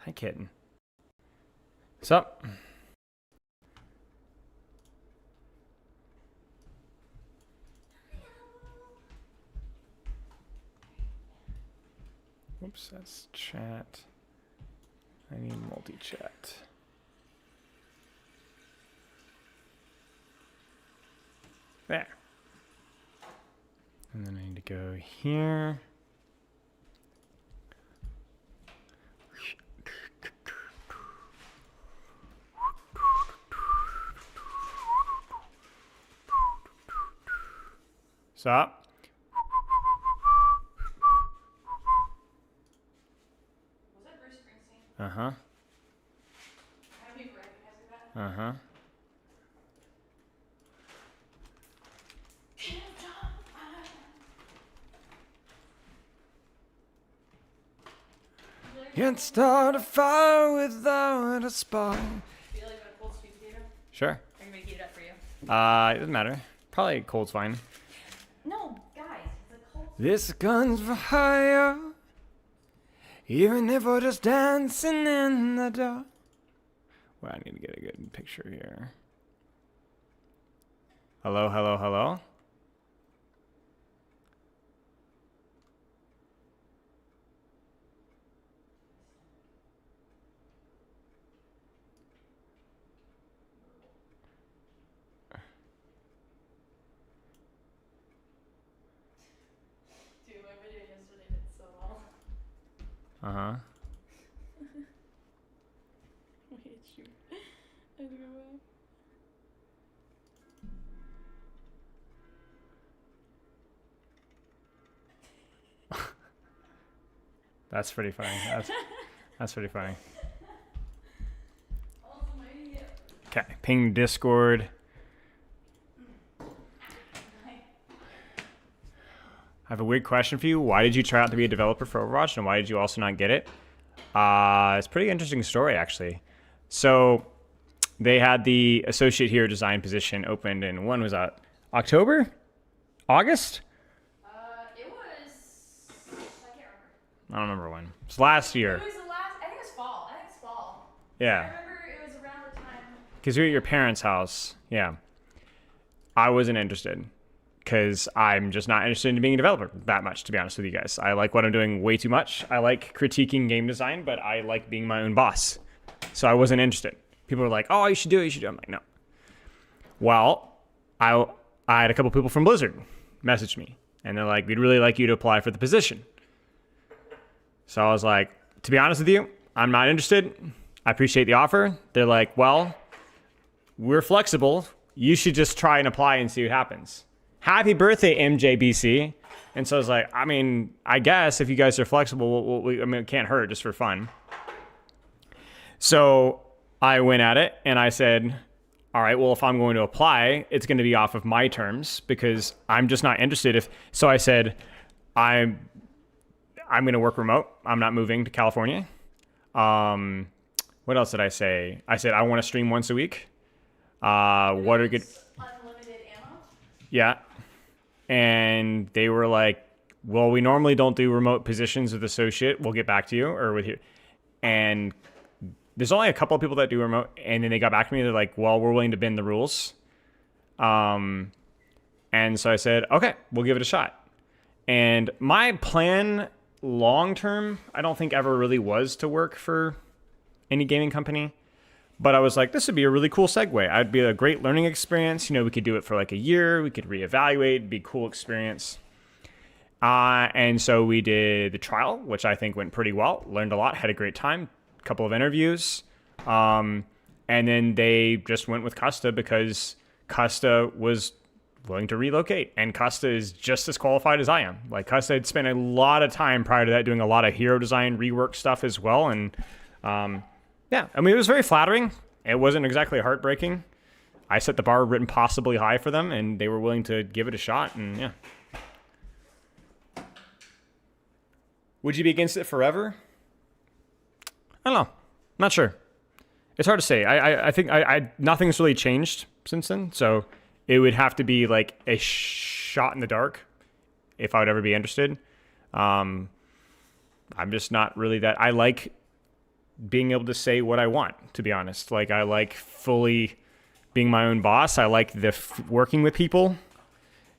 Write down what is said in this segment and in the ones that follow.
Hi, kitten. What's up? Oops, that's chat. I need multi-chat. There. And then I need to go here. Stop. Was that Bruce Springsteen? Uh-huh. How do people recognize that? Uh-huh. Can't start a fire without a spark. Do you like a cold sweet potato? Sure. Or you want me to heat it up for you? It doesn't matter. Probably cold's fine. No, guys, it's a cold. This gun's for hire, even if we're just dancing in the dark. Well, I need to get a good picture here. Hello, hello, hello. Dude, my video yesterday did so well. Uh-huh. Wait, shoot. I have to go back. That's pretty funny. That's pretty funny. Awesome idea. Okay, ping Discord. I have a weird question for you. Why did you try out to be a developer for Overwatch, and why did you also not get it? It's a pretty interesting story, actually. So they had the associate hero design position opened, and when was that? October? August? It was. I can't remember. I don't remember when. It was last year. It was the last. I think it was fall. I think it's fall. I Yeah. remember it was around the time. Because we were at your parents' house. Yeah. I wasn't interested. Because I'm just not interested in being a developer that much, to be honest with you guys. I like what I'm doing way too much. I like critiquing game design, but I like being my own boss. So I wasn't interested. People were like, oh, you should do it, you should do it. I'm like, no. Well, I had a couple people from Blizzard message me, and they're like, we'd really like you to apply for the position. So I was like, to be honest with you, I'm not interested. I appreciate the offer. They're like, well, we're flexible. You should just try and apply and see what happens. Happy birthday, MJBC. And so I was like, I mean, I guess if you guys are flexible, I mean, it can't hurt just for fun. So I went at it and I said, all right, well, if I'm going to apply, it's going to be off of my terms because I'm just not interested. So I said, I'm going to work remote. I'm not moving to California. What else did I say? I said, I want to stream once a week. What are good? Unlimited ammo? Yeah. And they were like, well, we normally don't do remote positions with associate. We'll get back to you or with you. And there's only a couple of people that do remote. And then they got back to me. They're like, well, we're willing to bend the rules. And so I said, okay, we'll give it a shot. And my plan long term, I don't think ever really was to work for any gaming company. But I was like, this would be a really cool segue. I'd be a great learning experience. You know, we could do it for like a year. We could reevaluate. It'd be a cool experience. And so we did the trial, which I think went pretty well. Learned a lot. Had a great time. A couple of interviews. And then they just went with Custa because Custa was willing to relocate. And Custa is just as qualified as I am. Like Custa had spent a lot of time prior to that doing a lot of hero design rework stuff as well. And yeah, I mean, it was very flattering. It wasn't exactly heartbreaking. I set the bar written possibly high for them, and they were willing to give it a shot, and yeah. Would you be against it forever? I don't know. Not sure. It's hard to say. I think nothing's really changed since then, so it would have to be like a shot in the dark if I would ever be interested. I'm just not really that. I like being able to say what I want, to be honest. Like, I like fully being my own boss. I like the working with people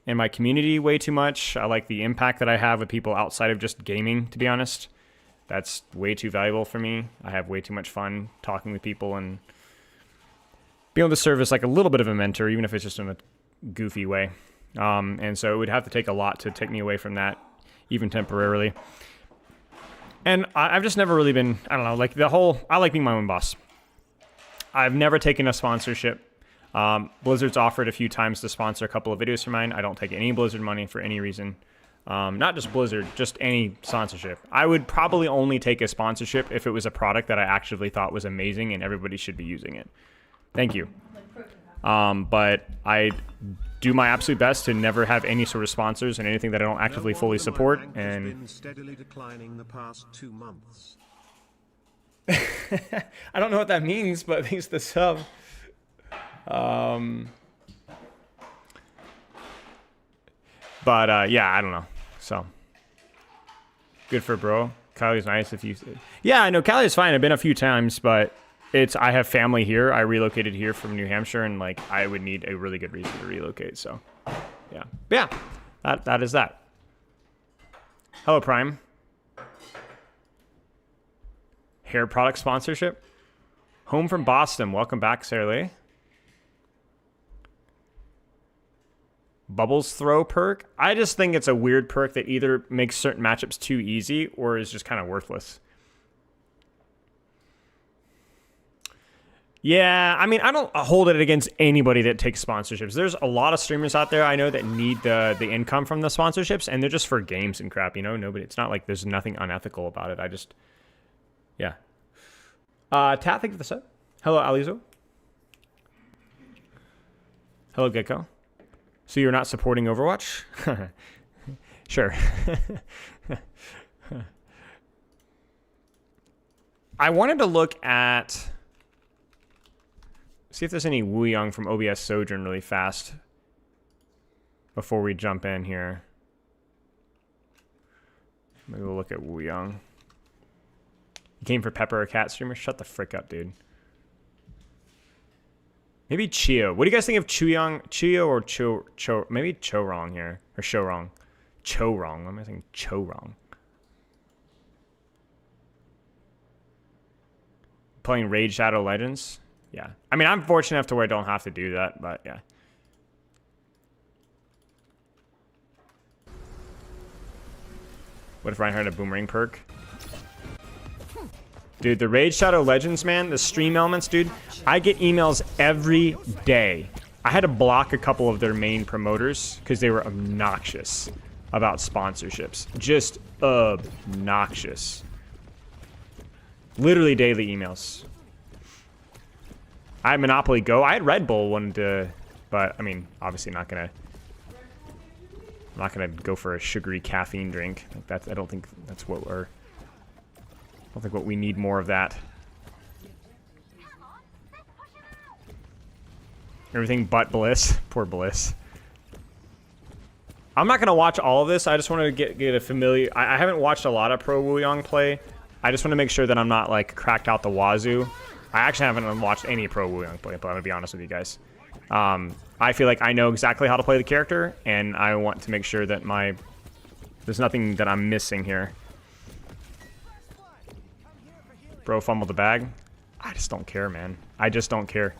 in my community way too much. I like the impact that I have with people outside of just gaming, to be honest. That's way too valuable for me. I have way too much fun talking with people and being able to serve as like a little bit of a mentor, even if it's just in a goofy way. And so it would have to take a lot to take me away from that, even temporarily. And I've just never really been, I don't know, like I like being my own boss. I've never taken a sponsorship. Blizzard's offered a few times to sponsor a couple of videos of mine. I don't take any Blizzard money for any reason. Not just Blizzard, just any sponsorship. I would probably only take a sponsorship if it was a product that I actually thought was amazing and everybody should be using it. Thank you. But I do my absolute best to never have any sort of sponsors and anything that I don't actively fully support. And been steadily declining the past 2 months. I don't know what that means, but thanks to the sub. Yeah, I don't know. So good for bro. Cali's nice if you. Yeah, I know Cali's fine. I've been a few times, but I have family here. I relocated here from New Hampshire, and like I would need a really good reason to relocate. So yeah, but yeah, that is that. Hello, Prime. Hair product sponsorship. Home from Bastion. Welcome back, Sarah Lee. Bubbles throw perk. I just think it's a weird perk that either makes certain matchups too easy or is just kind of worthless. Yeah, I mean, I don't hold it against anybody that takes sponsorships. There's a lot of streamers out there I know that need the income from the sponsorships, and they're just for games and crap, you know? It's not like there's nothing unethical about it. I just, yeah. Tat, thank you for the sub. Hello, Alizo. Hello, Gecko. So you're not supporting Overwatch? Sure. I wanted to look at... See if there's any Wuyang from OBS Sojourn really fast before we jump in here. Maybe we'll look at Wuyang. You came for Pepper or Cat streamer? Shut the frick up, dude. Maybe Chio. What do you guys think of Chio or Cho? Maybe Cho-Rong here. Or Shou-Rong. Cho-Rong. What am I saying? Cho-Rong. Playing Raid Shadow Legends? Yeah. I mean, I'm fortunate enough to where I don't have to do that, but yeah. What if Reinhardt had a boomerang perk? Dude, the Raid Shadow Legends, man, the stream elements, dude, I get emails every day. I had to block a couple of their main promoters because they were obnoxious about sponsorships. Just obnoxious. Literally daily emails. I had Monopoly Go. I had Red Bull wanted to, but I mean, obviously I'm not gonna go for a sugary caffeine drink. Like that's, I don't think that's what we're. I don't think what we need more of that. Everything but Bliss. Poor Bliss. I'm not gonna watch all of this. I just want to get a familiar. I haven't watched a lot of Pro Wuyang play. I just want to make sure that I'm not like cracked out the wazoo. I actually haven't watched any Pro Wuyang play, but I'm gonna be honest with you guys. I feel like I know exactly how to play the character, and I want to make sure that there's nothing that I'm missing here. Bro fumbled the bag. I just don't care, man. I just don't care.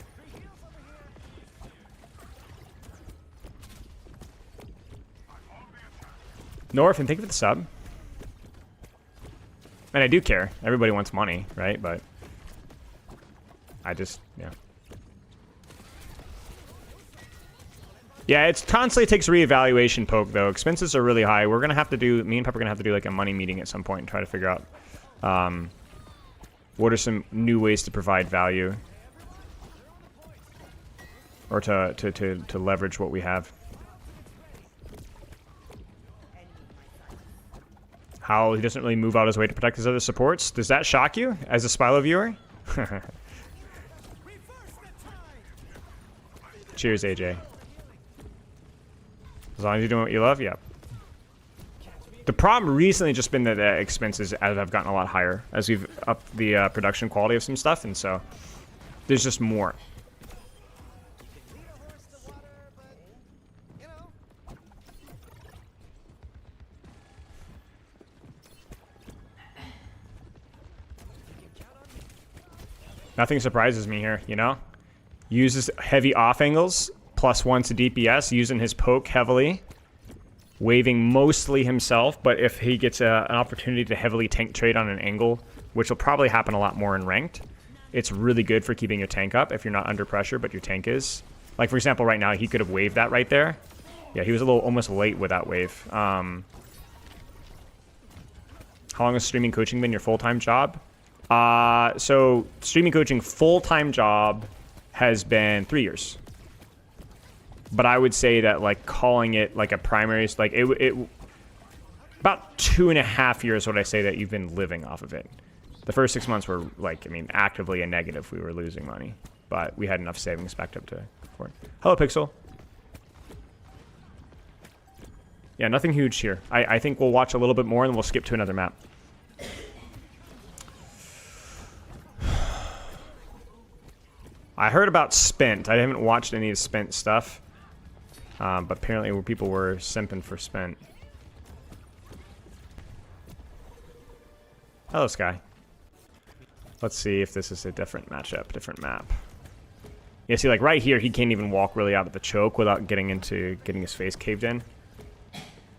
Norfin, thank you for the sub. And I do care. Everybody wants money, right? But I just, yeah. Yeah, it constantly takes reevaluation, Poke, though. Expenses are really high. We're going to have to do, me and Pepper are going to have to do like a money meeting at some point and try to figure out what are some new ways to provide value or to leverage what we have. How he doesn't really move out his way to protect his other supports. Does that shock you as a Spilo viewer? Cheers, AJ. As long as you're doing what you love, yep. The problem recently just been that the expenses have gotten a lot higher as we've upped the production quality of some stuff, and so there's just more. Nothing surprises me here, you know? Uses heavy off angles, +1 to DPS, using his poke heavily. Waving mostly himself, but if he gets an opportunity to heavily tank trade on an angle, which will probably happen a lot more in ranked, it's really good for keeping your tank up if you're not under pressure, but your tank is. Like, for example, right now, he could have waved that right there. Yeah, he was a little almost late with that wave. How long has streaming coaching been your full-time job? So streaming coaching full-time job has been 3 years. But I would say that, like, calling it like a primary, like it about 2.5 years would I say that you've been living off of it. The first 6 months were, like, I mean, actively a negative. We were losing money, but we had enough savings backed up to afford. Hello, Pixel. Yeah, nothing huge here. I think we'll watch a little bit more and we'll skip to another map. I heard about Spent. I haven't watched any of Spent stuff. But apparently people were simping for Spent. Hello, Sky. Let's see if this is a different matchup, different map. Yeah, see, like right here, he can't even walk really out of the choke without getting his face caved in.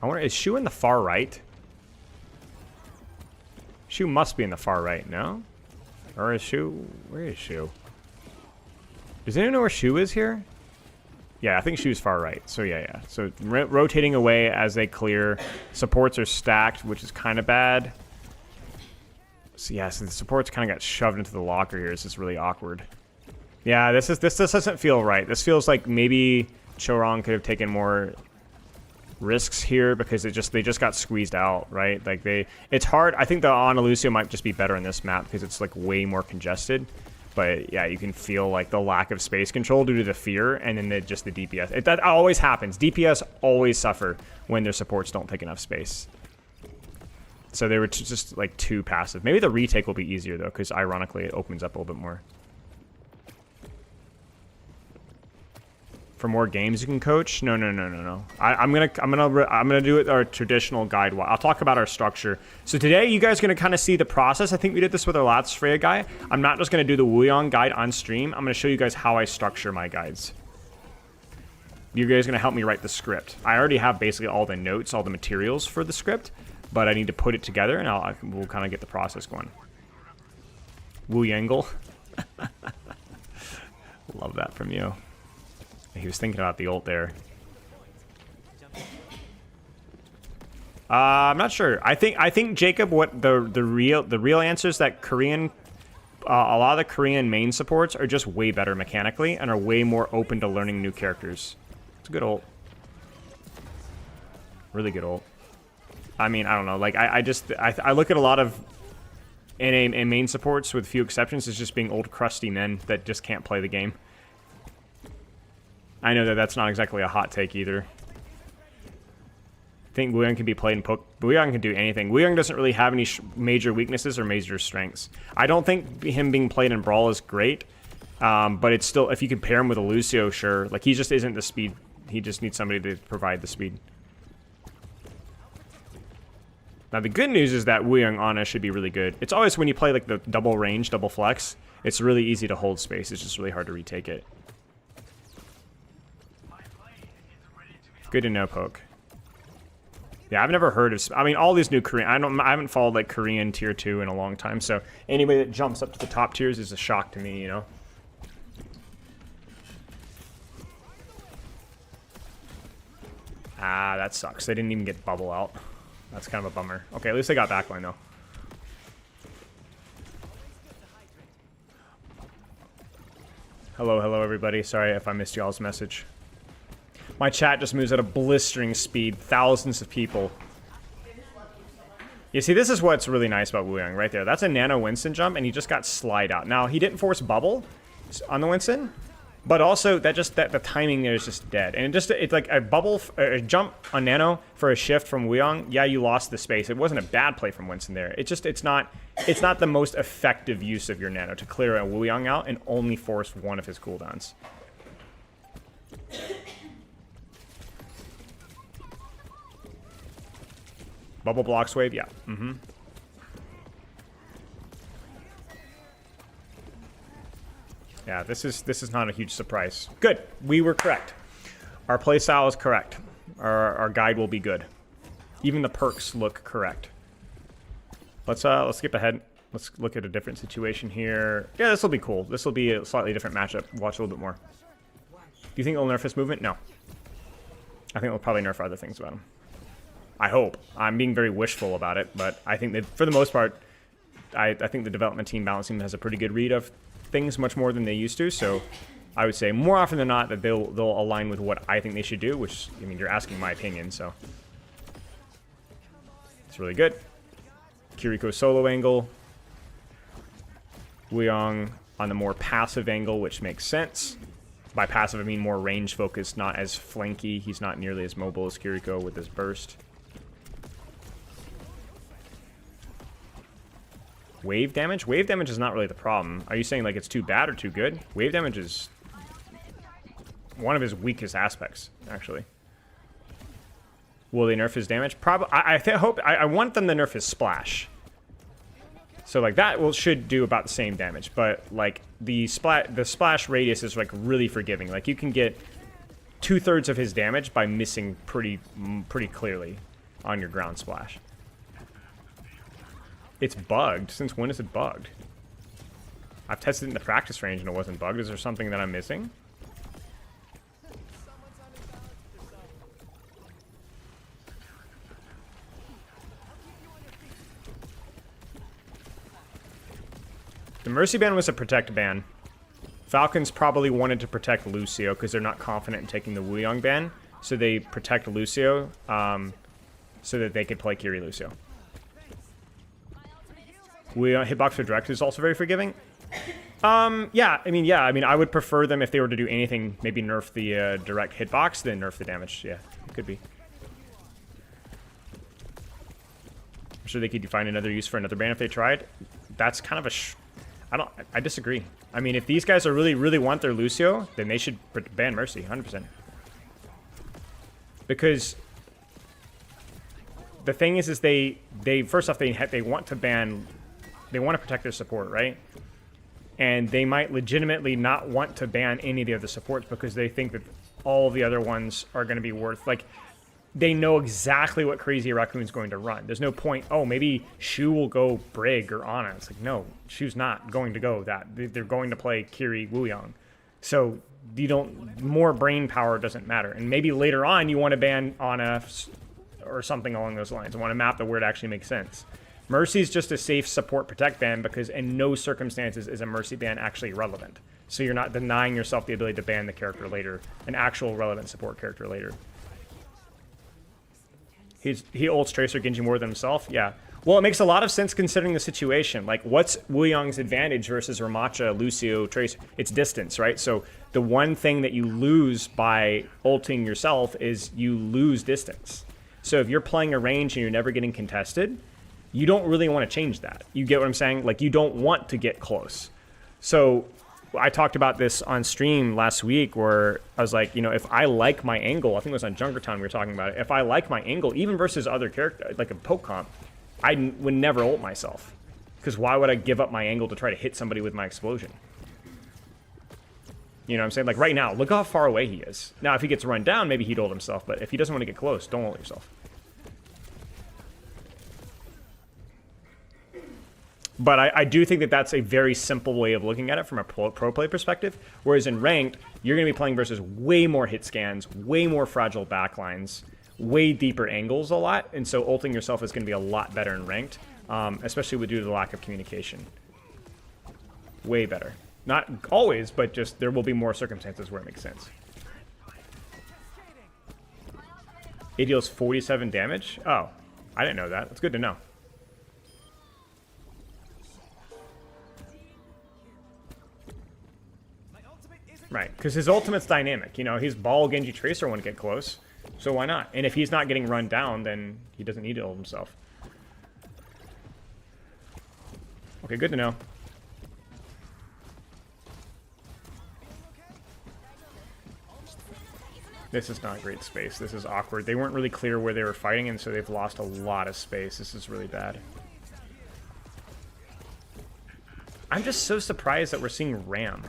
I wonder, is Shu in the far right? Shu must be in the far right, no? Or is Shu? Where is Shu? Does anyone know where Shu is here? Yeah, I think Shu's far right. So yeah. So rotating away as they clear. Supports are stacked, which is kind of bad. So yeah, so the supports kind of got shoved into the locker here. This is really awkward. Yeah, this doesn't feel right. This feels like maybe Chorong could have taken more risks here because they just got squeezed out, right? Like it's hard. I think the Ana Lucio might just be better in this map because it's like way more congested. But yeah, you can feel like the lack of space control due to the fear, and then just the DPS. That always happens. DPS always suffer when their supports don't take enough space. So they were just like too passive. Maybe the retake will be easier though, because ironically it opens up a little bit more. For more games you can coach? No. I'm gonna do it our traditional guide. I'll talk about our structure. So today you guys are gonna kind of see the process. I think we did this with our last Freya guy. I'm not just gonna do the Wuyang guide on stream. I'm gonna show you guys how I structure my guides. You guys are gonna help me write the script. I already have basically all the notes, all the materials for the script, but I need to put it together, and we'll kind of get the process going. Wuyangle. Love that from you. He was thinking about the ult there. I'm not sure. I think Jacob, what the real answer is that Korean, a lot of the Korean main supports are just way better mechanically and are way more open to learning new characters. It's a good ult. Really good ult. I mean, I don't know. Like I look at a lot of in main supports with few exceptions as just being old crusty men that just can't play the game. I know that that's not exactly a hot take either. I think Wuyang can be played in poke. Wuyang can do anything. Wuyang doesn't really have any major weaknesses or major strengths. I don't think him being played in Brawl is great, but it's still, if you compare him with a Lucio, sure. Like, he just isn't the speed. He just needs somebody to provide the speed. Now, the good news is that Wuyang Ana should be really good. It's always when you play, like, the double range, double flex, it's really easy to hold space. It's just really hard to retake it. Good to know, poke. Yeah, I've never heard of. I mean, all these new Korean. I haven't followed like Korean tier 2 in a long time. So anybody that jumps up to the top tiers is a shock to me, you know. Ah, that sucks. They didn't even get bubble out. That's kind of a bummer. Okay, at least they got backline though. Hello, everybody. Sorry if I missed y'all's message. My chat just moves at a blistering speed. Thousands of people. You see, this is what's really nice about Wuyang right there. That's a nano Winston jump, and he just got slide out. Now, he didn't force bubble on the Winston, But also that the timing there is just dead, and it's like a bubble, a jump on Nano for a shift from Wuyang. Yeah, you lost the space. It wasn't a bad play from Winston there. It's not the most effective use of your Nano to clear a Wuyang out and only force one of his cooldowns. Bubble blocks wave, yeah. Yeah, this is not a huge surprise. Good, we were correct. Our playstyle is correct. Our guide will be good. Even the perks look correct. Let's skip ahead. Let's look at a different situation here. Yeah, this will be cool. This will be a slightly different matchup. Watch a little bit more. Do you think it'll nerf his movement? No. I think it'll probably nerf other things about him. I hope. I'm being very wishful about it, but I think that for the most part, I think the development team balancing has a pretty good read of things much more than they used to. So I would say more often than not that they'll align with what I think they should do, which, I mean, you're asking my opinion, so it's really good. Kiriko solo angle. Wuyang on the more passive angle, which makes sense. By passive, I mean more range focused, not as flanky. He's not nearly as mobile as Kiriko with his burst. Wave damage? Wave damage is not really the problem. Are you saying like it's too bad or too good? Wave damage is one of his weakest aspects, actually. Will they nerf his damage? Probably. I want them to nerf his splash. So like that should do about the same damage, but like the splash radius is like really forgiving. Like you can get 2/3 of his damage by missing pretty clearly on your ground splash. It's bugged. Since when is it bugged? I've tested it in the practice range and it wasn't bugged. Is there something that I'm missing? The Mercy ban was a protect ban. Falcons probably wanted to protect Lucio because they're not confident in taking the Wuyang ban. So they protect Lucio so that they could play Kiri Lucio. Hitbox for direct is also very forgiving. Yeah, I mean, I would prefer them if they were to do anything, maybe nerf the direct hitbox, then nerf the damage. Yeah, it could be. I'm sure they could find another use for another ban if they tried. That's kind of I disagree. I mean, if these guys are really want their Lucio, then they should ban Mercy, 100%. Because the thing is they first off they want to ban. They want to protect their support, right? And they might legitimately not want to ban any of the other supports because they think that all the other ones are going to be worth, like, they know exactly what Crazy Raccoon's going to run. There's no point, oh, maybe Shu will go Brig or Ana. It's like, no, Shu's not going to go that. They're going to play Kiri Wuyang. So more brain power doesn't matter. And maybe later on you want to ban Ana or something along those lines. You want to map where it actually makes sense. Mercy is just a safe support protect ban because in no circumstances is a Mercy ban actually relevant. So you're not denying yourself the ability to ban the character later, an actual relevant support character later. He ults Tracer Genji more than himself? Yeah. Well, it makes a lot of sense considering the situation. Like, what's Wuyang's advantage versus Ramacha, Lucio, Tracer? It's distance, right? So the one thing that you lose by ulting yourself is you lose distance. So if you're playing a range and you're never getting contested, you don't really want to change that. You get what I'm saying? Like, you don't want to get close. So I talked about this on stream last week where I was like, you know, if I like my angle, I think it was on Junkertown we were talking about it. If I like my angle, even versus other characters, like a poke comp, I would never ult myself. Because why would I give up my angle to try to hit somebody with my explosion? You know what I'm saying? Like right now, look how far away he is. Now, if he gets run down, maybe he'd ult himself. But if he doesn't want to get close, don't ult yourself. But I do think that that's a very simple way of looking at it from a pro play perspective. Whereas in ranked, you're going to be playing versus way more hit scans, way more fragile backlines, way deeper angles a lot. And so ulting yourself is going to be a lot better in ranked, especially due to the lack of communication. Way better. Not always, but just there will be more circumstances where it makes sense. It deals 47 damage? Oh, I didn't know that. That's good to know. Right, because his ultimate's dynamic. You know, his Ball, Genji, Tracer won't get close, so why not? And if he's not getting run down, then he doesn't need to ult himself. Okay, good to know. This is not great space. This is awkward. They weren't really clear where they were fighting, and so they've lost a lot of space. This is really bad. I'm just so surprised that we're seeing Ram.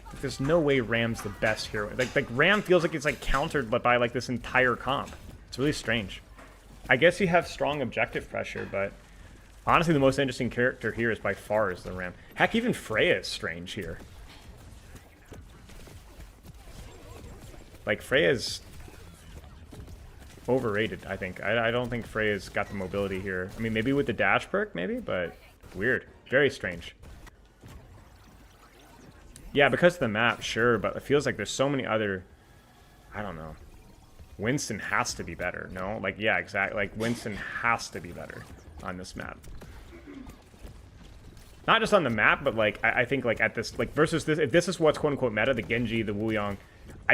Like, there's no way Ram's the best hero. Like Ram feels like it's like countered by like this entire comp. It's really strange. I guess you have strong objective pressure, but honestly, the most interesting character here is by far is the Ram. Heck, even Freya is strange here. Like, Freya's overrated, I think. I don't think Freya's got the mobility here. I mean, maybe with the dash perk, maybe, but weird. Very strange. Yeah, because of the map, sure, but it feels like there's so many other... I don't know. Winston has to be better, no? Like, yeah, exactly. Like, Winston has to be better on this map. Not just on the map, but, like, I think, like, at this... Like, versus this... If this is what's quote-unquote meta, the Genji, the Wuyang...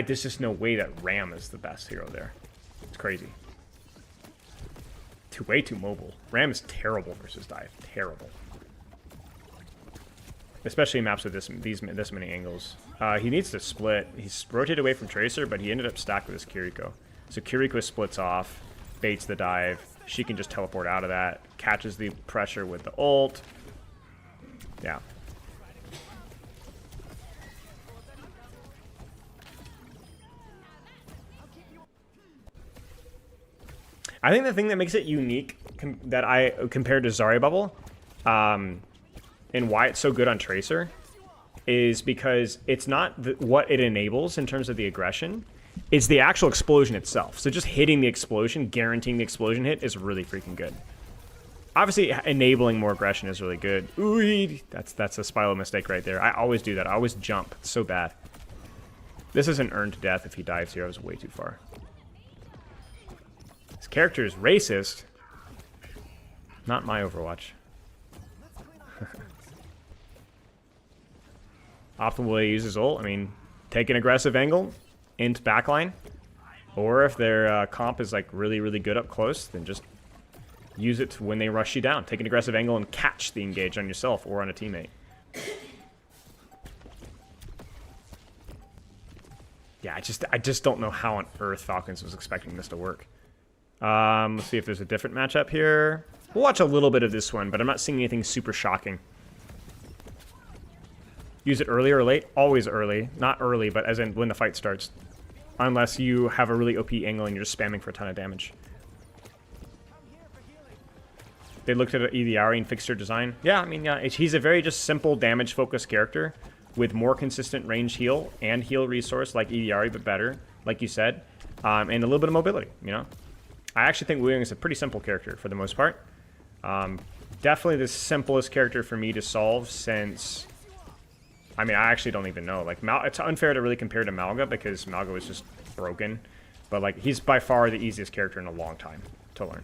There's just no way that Ram is the best hero there. It's crazy. Way too mobile. Ram is terrible versus dive. Terrible. Especially in maps with this many angles. He needs to split. He's rotated away from Tracer, but he ended up stacked with his Kiriko. So Kiriko splits off, baits the dive. She can just teleport out of that. Catches the pressure with the ult. Yeah. I think the thing that makes it unique that I compared to Zarya Bubble, and why it's so good on Tracer, is because it's not what it enables in terms of the aggression, it's the actual explosion itself. So just hitting the explosion, guaranteeing the explosion hit, is really freaking good. Obviously, enabling more aggression is really good. Ooh, that's a spiral mistake right there. I always do that. I always jump. It's so bad. This is an earned death if he dives here. I was way too far. This character is racist. Not my Overwatch. Optimal way to use his ult. I mean, take an aggressive angle into backline. Or if their comp is like really, really good up close, then just use it when they rush you down. Take an aggressive angle and catch the engage on yourself or on a teammate. Yeah, I just don't know how on earth Falcons was expecting this to work. Let's see if there's a different matchup here. We'll watch a little bit of this one, but I'm not seeing anything super shocking. Use it early or late? Always early. Not early, but as in when the fight starts. Unless you have a really OP angle and you're just spamming for a ton of damage. They looked at EDR and fixed their design. Yeah, I mean, yeah, he's a very just simple damage-focused character with more consistent range heal and heal resource like EDR, but better, like you said, and a little bit of mobility, you know? I actually think Wuyang is a pretty simple character for the most part. Definitely the simplest character for me to solve since... I mean, I actually don't even know. Like, it's unfair to really compare to Malga because Malga was just broken. But, like, he's by far the easiest character in a long time to learn.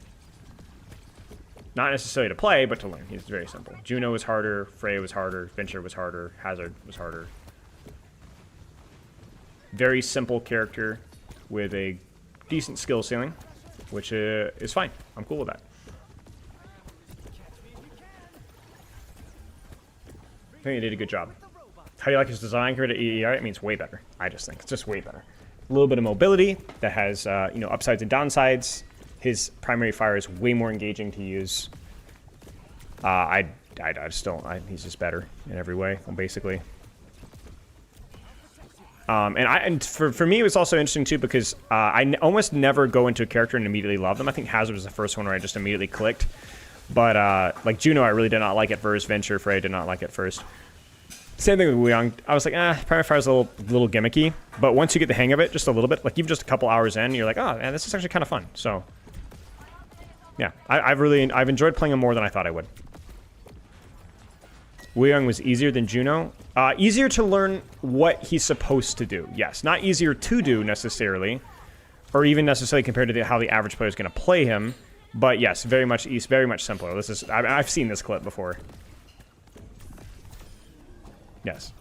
Not necessarily to play, but to learn. He's very simple. Juno was harder, Freya was harder, Venture was harder, Hazard was harder. Very simple character with a decent skill ceiling, which is fine. I'm cool with that. I think he did a good job. How do you like his design compared to EER? It means way better. I just think it's just way better. A little bit of mobility that has you know, upsides and downsides. His primary fire is way more engaging to use. I just don't. He's just better in every way, basically. And for me, it was also interesting too because I almost never go into a character and immediately love them. I think Hazard was the first one where I just immediately clicked. But like Juno, I really did not like at first. Venture, Frey did not like at first. Same thing with Wuyang. I was like, primary fire is a little gimmicky. But once you get the hang of it, just a little bit, like even just a couple hours in, you're like, oh, man, this is actually kind of fun. So, yeah, I've enjoyed playing him more than I thought I would. Wuyang was easier than Juno. Easier to learn what he's supposed to do. Yes, not easier to do necessarily, or even necessarily compared to how the average player is going to play him. But yes, very much simpler. This is I've seen this clip before. Yes.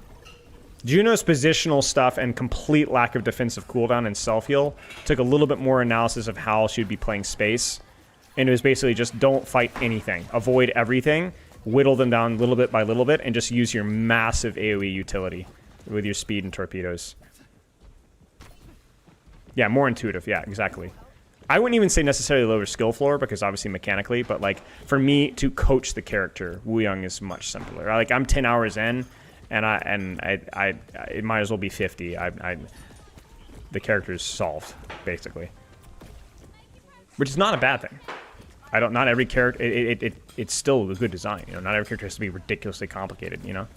Juno's positional stuff and complete lack of defensive cooldown and self-heal took a little bit more analysis of how she would be playing space. And it was basically just don't fight anything. Avoid everything. Whittle them down little bit by little bit and just use your massive AoE utility with your speed and torpedoes. Yeah, more intuitive. Yeah, exactly. I wouldn't even say necessarily lower skill floor because obviously mechanically, but like for me to coach the character, Wuyang is much simpler. Like I'm 10 hours in and I it might as well be 50. The character's solved basically. Which is not a bad thing. Not every character it's still a good design, you know. Not every character has to be ridiculously complicated, you know.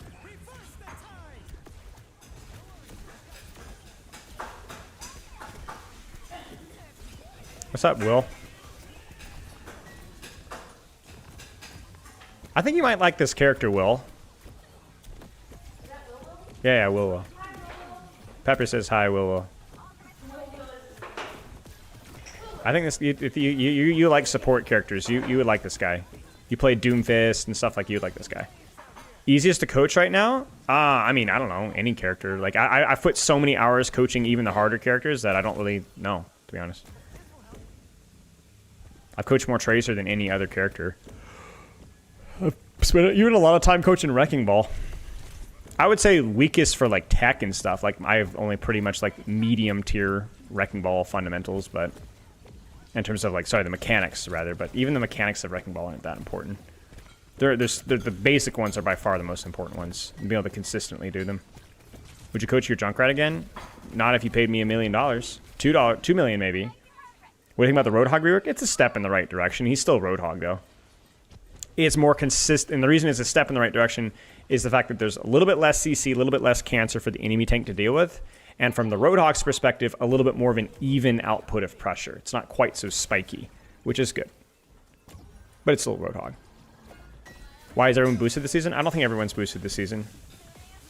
What's up, Will? I think you might like this character, Will. Yeah, Will. Pepper says hi, Will. I think this you like support characters. You would like this guy. You play Doomfist and stuff like you'd like this guy. Easiest to coach right now? I mean, I don't know, any character. Like I put so many hours coaching even the harder characters that I don't really know, to be honest. I've coached more Tracer than any other character. I've spent even a lot of time coaching Wrecking Ball. I would say weakest for like tech and stuff. Like I have only pretty much like medium tier Wrecking Ball fundamentals, but in terms of like, sorry, the mechanics rather, but even the mechanics of Wrecking Ball aren't that important. The basic ones are by far the most important ones. Being able to consistently do them. Would you coach your Junkrat again? Not if you paid me $1 million. $2 million maybe. What do you think about the Roadhog rework? It's a step in the right direction. He's still Roadhog though. It's more consistent, and the reason it's a step in the right direction is the fact that there's a little bit less CC, a little bit less cancer for the enemy tank to deal with. And from the Roadhog's perspective, a little bit more of an even output of pressure. It's not quite so spiky, which is good. But it's still Roadhog. Why is everyone boosted this season? I don't think everyone's boosted this season.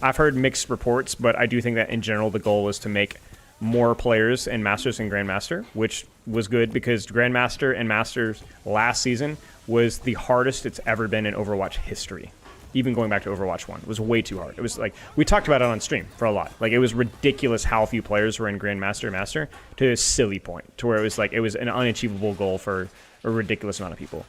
I've heard mixed reports, but I do think that in general the goal was to make more players in Masters and Grandmaster, which was good because Grandmaster and Masters last season was the hardest it's ever been in Overwatch history. Even going back to Overwatch 1. It was way too hard. It was like, we talked about it on stream for a lot. Like, it was ridiculous how few players were in Grandmaster Master to a silly point. To where it was like, it was an unachievable goal for a ridiculous amount of people.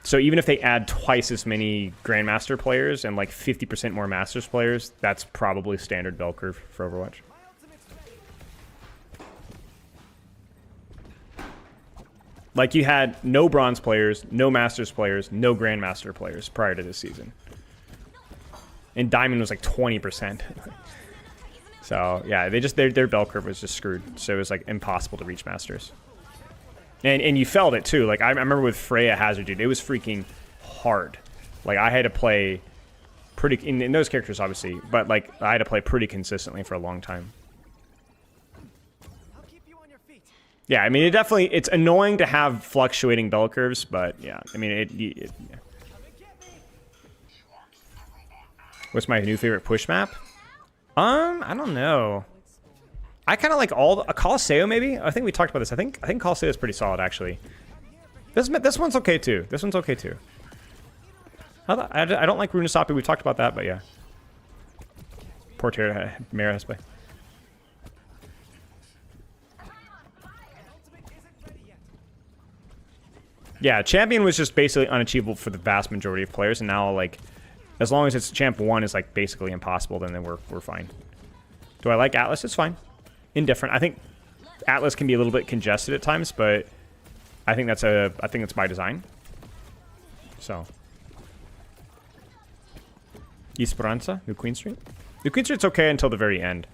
So even if they add twice as many Grandmaster players and like 50% more Masters players, that's probably standard bell curve for Overwatch. Like, you had no Bronze players, no Masters players, no Grandmaster players prior to this season. And Diamond was like 20%. So, yeah, their bell curve was just screwed. So it was like impossible to reach Masters. And you felt it too. Like, I remember with Freya Hazard, dude, it was freaking hard. Like, I had to play pretty, in those characters obviously, but like, I had to play pretty consistently for a long time. Yeah, I mean, it's annoying to have fluctuating bell curves, but yeah, I mean, yeah. What's my new favorite push map? I don't know. I kind of like a Colosseo maybe. I think we talked about this. I think Colosseo is pretty solid actually. This one's okay too. This one's okay too. I don't like Runasapi. We talked about that, but yeah. Portier Mara play. Yeah, Champion was just basically unachievable for the vast majority of players, and now, like, as long as it's Champ 1 is, like, basically impossible, then we're fine. Do I like Atlas? It's fine. Indifferent. I think Atlas can be a little bit congested at times, but I think it's by design. So. Esperanza, New Queen Street? New Queen Street's okay until the very end.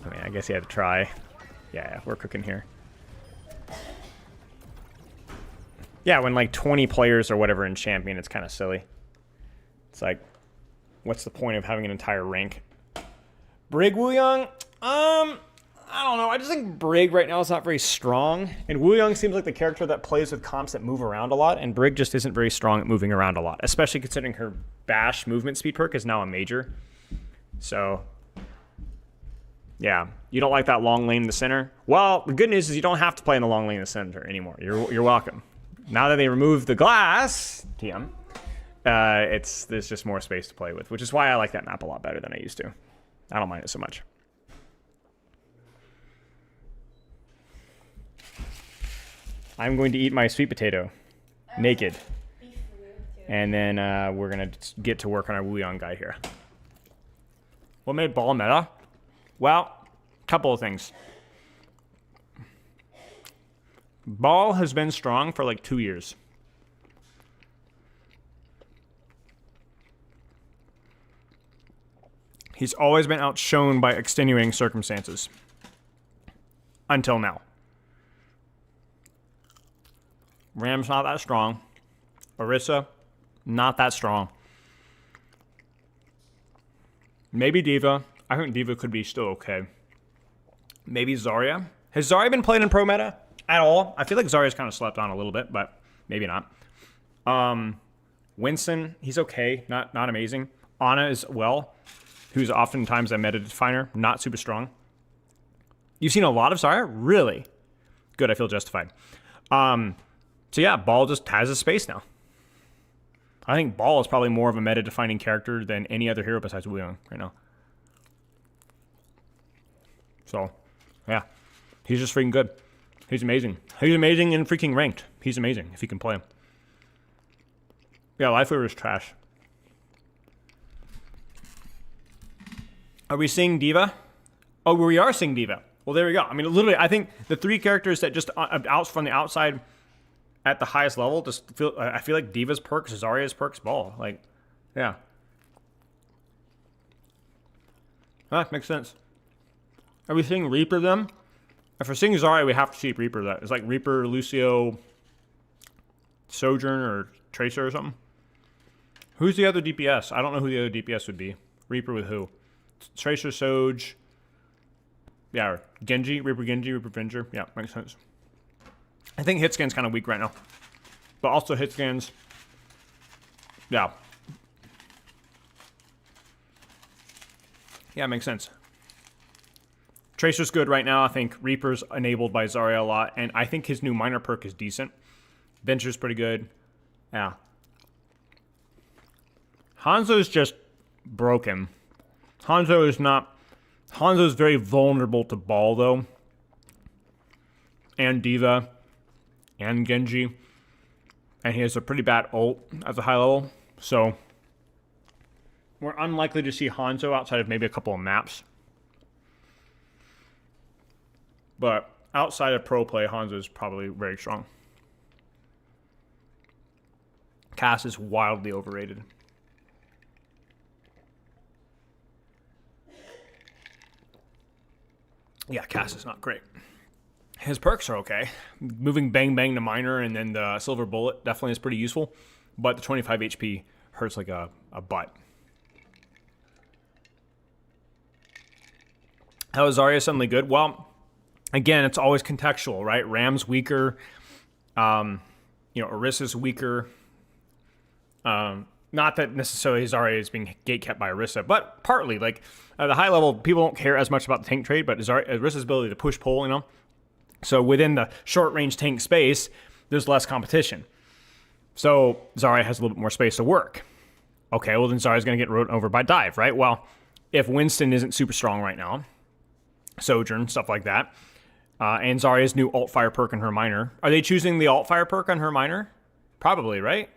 I mean, I guess you had to try. Yeah, we're cooking here. Yeah, when like 20 players or whatever in Champion, it's kind of silly. It's like, what's the point of having an entire rank? Brig Wuyang? I don't know. I just think Brig right now is not very strong. And Wuyang seems like the character that plays with comps that move around a lot, and Brig just isn't very strong at moving around a lot, especially considering her bash movement speed perk is now a major. So... Yeah, you don't like that long lane in the center? Well, the good news is you don't have to play in the long lane in the center anymore. You're welcome. Now that they removed the glass, TM, there's just more space to play with, which is why I like that map a lot better than I used to. I don't mind it so much. I'm going to eat my sweet potato naked. And then we're going to get to work on our Wuyang guy here. What made ball meta? Well, a couple of things. Ball has been strong for like 2 years. He's always been outshone by extenuating circumstances. Until now. Ram's not that strong. Orisa, not that strong. Maybe Diva. I think Diva could be still okay. Maybe Zarya. Has Zarya been played in pro meta at all? I feel like Zarya's kind of slept on a little bit, but maybe not. Winston, he's okay, not amazing. Ana is well, who's oftentimes a meta definer, not super strong. You've seen a lot of Zarya? Really? Good, I feel justified. So yeah, Ball just has his space now. I think Ball is probably more of a meta-defining character than any other hero besides Wuyang right now. So, yeah. He's just freaking good. He's amazing. He's amazing in freaking ranked. He's amazing if he can play him. Yeah, Life Weaver is trash. Are we seeing Diva? Oh, we are seeing Diva. Well, there we go. I mean, literally, I think the three characters that just out from the outside at the highest level just feel. I feel like Diva's perks, Zarya's perks, Ball. Like, yeah. Makes sense. Are we seeing Reaper then? If we're seeing Zarya, we have to see Reaper. That it's like Reaper, Lucio, Sojourn, or Tracer or something. Who's the other DPS? I don't know who the other DPS would be. Reaper with who? Tracer, Soj. Yeah, or Genji, Reaper Venger. Yeah, makes sense. I think Hitscan's kind of weak right now. But also Hitscan's... Yeah. Yeah, makes sense. Tracer's good right now. I think Reaper's enabled by Zarya a lot. And I think his new minor perk is decent. Venture's pretty good. Yeah. Hanzo's just broken. Hanzo's very vulnerable to Ball, though. And Diva. And Genji. And he has a pretty bad ult at the high level. So, we're unlikely to see Hanzo outside of maybe a couple of maps. But outside of pro play, Hanzo is probably very strong. Cass is wildly overrated. Yeah, Cass is not great. His perks are okay. Moving Bang Bang to minor and then the Silver Bullet definitely is pretty useful. But the 25 HP hurts like a butt. How is Zarya suddenly good? Well, again, it's always contextual, right? Ram's weaker. Orisa's weaker. Not that necessarily Zarya is being gatekept by Orisa, but partly. Like, at the high level, people don't care as much about the tank trade, but Orisa's ability to push pull, So within the short-range tank space, there's less competition. So Zarya has a little bit more space to work. Okay, well then Zarya's going to get rode over by dive, right? Well, if Winston isn't super strong right now, Sojourn, stuff like that, and Zarya's new alt fire perk on her minor, are they choosing the alt fire perk on her minor? Probably, right?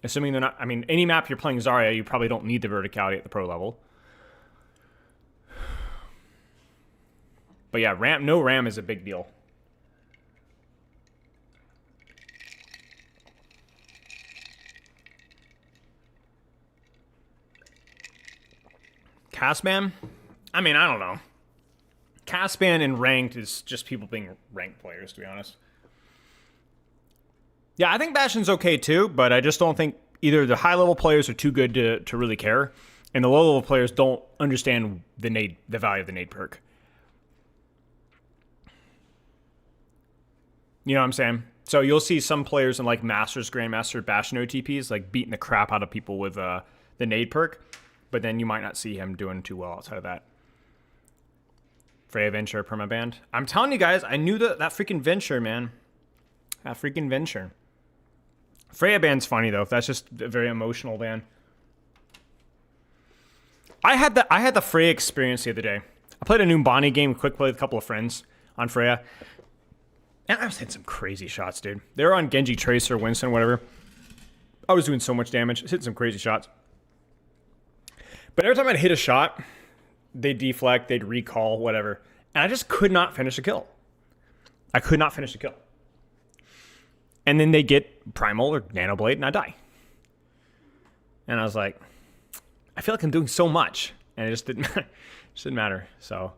Assuming they're not... I mean, any map you're playing Zarya, you probably don't need the verticality at the pro level. But yeah, no Ram is a big deal. Castban? I mean, I don't know. Castban in ranked is just people being ranked players, to be honest. Yeah, I think Bastion's okay too, but I just don't think either the high-level players are too good to really care, and the low-level players don't understand the value of the nade perk. You know what I'm saying? So you'll see some players in like Masters, Grandmaster, Bastion OTPs like beating the crap out of people with the nade perk, but then you might not see him doing too well outside of that. Freya Venture permaband. I'm telling you guys, I knew that freaking Venture, man. That freaking Venture. Freya band's funny though. That's just a very emotional band. I had the Freya experience the other day. I played a new Bonnie game, quick play with a couple of friends on Freya. And I was hitting some crazy shots, dude. They were on Genji Tracer, Winston, whatever. I was doing so much damage. I was hitting some crazy shots. But every time I'd hit a shot, they'd deflect, they'd recall, whatever. And I just could not finish a kill. I could not finish a kill. And then they get Primal or Nano Blade, and I die. And I was like, I feel like I'm doing so much. And it just didn't matter. Just didn't matter. So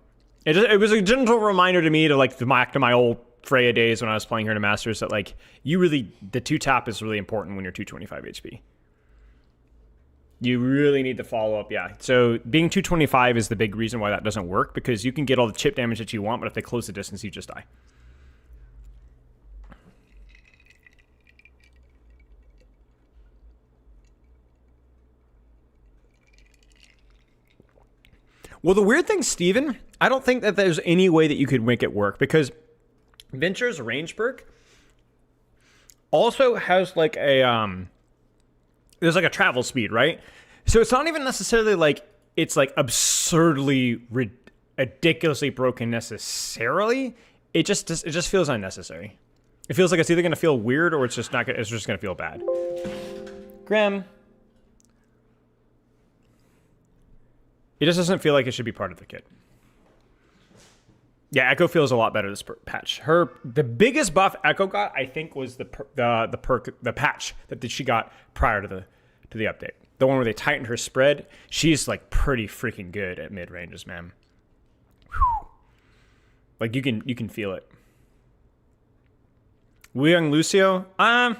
it was a gentle reminder to me to like back to my old Freya days when I was playing here in a Masters that like the 2-tap is really important when you're 225 HP. You really need to follow up, yeah. So being 225 is the big reason why that doesn't work, because you can get all the chip damage that you want, but if they close the distance, you just die. Well, the weird thing, Steven, I don't think that there's any way that you could make it work, because Venture's range perk also has like a there's like a travel speed, right? So it's not even necessarily like it's like absurdly ridiculously broken necessarily. It just feels unnecessary. It feels like it's either going to feel weird or it's just not. It's just going to feel bad. Graham, it just doesn't feel like it should be part of the kit. Yeah, Echo feels a lot better this patch. The biggest buff Echo got, I think, was the patch that she got prior to the update. The one where they tightened her spread. She's like pretty freaking good at mid ranges, man. Whew. Like you can feel it. Wuyang Lucio, I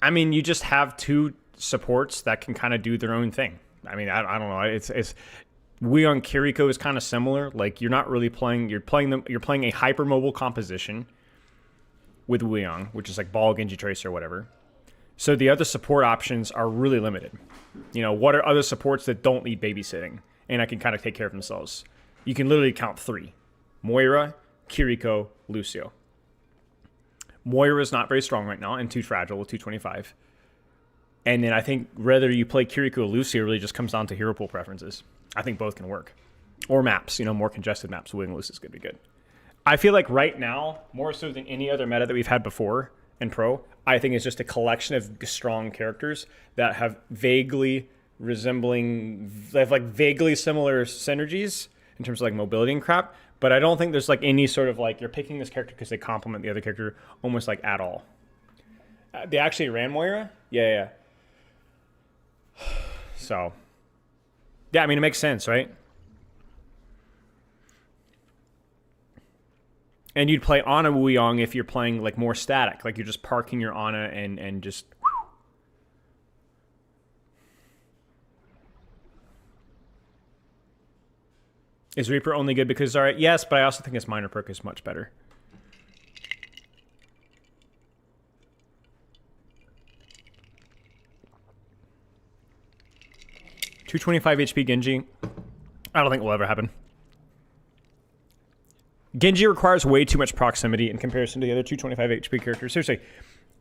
mean, you just have two supports that can kind of do their own thing. I mean, I don't know. It's Wuyang Kiriko is kind of similar. Like you're not really playing. You're playing a hypermobile composition with Wuyang, which is like Ball, Genji Tracer, or whatever. So the other support options are really limited. You know, what are other supports that don't need babysitting and I can kind of take care of themselves? You can literally count 3: Moira, Kiriko, Lucio. Moira is not very strong right now and too fragile with 225. And then I think whether you play Kiriko or Lucio really just comes down to hero pool preferences. I think both can work. Or maps, you know, more congested maps. Wuyang Lucio is going to be good. I feel like right now, more so than any other meta that we've had before in Pro, I think it's just a collection of strong characters that have vaguely similar synergies in terms of like mobility and crap. But I don't think there's like any sort of like you're picking this character because they complement the other character almost like at all. They actually ran Moira? Yeah. So, yeah, I mean, it makes sense, right? And you'd play Ana Wuyang if you're playing like more static, like you're just parking your Ana and just. Is Reaper only good because Zarya? Yes, but I also think his minor perk is much better. $225 HP Genji. I don't think it will ever happen. Genji requires way too much proximity in comparison to the other 225 HP characters. Seriously,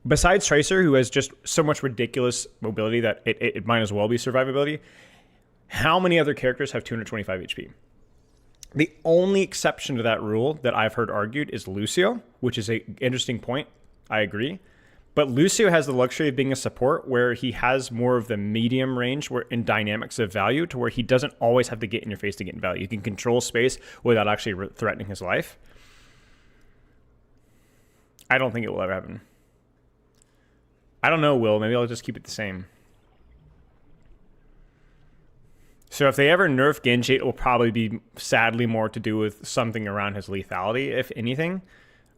besides Tracer, who has just so much ridiculous mobility that it might as well be survivability, how many other characters have 225 HP? The only exception to that rule that I've heard argued is Lucio, which is an interesting point. I agree. But Lucio has the luxury of being a support where he has more of the medium range in dynamics of value to where he doesn't always have to get in your face to get in value. He can control space without actually threatening his life. I don't think it will ever happen. I don't know, Will. Maybe I'll just keep it the same. So if they ever nerf Genji, it will probably be sadly more to do with something around his lethality, if anything.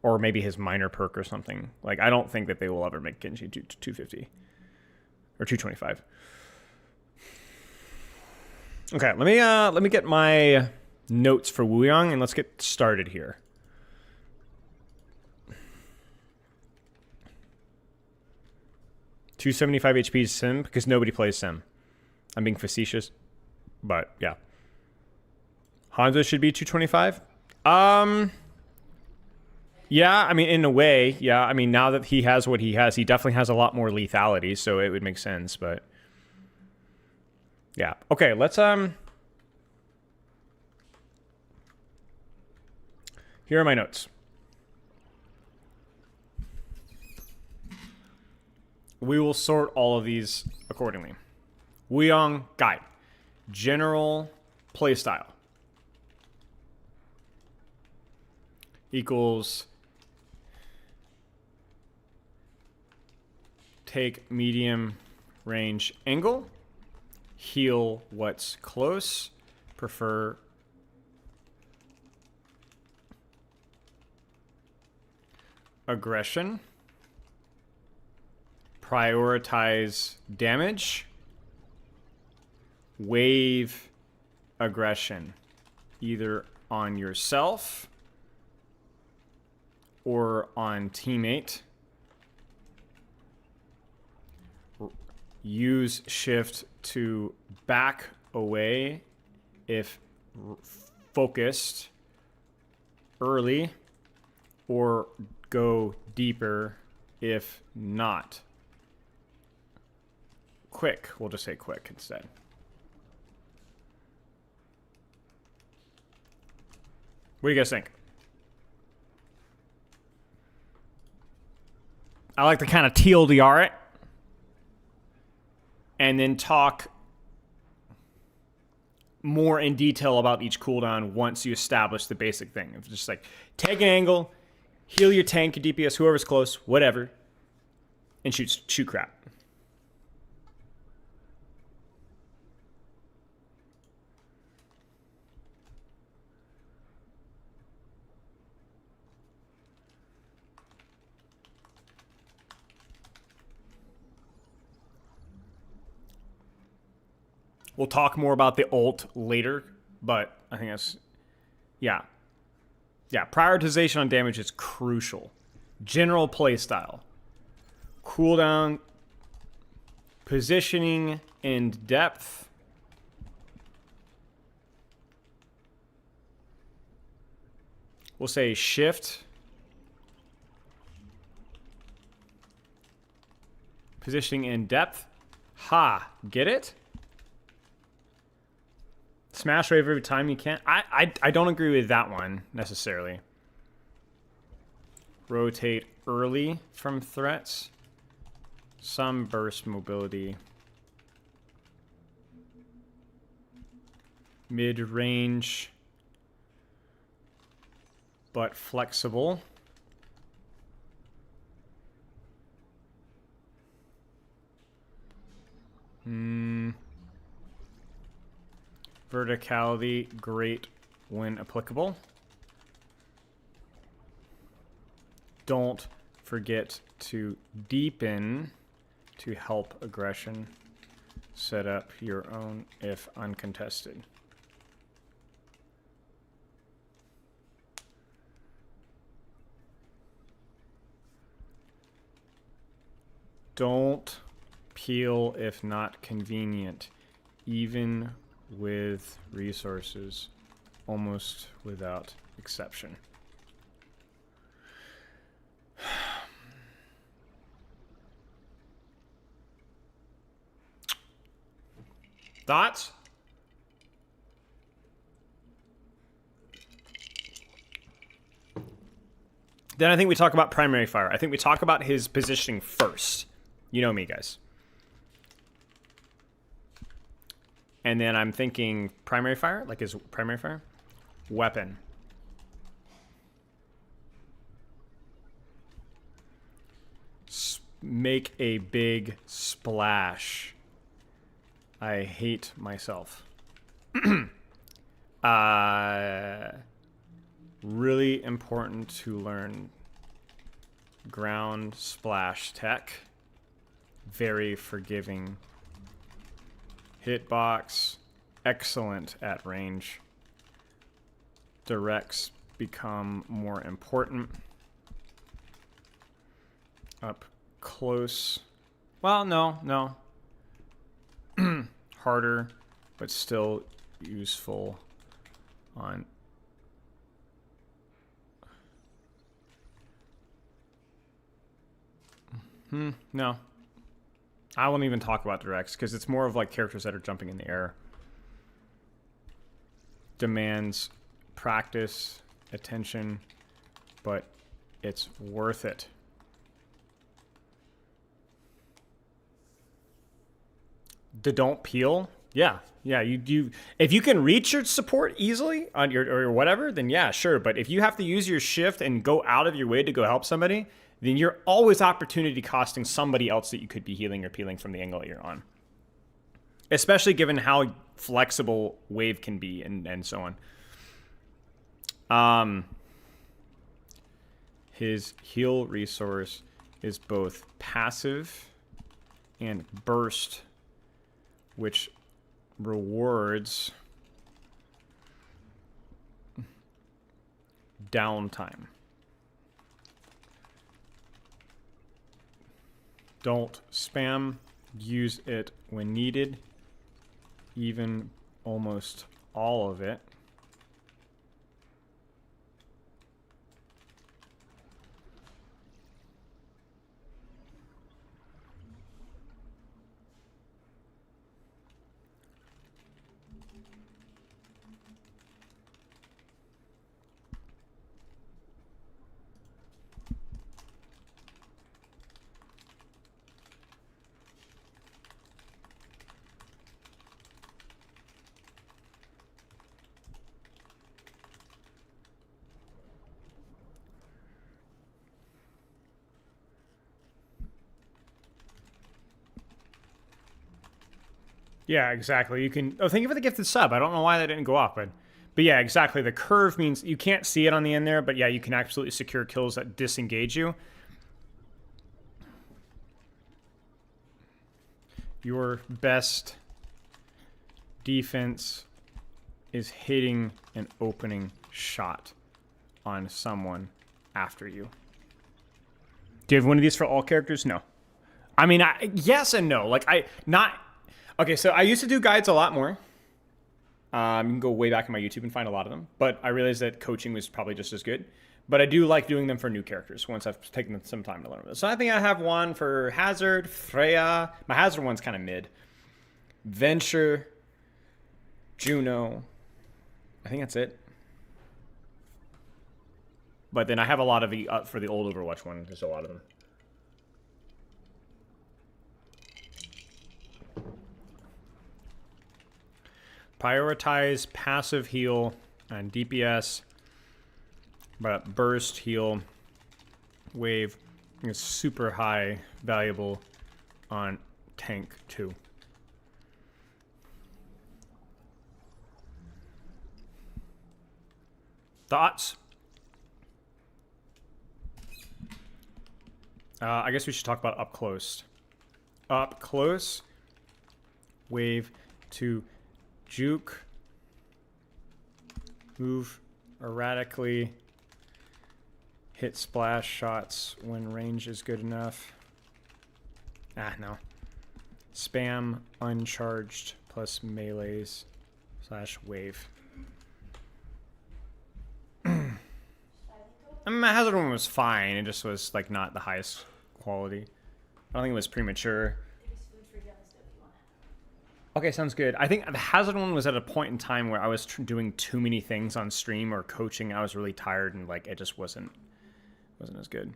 Or maybe his minor perk or something. Like, I don't think that they will ever make Genji 250. Or 225. Okay, let me get my notes for Wuyang, and let's get started here. $275 HP Sim, because nobody plays Sim. I'm being facetious. But yeah. Hanzo should be 225. Yeah, I mean, in a way, yeah. I mean, now that he has what he has, he definitely has a lot more lethality, so it would make sense, but yeah. Okay, let's here are my notes. We will sort all of these accordingly. Wuyang guide. General playstyle equals take medium range angle, heal what's close, prefer aggression, prioritize damage, wave aggression, either on yourself or on teammate. Use shift to back away if focused early, or go deeper if not. Quick, we'll just say quick instead. What do you guys think? I like to kind of TLDR it and then talk more in detail about each cooldown once you establish the basic thing. It's just like, take an angle, heal your tank, your DPS, whoever's close, whatever, and shoot crap. We'll talk more about the ult later, but I think that's, yeah. Yeah, prioritization on damage is crucial. General playstyle. Cooldown, positioning, and depth. We'll say shift. Positioning and depth. Ha, get it? Smash wave every time you can. I don't agree with that one necessarily. Rotate early from threats. Some burst mobility. Mid-range, but flexible. Verticality, great when applicable. Don't forget to deepen to help aggression. Set up your own if uncontested. Don't peel if not convenient, even with resources, almost without exception. Thoughts? Then I think we talk about primary fire. I think we talk about his positioning first. You know me, guys. And then I'm thinking primary fire, like his primary fire. Weapon. Make a big splash. I hate myself. Really important to learn ground splash tech. Very forgiving. Hitbox, excellent at range. Directs become more important. Up close. Well, no. Harder but still useful on... No. I won't even talk about directs, because it's more of like characters that are jumping in the air. Demands practice, attention, but it's worth it. The don't peel, yeah. You if you can reach your support easily on your or whatever, then yeah, sure. But if you have to use your shift and go out of your way to go help somebody, then you're always opportunity costing somebody else that you could be healing or peeling from the angle that you're on. Especially given how flexible wave can be and so on. His heal resource is both passive and burst, which rewards downtime. Don't spam. Use it when needed. Even almost all of it. Yeah, exactly. You can... Oh, thank you for the gifted sub. I don't know why that didn't go off, but yeah, exactly. The curve means you can't see it on the end there, but yeah, you can absolutely secure kills that disengage you. Your best defense is hitting an opening shot on someone after you. Do you have one of these for all characters? No. I mean, yes and no. Like, Okay, so I used to do guides a lot more. You can go way back in my YouTube and find a lot of them. But I realized that coaching was probably just as good. But I do like doing them for new characters once I've taken some time to learn them. So I think I have one for Hazard, Freya. My Hazard one's kind of mid. Venture, Juno. I think that's it. But then I have a lot of the, for the old Overwatch one, there's a lot of them. Prioritize passive heal and DPS, but burst heal wave is super high valuable on tank too. Thoughts? I guess we should talk about up close. Up close, wave to juke, move erratically, hit splash shots when range is good enough. No. Spam uncharged plus melees / wave. I mean, my Hazard one was fine. It just was like not the highest quality. I don't think it was premature. Okay, sounds good. I think the Hazard one was at a point in time where I was doing too many things on stream or coaching. I was really tired and like it just wasn't as good.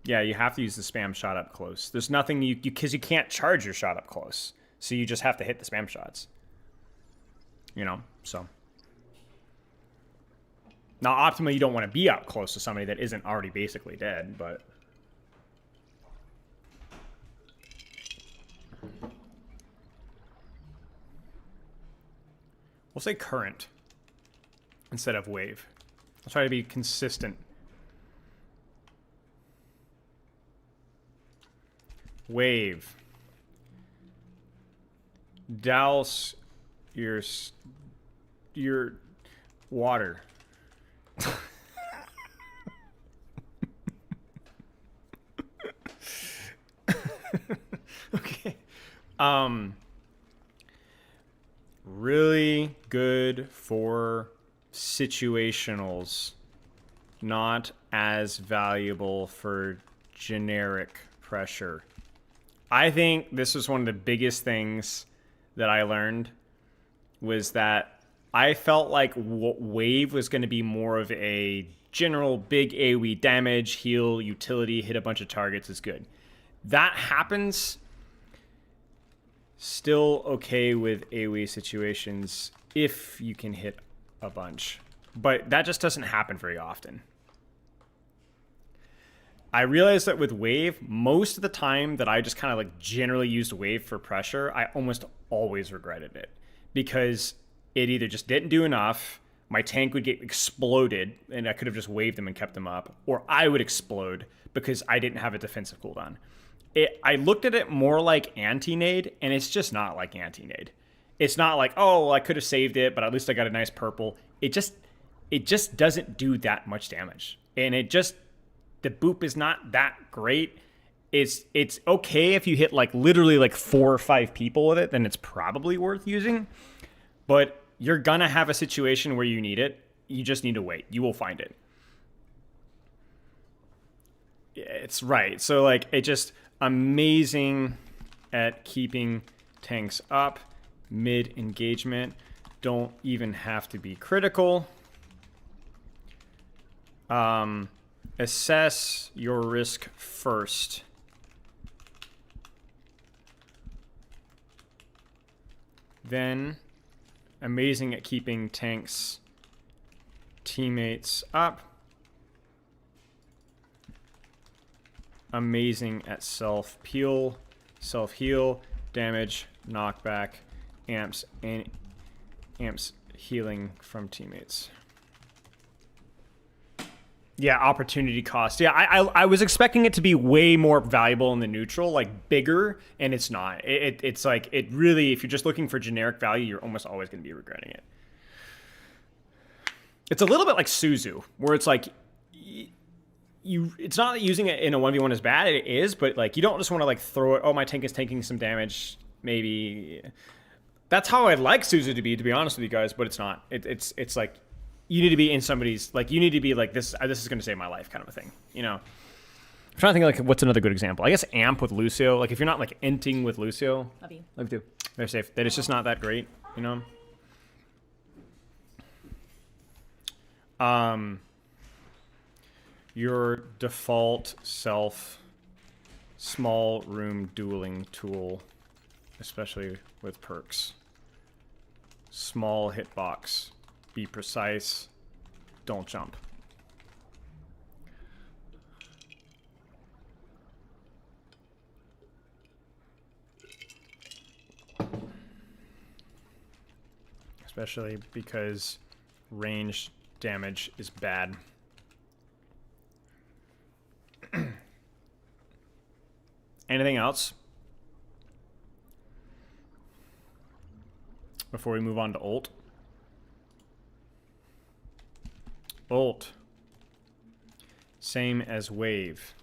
Yeah, you have to use the spam shot up close. There's nothing because you can't charge your shot up close, so you just have to hit the spam shots. You know, so. Now, optimally, you don't want to be up close to somebody that isn't already basically dead, but. We'll say current instead of wave. I'll try to be consistent. Wave. Douse your water. Okay. really good for situationals, not as valuable for generic pressure. I think this was one of the biggest things that I learned, was that I felt like Wave was going to be more of a general big AoE damage, heal, utility, hit a bunch of targets is good. That happens. Still okay with AoE situations if you can hit a bunch. But that just doesn't happen very often. I realized that with Wave, most of the time that I just kind of like generally used Wave for pressure, I almost always regretted it. Because it either just didn't do enough, my tank would get exploded, and I could have just waved them and kept them up, or I would explode because I didn't have a defensive cooldown. I looked at it more like anti-nade, and it's just not like anti-nade. It's not like, oh, I could have saved it, but at least I got a nice purple. It just doesn't do that much damage. And the boop is not that great. It's okay if you hit like literally like 4 or 5 people with it, then it's probably worth using. But you're gonna have a situation where you need it. You just need to wait. You will find it. It's right. So like, it just amazing at keeping tanks up. Mid engagement. Don't even have to be critical. Assess your risk first. Then, amazing at keeping tanks, teammates up. Amazing at self-heal, damage, knockback, amps healing from teammates. Yeah, opportunity cost. Yeah, I was expecting it to be way more valuable in the neutral, like bigger, and it's not. It's like, it really, if you're just looking for generic value, you're almost always going to be regretting it. It's a little bit like Suzu, where it's like, it's not that using it in a 1v1 is bad, it is, but like, you don't just want to like throw it, oh, my tank is taking some damage, maybe. That's how I'd like Suzu to be honest with you guys, but it's not. It's like, you need to be in somebody's, like, you need to be like, this is going to save my life kind of a thing, you know? I'm trying to think, like, what's another good example? I guess Amp with Lucio. Like, if you're not, like, inting with Lucio. Love you. Love you too. They're safe. That it's just not that great, you know? Your default self small room dueling tool, especially with perks. Small hitbox. Be precise. Don't jump. Especially because range damage is bad. Anything else before we move on to ult? Ult. Same as wave.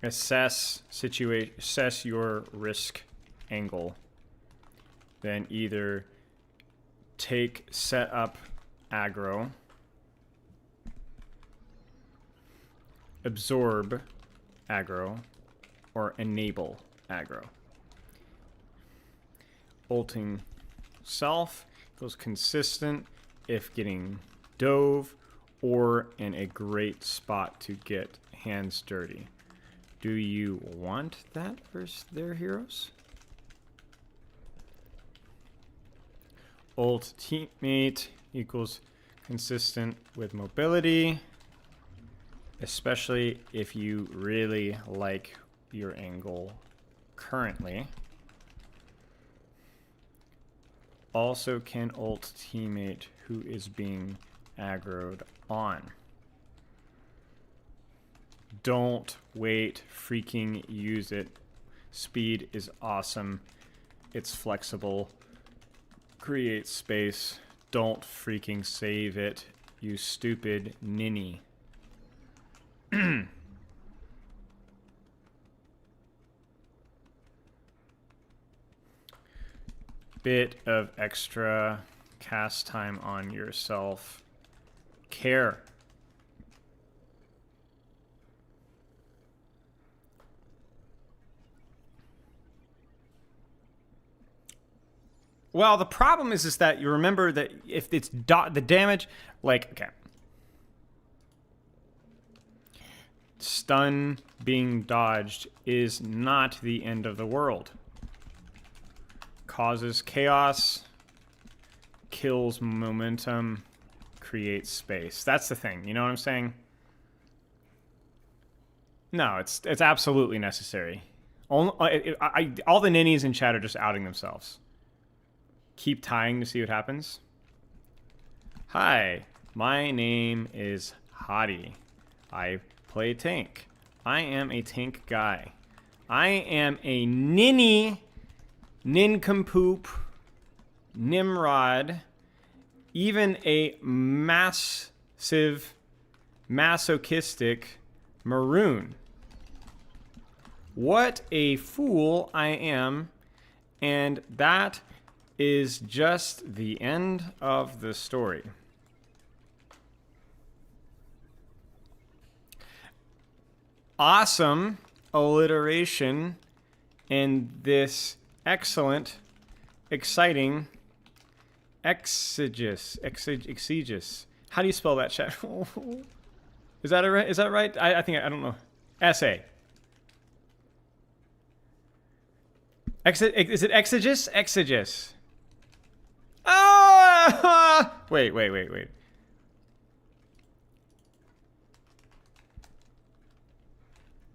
Assess your risk angle. Then either take set up aggro, absorb aggro, or enable aggro. Ulting self goes consistent if getting dove or in a great spot to get hands dirty. Do you want that versus their heroes? Ult teammate equals consistent with mobility, especially if you really like your angle currently. Also can ult teammate who is being aggroed on. Don't wait, freaking use it. Speed is awesome. It's flexible. Create space. Don't freaking save it, you stupid ninny. bit of extra cast time on yourself. Care. Well, the problem is that you remember that if it's the damage, like, okay. Stun being dodged is not the end of the world. Causes chaos, kills momentum, creates space. That's the thing, you know what I'm saying? No, it's absolutely necessary. All the ninnies in chat are just outing themselves. Keep tying to see what happens. Hi, my name is Hottie. I play tank. I am a tank guy. I am a ninny, nincompoop, Nimrod, even a massive, masochistic maroon. What a fool I am, and that is just the end of the story. Awesome alliteration in this excellent, exciting exegesis. How do you spell that, chat? Is that right? Is that right? I think I don't know. Essay. Is it exegesis? Exegesis. Ah! Wait.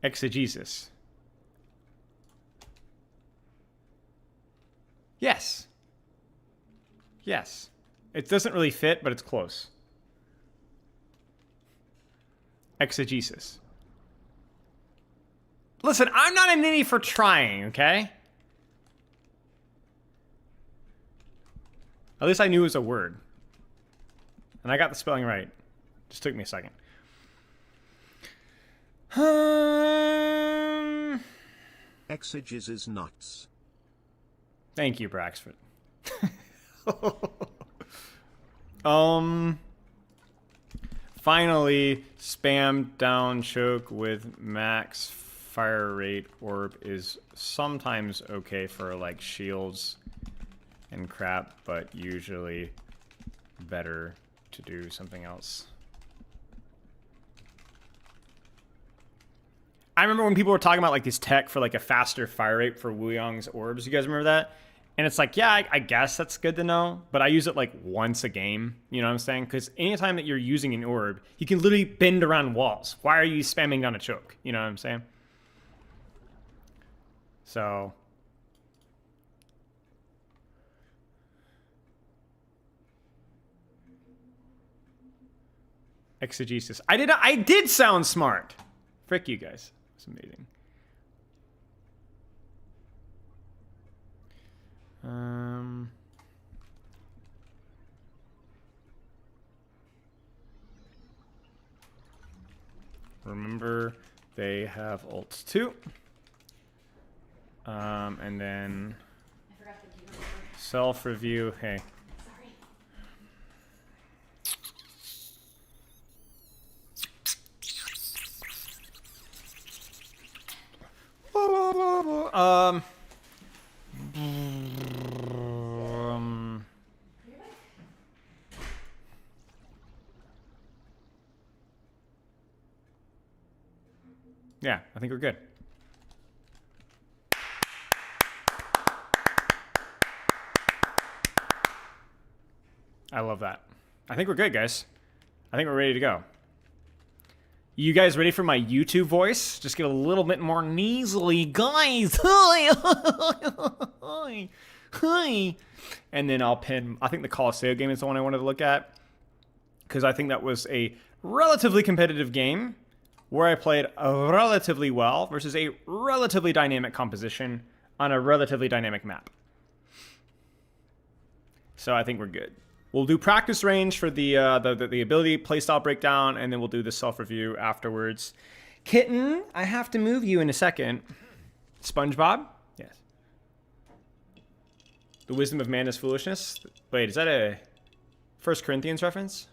Exegesis. Yes. Yes. It doesn't really fit, but it's close. Exegesis. Listen, I'm not a ninny for trying, okay? At least I knew it was a word. And I got the spelling right. Just took me a second. Exeges is nuts. Thank you, Braxford. Finally, spam down choke with max fire rate orb is sometimes okay for like shields and crap, but usually better to do something else. I remember when people were talking about like this tech for like a faster fire rate for Wuyang's orbs. You guys remember that? And it's like, yeah, I guess that's good to know, but I use it like once a game. You know what I'm saying? Because anytime that you're using an orb, you can literally bend around walls. Why are you spamming down a choke? You know what I'm saying? So exegesis. I did sound smart. Frick you guys. It's amazing. Remember, they have ults too. And then I forgot the keyboard. self-review. Hey. Yeah, I think we're good. I love that. I think we're good, guys. I think we're ready to go. You guys ready for my YouTube voice? Just get a little bit more nasally, guys. Hi. Hi. And then I'll pin, I think the Colosseo game is the one I wanted to look at, because I think that was a relatively competitive game where I played relatively well versus a relatively dynamic composition on a relatively dynamic map. So I think we're good. We'll do practice range for the ability playstyle breakdown, and then we'll do the self-review afterwards. Kitten, I have to move you in a second. SpongeBob? Yes. The wisdom of man is foolishness. Wait, is that a 1 Corinthians reference?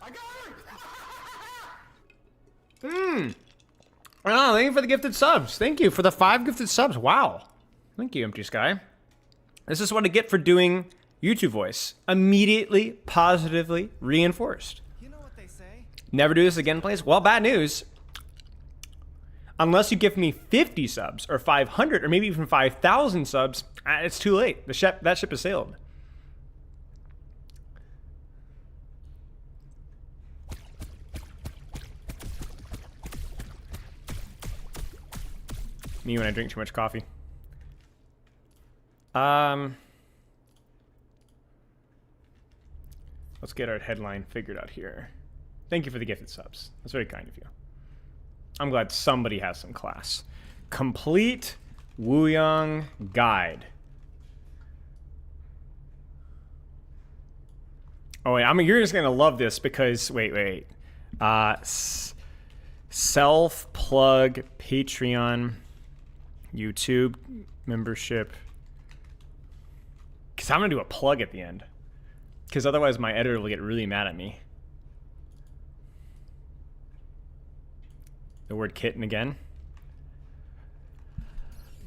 I got Oh, thank you for the gifted subs. Thank you for the 5 gifted subs. Wow. Thank you, Empty Sky. This is what I get for doing YouTube voice. Immediately, positively reinforced. You know what they say? Never do this again, please. Well, bad news. Unless you give me 50 subs or 500 or maybe even 5,000 subs, it's too late. That ship has sailed. Me when I drink too much coffee. Let's get our headline figured out here. Thank you for the gifted subs. That's very kind of you. I'm glad somebody has some class. Complete Wuyang guide. Oh wait, you're just gonna love this because wait. Self-plug Patreon, YouTube membership. Because I'm gonna do a plug at the end. Because otherwise my editor will get really mad at me. The word kitten again.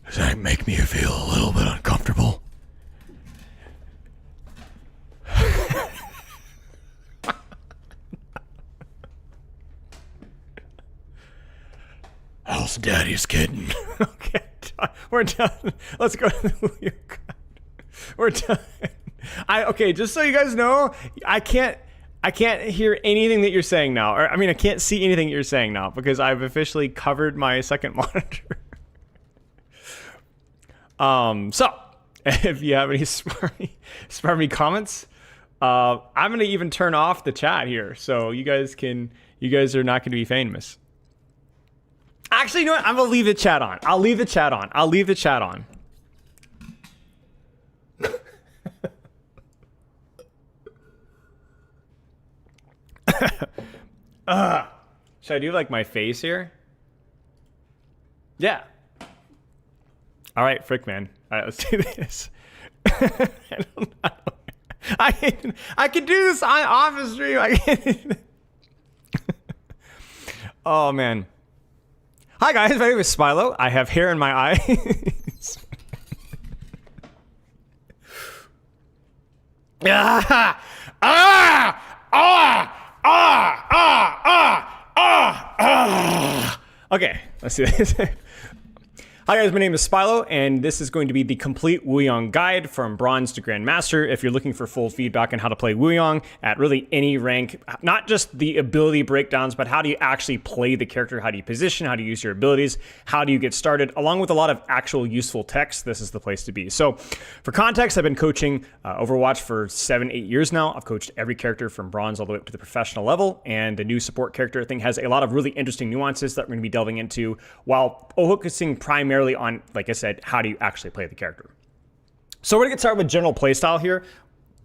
Does that make me feel a little bit uncomfortable? How's Daddy's kitten? Okay, we're done. Let's go to the Wuyang guide. We're done. Okay, just so you guys know, I can't hear anything that you're saying now. Or I can't see anything you're saying now because I've officially covered my second monitor. So if you have any smarmy comments, I'm gonna even turn off the chat here so you guys are not gonna be famous. Actually, you know what? I'm gonna leave the chat on. I'll leave the chat on. Should I do like my face here? Yeah. All right, frick, man. All right, let's do this. I don't know. I can do this on office stream. Oh man. Hi guys, my name is Smilo. I have hair in my eyes. Okay, let's do this. Hi guys, my name is Spilo, and this is going to be the complete Wuyang guide from Bronze to Grandmaster. If you're looking for full feedback on how to play Wuyang at really any rank, not just the ability breakdowns, but how do you actually play the character, how do you position, how do you use your abilities, how do you get started, along with a lot of actual useful text, this is the place to be. So for context, I've been coaching Overwatch for 7-8 years now. I've coached every character from Bronze all the way up to the professional level, and the new support character thing has a lot of really interesting nuances that we're going to be delving into while focusing primarily on, like I said, how do you actually play the character. So we're gonna get started with general playstyle here.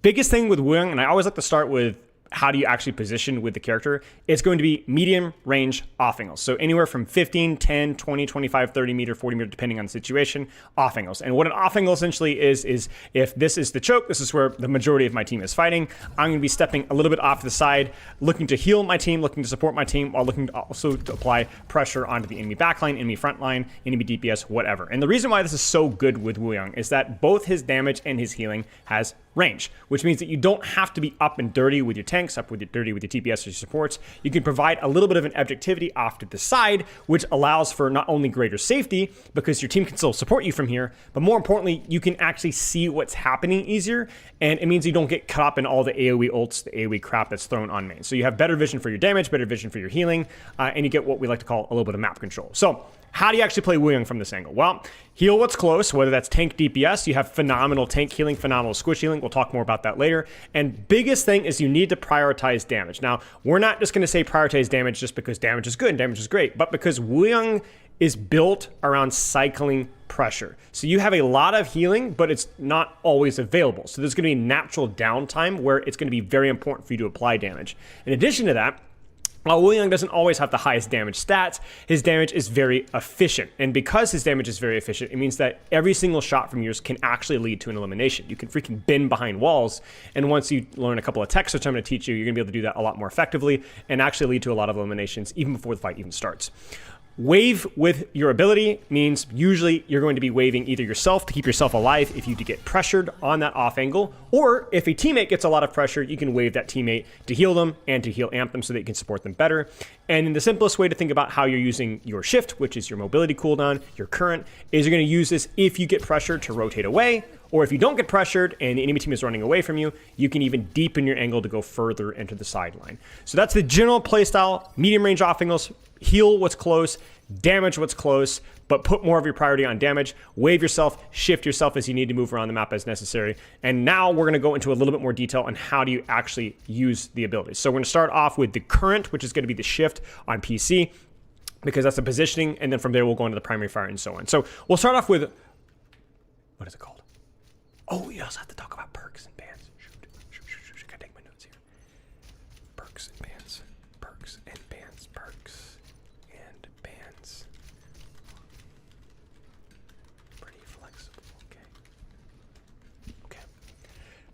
Biggest thing with Wuyang, and I always like to start with how do you actually position with the character, it's going to be medium range off angles. So anywhere from 15, 10, 20, 25, 30 meter, 40 meter, depending on the situation, off angles. And what an off angle essentially is if this is the choke, this is where the majority of my team is fighting, I'm going to be stepping a little bit off to the side, looking to heal my team, looking to support my team, while looking to also to apply pressure onto the enemy backline, enemy frontline, enemy DPS, whatever. And the reason why this is so good with Wuyang is that both his damage and his healing has range, which means that you don't have to be up and dirty with your tanks, up with your dirty with your TPS or your supports. You can provide a little bit of an objectivity off to the side, which allows for not only greater safety, because your team can still support you from here, but more importantly, you can actually see what's happening easier, and it means you don't get caught up in all the AoE ults, the AoE crap that's thrown on main. So you have better vision for your damage, better vision for your healing, and you get what we like to call a little bit of map control. So how do you actually play Wuyang from this angle? Well, heal what's close, whether that's tank DPS, you have phenomenal tank healing, phenomenal squish healing. We'll talk more about that later. And biggest thing is you need to prioritize damage. Now, we're not just gonna say prioritize damage just because damage is good and damage is great, but because Wuyang is built around cycling pressure. So you have a lot of healing, but it's not always available. So there's gonna be natural downtime where it's gonna be very important for you to apply damage. In addition to that, While Wuyang doesn't always have the highest damage stats, his damage is very efficient. And because his damage is very efficient, it means that every single shot from yours can actually lead to an elimination. You can freaking bend behind walls, and once you learn a couple of techs, which I'm going to teach you, you're going to be able to do that a lot more effectively and actually lead to a lot of eliminations even before the fight even starts. Wave with your ability means usually you're going to be waving either yourself to keep yourself alive if you do get pressured on that off angle, or if a teammate gets a lot of pressure, you can wave that teammate to heal them and to heal amp them so that you can support them better. And in the simplest way to think about how you're using your shift, which is your mobility cooldown, your current, is you're going to use this if you get pressured to rotate away, or if you don't get pressured and the enemy team is running away from you, you can even deepen your angle to go further into the sideline. So that's the general playstyle. Medium range off angles, heal what's close, damage what's close, but put more of your priority on damage. Wave yourself, shift yourself as you need to move around the map as necessary. And now we're going to go into a little bit more detail on how do you actually use the abilities. So we're going to start off with the current, which is going to be the shift on PC, because that's the positioning, and then from there we'll go into the primary fire and so on. So we'll start off with, what is it called? Oh, we also have to talk about perks and bans. Shoot. Gotta take my notes here. Perks and bans. Perks and bans. Perks and bans. Pretty flexible. Okay.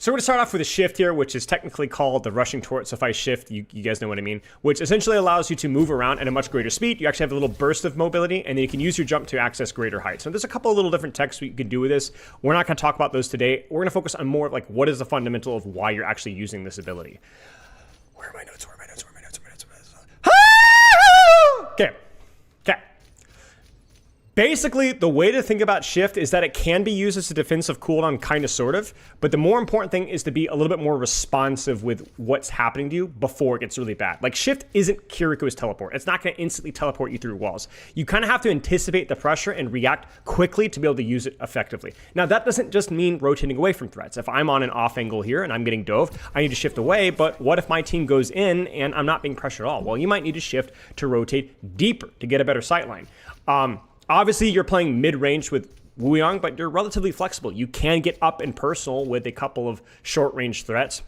So we're going to start off with a shift here, which is technically called the rushing torch. So if I shift, you guys know what I mean, which essentially allows you to move around at a much greater speed. You actually have a little burst of mobility, and then you can use your jump to access greater heights. So there's a couple of little different techs you can do with this. We're not going to talk about those today. We're going to focus on more of like what is the fundamental of why you're actually using this ability. Where are my notes? Okay. Basically, the way to think about shift is that it can be used as a defensive cooldown, kind of, sort of, but the more important thing is to be a little bit more responsive with what's happening to you before it gets really bad. Like, shift isn't Kiriko's teleport. It's not going to instantly teleport you through walls. You kind of have to anticipate the pressure and react quickly to be able to use it effectively. Now, that doesn't just mean rotating away from threats. If I'm on an off angle here and I'm getting dove, I need to shift away, but what if my team goes in and I'm not being pressured at all? Well, you might need to shift to rotate deeper to get a better sightline. Obviously, you're playing mid-range with Wuyang, but you're relatively flexible. You can get up and personal with a couple of short-range threats.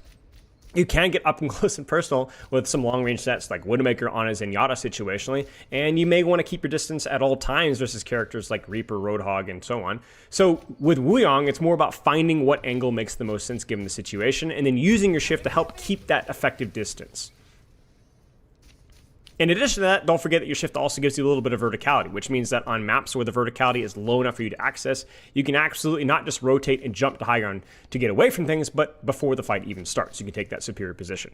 You can get up and close and personal with some long-range sets like Widowmaker on a Zenyatta situationally, and you may want to keep your distance at all times versus characters like Reaper, Roadhog, and so on. So with Wuyang, it's more about finding what angle makes the most sense given the situation, and then using your shift to help keep that effective distance. In addition to that, don't forget that your shift also gives you a little bit of verticality, which means that on maps where the verticality is low enough for you to access, you can absolutely not just rotate and jump to high ground to get away from things, but before the fight even starts, you can take that superior position.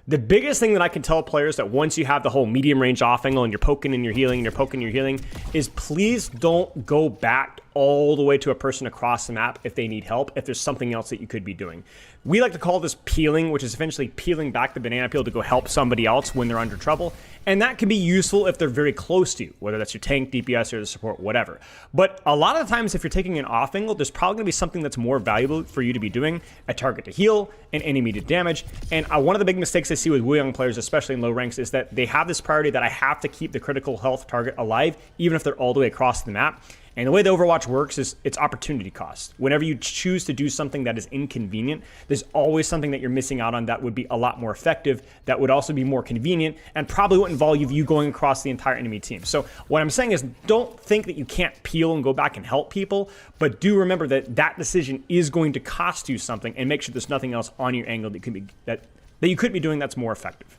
The biggest thing that I can tell players that once you have the whole medium range off angle and you're poking and you're healing and you're poking and you're healing is please don't go back all the way to a person across the map if they need help, if there's something else that you could be doing. We like to call this peeling, which is essentially peeling back the banana peel to go help somebody else when they're under trouble. And that can be useful if they're very close to you, whether that's your tank, DPS, or the support, whatever. But a lot of the times, if you're taking an off angle, there's probably going to be something that's more valuable for you to be doing: a target to heal, an enemy to damage. And one of the big mistakes I see with Wuyang players, especially in low ranks, is that they have this priority that I have to keep the critical health target alive, even if they're all the way across the map. And the way the Overwatch works is it's opportunity cost. Whenever you choose to do something that is inconvenient, there's always something that you're missing out on that would be a lot more effective, that would also be more convenient, and probably wouldn't involve you going across the entire enemy team. So what I'm saying is, don't think that you can't peel and go back and help people, but do remember that that decision is going to cost you something, and make sure there's nothing else on your angle that could be that you could be doing that's more effective.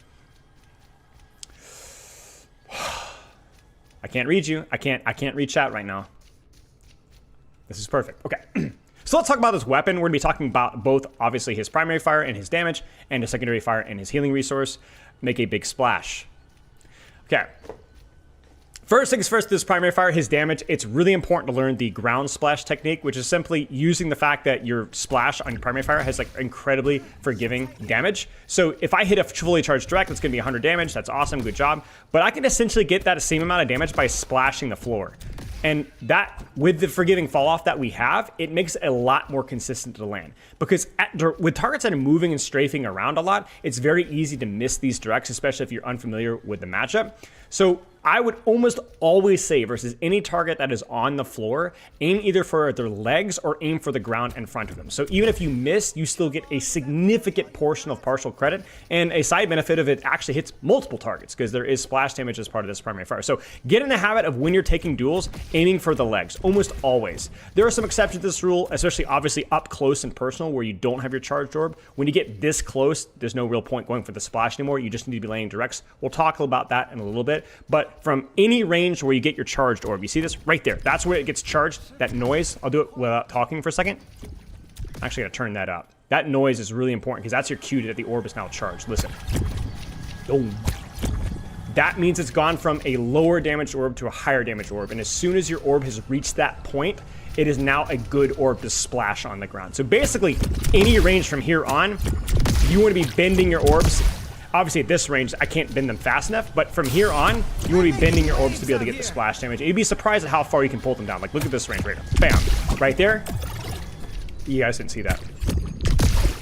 I can't read you. I can't read chat right now. This is perfect. Okay. So let's talk about this weapon. We're going to be talking about both, obviously, his primary fire and his damage, and his secondary fire and his healing resource. Make a big splash. Okay. First things first, this primary fire, his damage, it's really important to learn the ground splash technique, which is simply using the fact that your splash on your primary fire has like incredibly forgiving damage. So if I hit a fully charged direct, it's going to be 100 damage. That's awesome. Good job. But I can essentially get that same amount of damage by splashing the floor. And that, with the forgiving fall off that we have, it makes it a lot more consistent to land. Because with targets that are moving and strafing around a lot, it's very easy to miss these directs, especially if you're unfamiliar with the matchup. So I would almost always say versus any target that is on the floor, aim either for their legs or aim for the ground in front of them. So even if you miss, you still get a significant portion of partial credit, and a side benefit of it actually hits multiple targets because there is splash damage as part of this primary fire. So get in the habit of when you're taking duels, aiming for the legs, almost always. There are some exceptions to this rule, especially obviously up close and personal where you don't have your charged orb. When you get this close, there's no real point going for the splash anymore. You just need to be laying directs. We'll talk about that in a little bit, but from any range where you get your charged orb, you see this right there, that's where it gets charged. That noise, I'll do it without talking for a second. I'm actually gonna turn that up. That noise is really important because that's your cue that the orb is now charged. Listen. Boom. That means it's gone from a lower damage orb to a higher damage orb, and as soon as your orb has reached that point, it is now a good orb to splash on the ground. So basically, any range from here on, you want to be bending your orbs. Obviously at this range, I can't bend them fast enough, but from here on, you want to be bending your orbs to be able to get the splash damage. And you'd be surprised at how far you can pull them down. Like, look at this range right now. Bam. Right there. You guys didn't see that.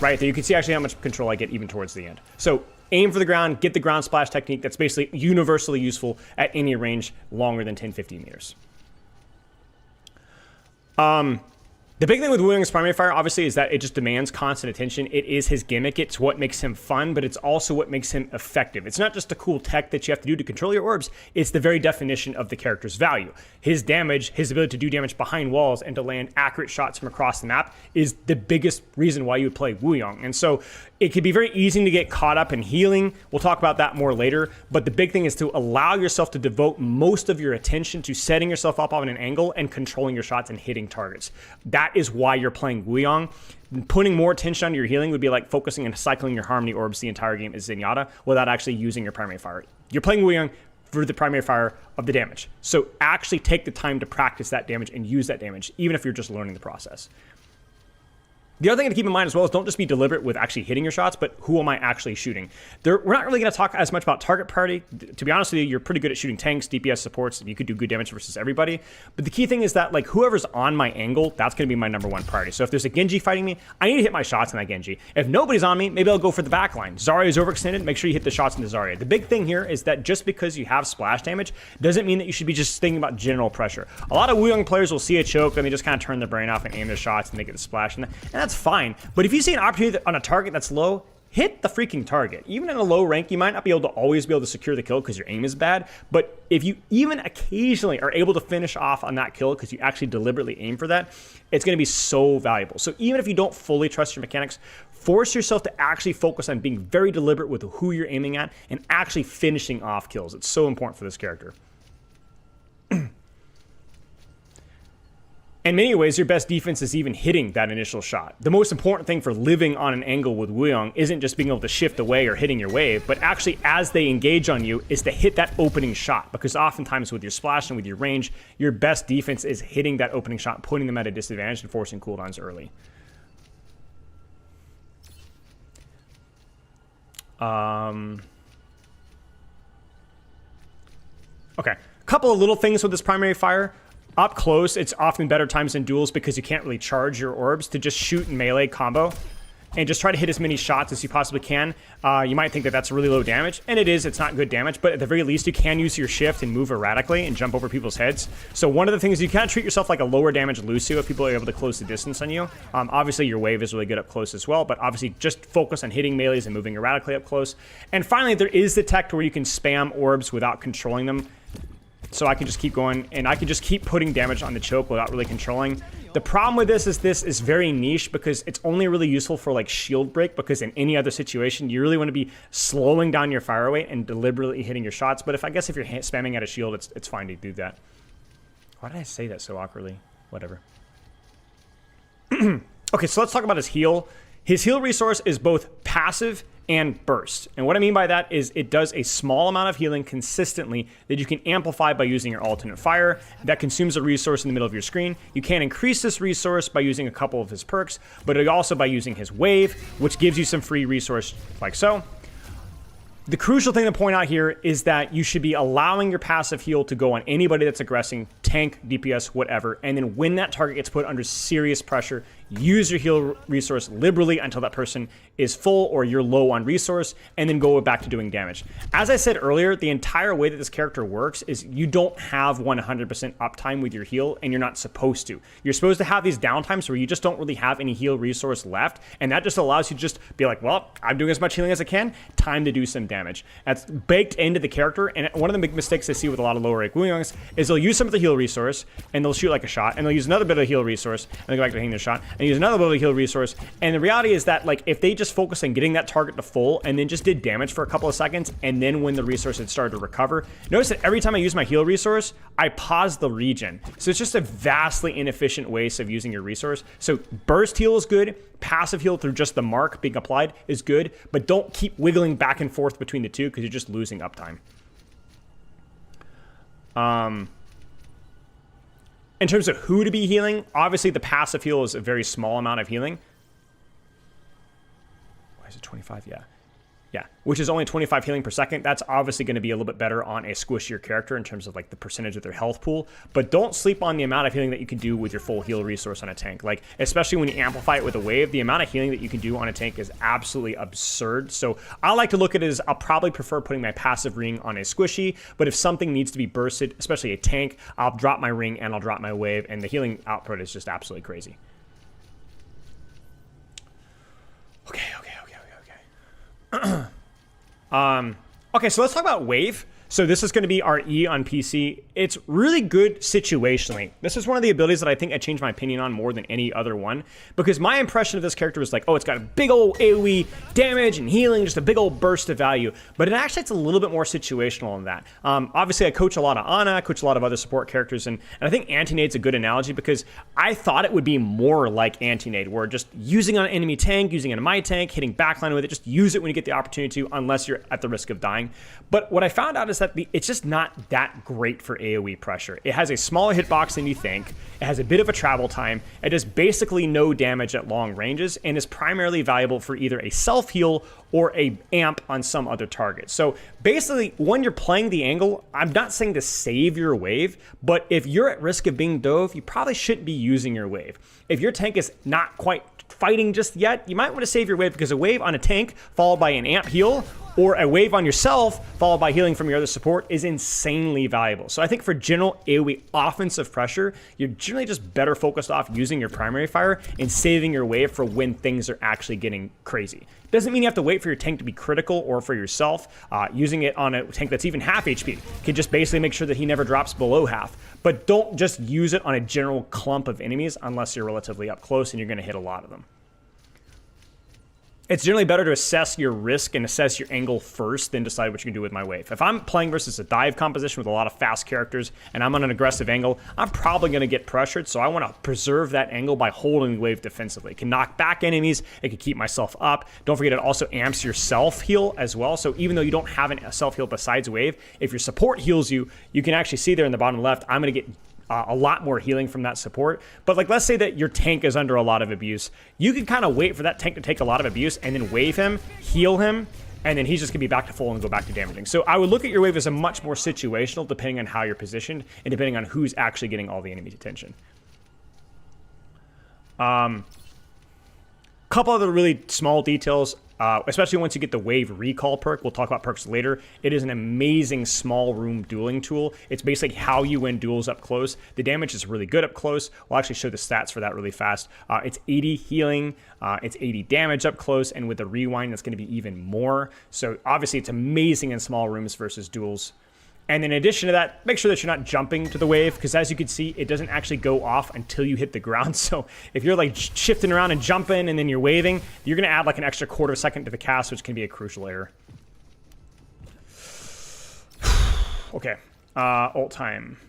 Right there. You can see actually how much control I get even towards the end. So aim for the ground, get the ground splash technique. That's basically universally useful at any range longer than 10-15 meters. The big thing with Wuyang's primary fire, obviously, is that it just demands constant attention. It is his gimmick. It's what makes him fun, but it's also what makes him effective. It's not just a cool tech that you have to do to control your orbs. It's the very definition of the character's value. His damage, his ability to do damage behind walls and to land accurate shots from across the map is the biggest reason why you would play Wuyang. And so it can be very easy to get caught up in healing. We'll talk about that more later. But the big thing is to allow yourself to devote most of your attention to setting yourself up on an angle and controlling your shots and hitting targets. That is why you're playing Wuyang. Putting more attention on your healing would be like focusing and cycling your harmony orbs the entire game as Zenyatta without actually using your primary fire. You're playing Wuyang for the primary fire of the damage. So actually take the time to practice that damage and use that damage, even if you're just learning the process. The other thing to keep in mind as well is don't just be deliberate with actually hitting your shots, but who am I actually shooting? We're not really going to talk as much about target priority. To be honest with you, you're pretty good at shooting tanks, DPS supports, and you could do good damage versus everybody. But the key thing is that like whoever's on my angle, that's going to be my number one priority. So if there's a Genji fighting me, I need to hit my shots in that Genji. If nobody's on me, maybe I'll go for the back line. Zarya's overextended, make sure you hit the shots into Zarya. The big thing here is that just because you have splash damage doesn't mean that you should be just thinking about general pressure. A lot of Wuyang players will see a choke and they just kind of turn their brain off and aim their shots and they get the splash, and that's fine. But if you see an opportunity on a target that's low, hit the freaking target. Even in a low rank, you might not be able to always be able to secure the kill because your aim is bad. But if you even occasionally are able to finish off on that kill because you actually deliberately aim for that, it's going to be so valuable. So even if you don't fully trust your mechanics, force yourself to actually focus on being very deliberate with who you're aiming at and actually finishing off kills. It's so important for this character. In many ways, your best defense is even hitting that initial shot. The most important thing for living on an angle with Wuyang isn't just being able to shift away or hitting your wave, but actually as they engage on you is to hit that opening shot, because oftentimes with your splash and with your range, your best defense is hitting that opening shot, putting them at a disadvantage and forcing cooldowns early. Okay, a couple of little things with this primary fire. Up close, it's often better times in duels because you can't really charge your orbs to just shoot and melee combo and just try to hit as many shots as you possibly can. You might think that that's really low damage, and it is. It's not good damage, but at the very least, you can use your shift and move erratically and jump over people's heads. So one of the things, you kind of treat yourself like a lower damage Lucio if people are able to close the distance on you. Obviously, your wave is really good up close as well, but obviously just focus on hitting melees and moving erratically up close. And finally, there is the tech to where you can spam orbs without controlling them. So I can just keep going, and I can just keep putting damage on the choke without really controlling. The problem with this is very niche because it's only really useful for like shield break, because in any other situation, you really want to be slowing down your fire rate and deliberately hitting your shots. But if you're spamming at a shield, it's fine to do that. Why did I say that so awkwardly? Whatever. Okay, so let's talk about his heal. His heal resource is both passive and burst. And what I mean by that is it does a small amount of healing consistently that you can amplify by using your alternate fire that consumes a resource in the middle of your screen. You can increase this resource by using a couple of his perks, but also by using his wave, which gives you some free resource like so. The crucial thing to point out here is that you should be allowing your passive heal to go on anybody that's aggressing, tank, DPS, whatever, and then when that target gets put under serious pressure, use your heal resource liberally until that person is full or you're low on resource, and then go back to doing damage. As I said earlier, the entire way that this character works is you don't have 100% uptime with your heal, and you're not supposed to. You're supposed to have these downtimes where you just don't really have any heal resource left, and that just allows you to just be like, well, I'm doing as much healing as I can, time to do some damage. That's baked into the character, and one of the big mistakes I see with a lot of lower rank Wuyangs is they'll use some of the heal resource, and they'll shoot like a shot, and they'll use another bit of heal resource, and they go back to hitting the shot, and use another bit of heal resource, and the reality is that, like, if they just focus on getting that target to full, and then just did damage for a couple of seconds, and then when the resource had started to recover, notice that every time I use my heal resource, I pause the regen. So it's just a vastly inefficient waste of using your resource. So burst heal is good, passive heal through just the mark being applied is good, but don't keep wiggling back and forth between the two because you're just losing uptime. In terms of who to be healing, obviously the passive heal is a very small amount of healing. Why is it 25? Yeah, which is only 25 healing per second. That's obviously going to be a little bit better on a squishier character in terms of like the percentage of their health pool. But don't sleep on the amount of healing that you can do with your full heal resource on a tank. Like, especially when you amplify it with a wave, the amount of healing that you can do on a tank is absolutely absurd. So I like to look at it as I'll probably prefer putting my passive ring on a squishy. But if something needs to be bursted, especially a tank, I'll drop my ring and I'll drop my wave. And the healing output is just absolutely crazy. Okay. Okay, so let's talk about wave. So this is going to be our E on PC. It's really good situationally. This is one of the abilities that I think I changed my opinion on more than any other one, because my impression of this character was like, oh, it's got a big old AoE damage and healing, just a big old burst of value. But it actually, it's a little bit more situational than that. Obviously, I coach a lot of Ana, I coach a lot of other support characters, and I think Anti-Nade's a good analogy because I thought it would be more like Anti-Nade, where just using on an enemy tank, using it on my tank, hitting backline with it, just use it when you get the opportunity to, unless you're at the risk of dying. But what I found out is that it's just not that great for AoE pressure. It has a smaller hitbox than you think. It has a bit of a travel time. It does basically no damage at long ranges and is primarily valuable for either a self-heal or a amp on some other target. So basically, when you're playing the angle, I'm not saying to save your wave, but if you're at risk of being dove, you probably shouldn't be using your wave. If your tank is not quite fighting just yet, you might want to save your wave, because a wave on a tank followed by an amp heal or a wave on yourself followed by healing from your other support is insanely valuable. So I think for general AoE offensive pressure, you're generally just better focused off using your primary fire and saving your wave for when things are actually getting crazy. Doesn't mean you have to wait for your tank to be critical or for yourself. Using it on a tank that's even half HP can just basically make sure that he never drops below half. But don't just use it on a general clump of enemies unless you're relatively up close and you're going to hit a lot of them. It's generally better to assess your risk and assess your angle first, then decide what you can do with my wave. If I'm playing versus a dive composition with a lot of fast characters and I'm on an aggressive angle, I'm probably going to get pressured, so I want to preserve that angle by holding the wave defensively. It can knock back enemies, it can keep myself up. Don't forget, it also amps your self-heal as well, so even though you don't have a self-heal besides wave, if your support heals you, you can actually see there in the bottom left, I'm going to get a lot more healing from that support. But like, let's say that your tank is under a lot of abuse. You can kind of wait for that tank to take a lot of abuse and then wave him, heal him, and then he's just gonna be back to full and go back to damaging. So I would look at your wave as a much more situational, depending on how you're positioned and depending on who's actually getting all the enemy's attention. Couple other really small details. Especially once you get the wave recall perk. We'll talk about perks later. It is an amazing small room dueling tool. It's basically how you win duels up close. The damage is really good up close. We'll actually show the stats for that really fast. It's 80 healing, it's 80 damage up close, and with the rewind, that's going to be even more. So obviously, it's amazing in small rooms versus duels. And in addition to that, make sure that you're not jumping to the wave, because as you can see, it doesn't actually go off until you hit the ground. So if you're like shifting around and jumping and then you're waving, you're going to add like an extra quarter second to the cast, which can be a crucial error. Okay, ult time.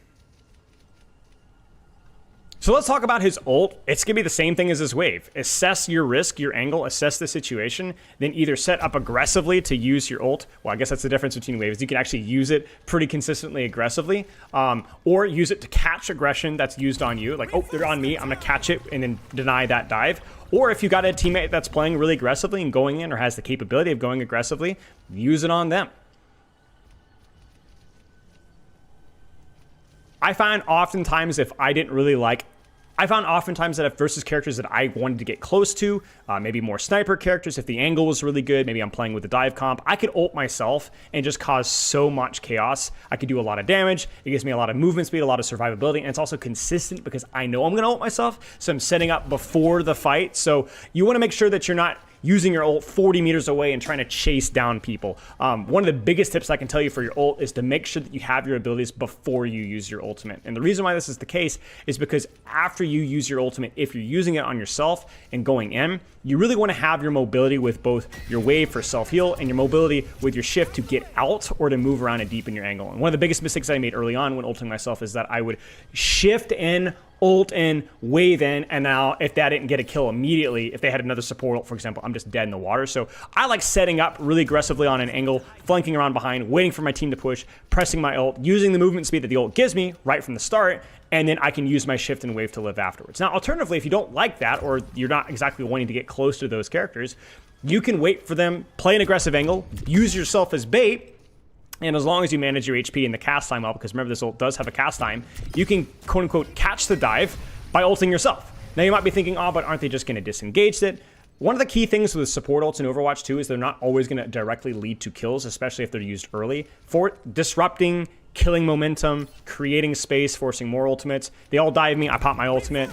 So let's talk about his ult. It's going to be the same thing as his wave. Assess your risk, your angle, assess the situation, then either set up aggressively to use your ult. Well, I guess that's the difference between waves. You can actually use it pretty consistently aggressively, or use it to catch aggression that's used on you. Like, oh, they're on me, I'm going to catch it and then deny that dive. Or if you got a teammate that's playing really aggressively and going in or has the capability of going aggressively, use it on them. I find oftentimes if I didn't really like, I found oftentimes that if versus characters that I wanted to get close to, maybe more sniper characters, if the angle was really good, maybe I'm playing with the dive comp, I could ult myself and just cause so much chaos. I could do a lot of damage. It gives me a lot of movement speed, a lot of survivability, and it's also consistent because I know I'm going to ult myself, so I'm setting up before the fight. So you want to make sure that you're not using your ult 40 meters away and trying to chase down people. One of the biggest tips I can tell you for your ult is to make sure that you have your abilities before you use your ultimate. And the reason why this is the case is because after you use your ultimate, if you're using it on yourself and going in, you really want to have your mobility with both your wave for self-heal and your mobility with your shift to get out or to move around and deepen your angle. And one of the biggest mistakes I made early on when ulting myself is that I would shift in, ult in, wave in, and now if that didn't get a kill immediately, if they had another support ult, for example, I'm just dead in the water. So I like setting up really aggressively on an angle, flanking around behind, waiting for my team to push, pressing my ult, using the movement speed that the ult gives me right from the start, and then I can use my shift and wave to live afterwards. Now, alternatively, if you don't like that, or you're not exactly wanting to get close to those characters, you can wait for them, play an aggressive angle, use yourself as bait, and as long as you manage your HP and the cast time well, because remember this ult does have a cast time, you can quote unquote catch the dive by ulting yourself. Now you might be thinking, oh, but aren't they just going to disengage it? One of the key things with support ults in Overwatch 2 is they're not always going to directly lead to kills, especially if they're used early. For disrupting, killing momentum, creating space, forcing more ultimates. They all dive me, I pop my ultimate,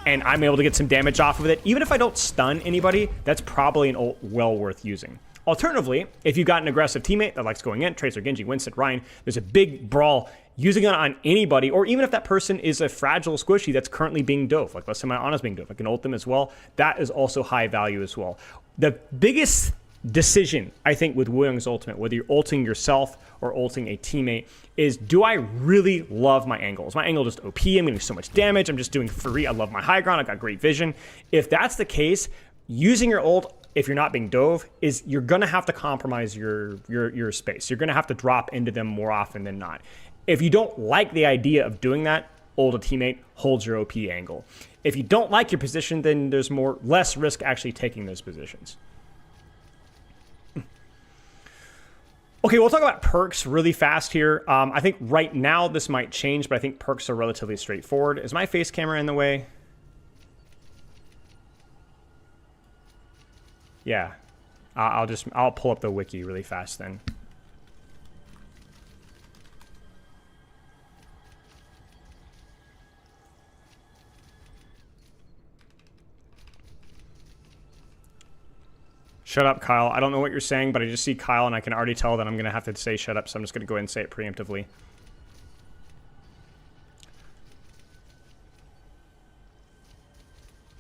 and I'm able to get some damage off of it. Even if I don't stun anybody, that's probably an ult well worth using. Alternatively, if you've got an aggressive teammate that likes going in, Tracer, Genji, Winston, Ryan, there's a big brawl, using it on anybody, or even if that person is a fragile squishy that's currently being dove, like let's say my Ana's being dove, I can ult them as well. That is also high value as well. The biggest decision, I think, with Wuyang's ultimate, whether you're ulting yourself or ulting a teammate, is do I really love my angle? Is my angle just OP? I'm getting so much damage. I'm just doing free. I love my high ground. I've got great vision. If that's the case, using your ult, if you're not being dove, is you're going to have to compromise your space. You're going to have to drop into them more often than not. If you don't like the idea of doing that, ult a teammate, hold your OP angle. If you don't like your position, then there's less risk actually taking those positions. Okay, we'll talk about perks really fast here. I think right now this might change, but I think perks are relatively straightforward. Is my face camera in the way? Yeah, I'll pull up the wiki really fast then. Shut up, Kyle. I don't know what you're saying, but I just see Kyle and I can already tell that I'm going to have to say shut up, so I'm just going to go ahead and say it preemptively.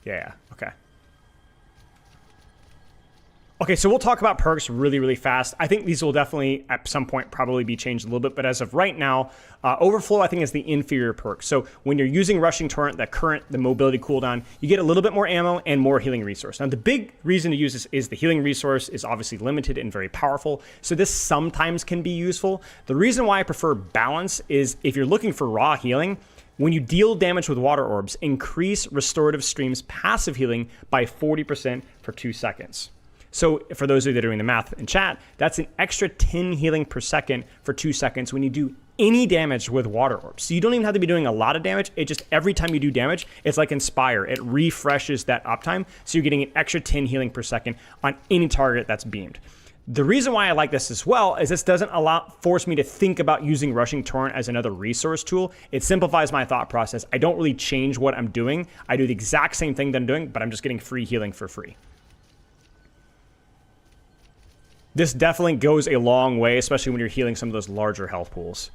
Yeah, okay. Okay, so we'll talk about perks really, really fast. I think these will definitely, at some point, probably be changed a little bit, but as of right now, Overflow, I think, is the inferior perk. So when you're using Rushing Torrent, the mobility cooldown, you get a little bit more ammo and more healing resource. Now, the big reason to use this is the healing resource is obviously limited and very powerful, so this sometimes can be useful. The reason why I prefer balance is if you're looking for raw healing, when you deal damage with water orbs, increase Restorative Stream's passive healing by 40% for 2 seconds. So for those of you that are doing the math in chat, that's an extra 10 healing per second for 2 seconds when you do any damage with water orbs. So you don't even have to be doing a lot of damage. It just, every time you do damage, it's like Inspire. It refreshes that uptime. So you're getting an extra 10 healing per second on any target that's beamed. The reason why I like this as well is this doesn't force me to think about using Rushing Torrent as another resource tool. It simplifies my thought process. I don't really change what I'm doing. I do the exact same thing that I'm doing, but I'm just getting free healing for free. This definitely goes a long way, especially when you're healing some of those larger health pools.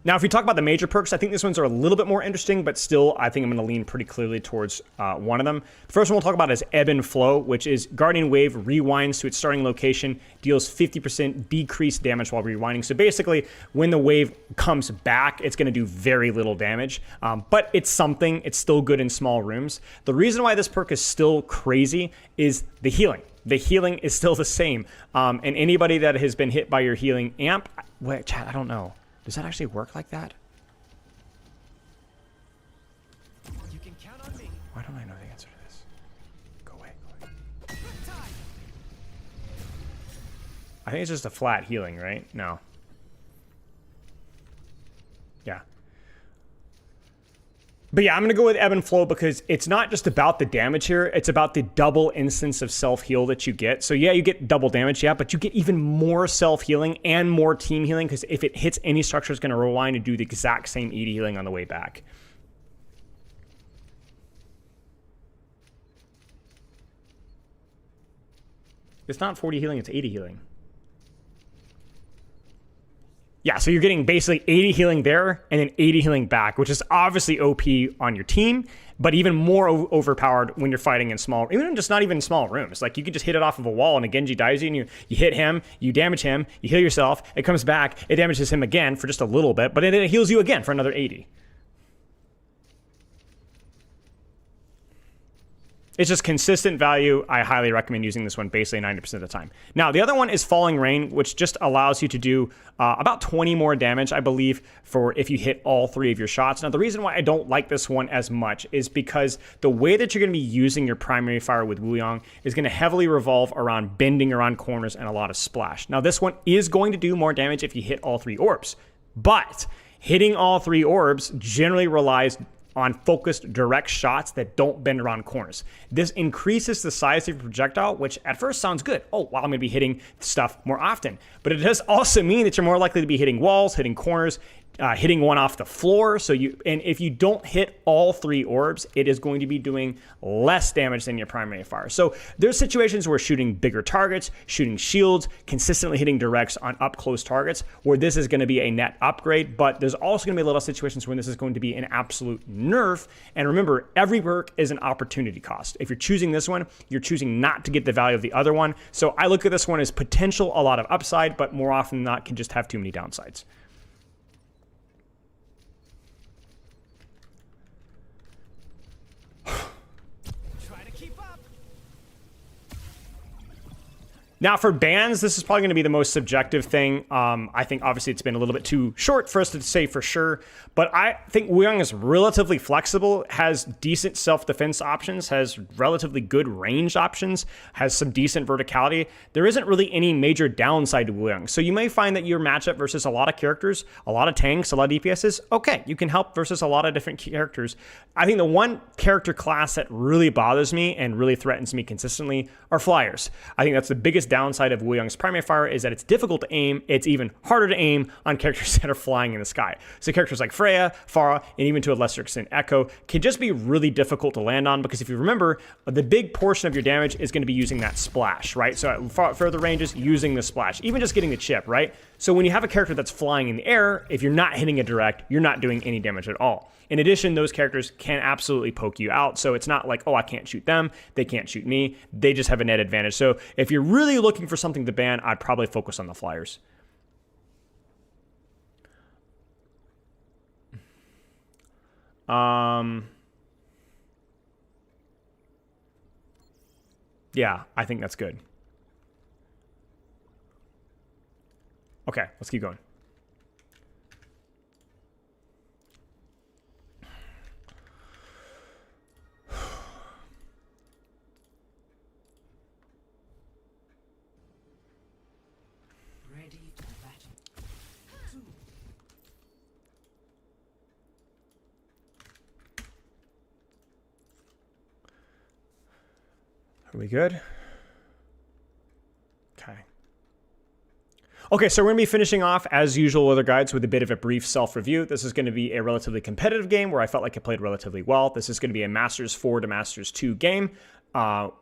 Now, if we talk about the major perks, I think these ones are a little bit more interesting, but still, I think I'm going to lean pretty clearly towards one of them. The first one we'll talk about is Ebb and Flow, which is Guardian Wave rewinds to its starting location, deals 50% decreased damage while rewinding. So basically, when the wave comes back, it's going to do very little damage, but it's something. It's still good in small rooms. The reason why this perk is still crazy is the healing. The healing is still the same, and anybody that has been hit by your healing amp, wait, chat, I don't know. Does that actually work like that? You can count on me. Why don't I know the answer to this? Go away. Go away. I think it's just a flat healing, right? No. Yeah. But yeah, I'm going to go with ebb and flow because it's not just about the damage here. It's about the double instance of self-heal that you get. So yeah, you get double damage, yeah, but you get even more self-healing and more team healing because if it hits any structure, it's going to rewind and do the exact same 80 healing on the way back. It's not 40 healing, it's 80 healing. Yeah, so you're getting basically 80 healing there and then 80 healing back, which is obviously OP on your team, but even more overpowered when you're fighting in small, even just not even small rooms. Like you can just hit it off of a wall and a Genji dies you and you hit him, you damage him, you heal yourself, it comes back, it damages him again for just a little bit, but then it heals you again for another 80. It's just consistent value. I highly recommend using this one basically 90% of the time. Now, the other one is Falling Rain, which just allows you to do about 20 more damage, I believe, for if you hit all 3 of your shots. Now, the reason why I don't like this one as much is because the way that you're going to be using your primary fire with Wuyang is going to heavily revolve around bending around corners and a lot of splash. Now, this one is going to do more damage if you hit all 3 orbs, but hitting all 3 orbs generally relies on focused direct shots that don't bend around corners. This increases the size of your projectile, which at first sounds good. Oh, wow, I'm gonna be hitting stuff more often. But it does also mean that you're more likely to be hitting walls, hitting corners, hitting one off the floor. And if you don't hit all 3 orbs, it is going to be doing less damage than your primary fire. So there's situations where shooting bigger targets, shooting shields, consistently hitting directs on up close targets, where this is going to be a net upgrade. But there's also going to be a lot of situations when this is going to be an absolute nerf. And remember, every perk is an opportunity cost. If you're choosing this one, you're choosing not to get the value of the other one. So I look at this one as potential, a lot of upside, but more often than not can just have too many downsides. Now for bans, this is probably going to be the most subjective thing. I think obviously it's been a little bit too short for us to say for sure, but I think Wuyang is relatively flexible, has decent self-defense options, has relatively good range options, has some decent verticality. There isn't really any major downside to Wuyang. So you may find that your matchup versus a lot of characters, a lot of tanks, a lot of DPSs, okay, you can help versus a lot of different characters. I think the one character class that really bothers me and really threatens me consistently are flyers. I think that's the biggest downside of Wuyang's primary fire is that it's difficult to aim. It's even harder to aim on characters that are flying in the sky. So characters like Freya, Pharah, and even to a lesser extent Echo can just be really difficult to land on because if you remember, the big portion of your damage is going to be using that splash, right? So at further ranges, using the splash, even just getting the chip, right? So when you have a character that's flying in the air, if you're not hitting a direct, you're not doing any damage at all. In addition, those characters can absolutely poke you out. So it's not like, oh, I can't shoot them. They can't shoot me. They just have a net advantage. So if you're really looking for something to ban, I'd probably focus on the flyers. Yeah, I think that's good. Okay, let's keep going. Are we good? Okay. Okay, so we're going to be finishing off, as usual with our guides, with a bit of a brief self-review. This is going to be a relatively competitive game where I felt like I played relatively well. This is going to be a Masters 4 to Masters 2 game. So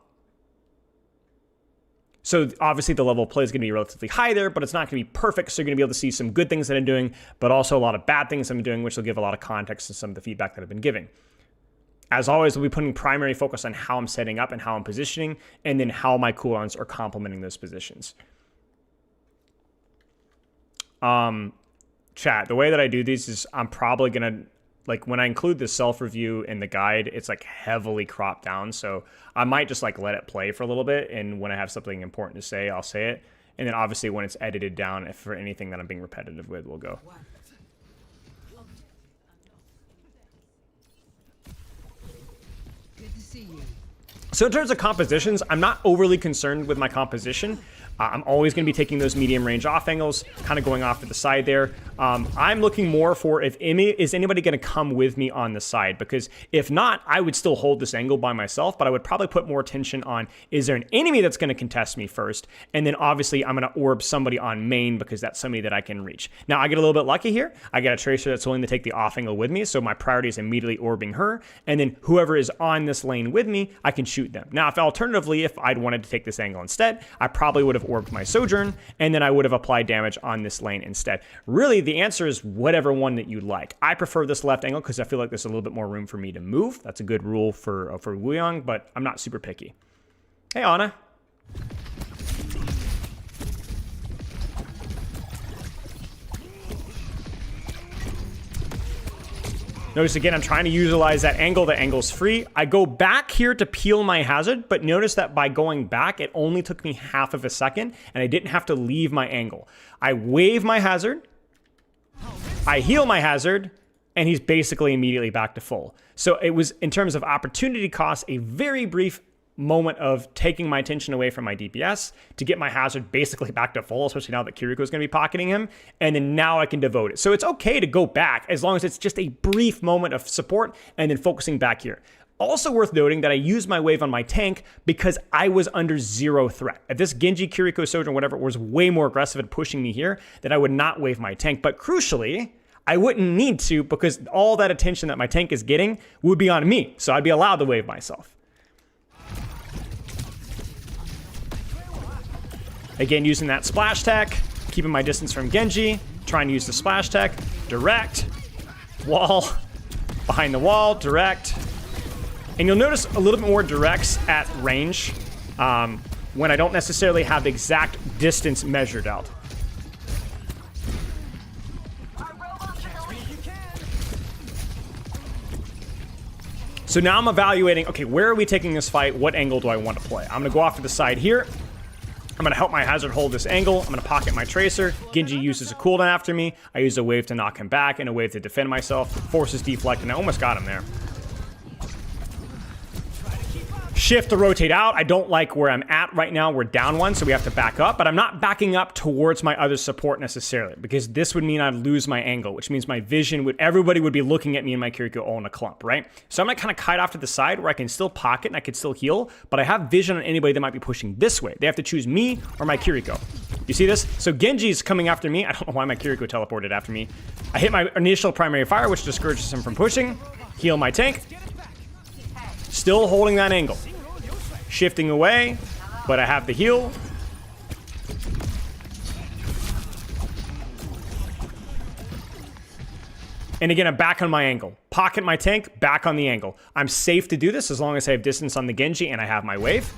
obviously the level of play is going to be relatively high there, but it's not going to be perfect. So you're going to be able to see some good things that I'm doing, but also a lot of bad things I'm doing, which will give a lot of context to some of the feedback that I've been giving. As always, we'll be putting primary focus on how I'm setting up and how I'm positioning, and then how my cooldowns are complementing those positions. Chat, the way that I do these is I'm probably going to, like when I include the self-review in the guide, it's like heavily cropped down. So I might just like let it play for a little bit. And when I have something important to say, I'll say it. And then obviously when it's edited down, if for anything that I'm being repetitive with, we'll go. So in terms of compositions, I'm not overly concerned with my composition. I'm always going to be taking those medium range off angles, kind of going off to the side there. I'm looking more for is anybody going to come with me on the side, because if not, I would still hold this angle by myself, but I would probably put more attention on, is there an enemy that's going to contest me first? And then obviously I'm going to orb somebody on main because that's somebody that I can reach. Now I get a little bit lucky here. I get a tracer that's willing to take the off angle with me, so my priority is immediately orbing her, and then whoever is on this lane with me, I can shoot them. Now, if alternatively, if I'd wanted to take this angle instead, I probably would have orbed my Sojourn, and then I would have applied damage on this lane instead. Really, the answer is whatever one that you like. I prefer this left angle because I feel like there's a little bit more room for me to move. That's a good rule for Wuyang, but I'm not super picky. Hey, Ana. Notice again, I'm trying to utilize that angle. The angle's free. I go back here to peel my hazard, but notice that by going back, it only took me half of a second, and I didn't have to leave my angle. I wave my hazard, I heal my hazard, and he's basically immediately back to full. So it was, in terms of opportunity cost, a very brief moment of taking my attention away from my DPS to get my hazard basically back to full, especially now that Kiriko is going to be pocketing him, and then now I can devote it. So it's okay to go back as long as it's just a brief moment of support and then focusing back here. Also worth noting that I used my wave on my tank because I was under 0 threat. If this Genji, Kiriko, Sojourn, whatever, was way more aggressive at pushing me here, then I would not wave my tank. But crucially, I wouldn't need to, because all that attention that my tank is getting would be on me, so I'd be allowed to wave myself. Again, using that splash tech, keeping my distance from Genji, trying to use the splash tech, direct, wall, behind the wall, direct. And you'll notice a little bit more directs at range when I don't necessarily have the exact distance measured out. So now I'm evaluating, okay, where are we taking this fight? What angle do I want to play? I'm going to go off to the side here. I'm going to help my hazard hold this angle. I'm going to pocket my tracer. Genji uses a cooldown after me. I use a wave to knock him back and a wave to defend myself. Forces deflect, and I almost got him there. Shift to rotate out. I don't like where I'm at right now. We're down 1, so we have to back up, but I'm not backing up towards my other support necessarily, because this would mean I'd lose my angle, which means my vision would, everybody would be looking at me and my Kiriko all in a clump, right? So I'm gonna kind of kite off to the side where I can still pocket and I can still heal, but I have vision on anybody that might be pushing this way. They have to choose me or my Kiriko. You see this? So Genji's coming after me. I don't know why my Kiriko teleported after me. I hit my initial primary fire, which discourages him from pushing. Heal my tank. Still holding that angle. Shifting away, but I have the heal. And again, I'm back on my angle. Pocket my tank, back on the angle. I'm safe to do this as long as I have distance on the Genji and I have my wave.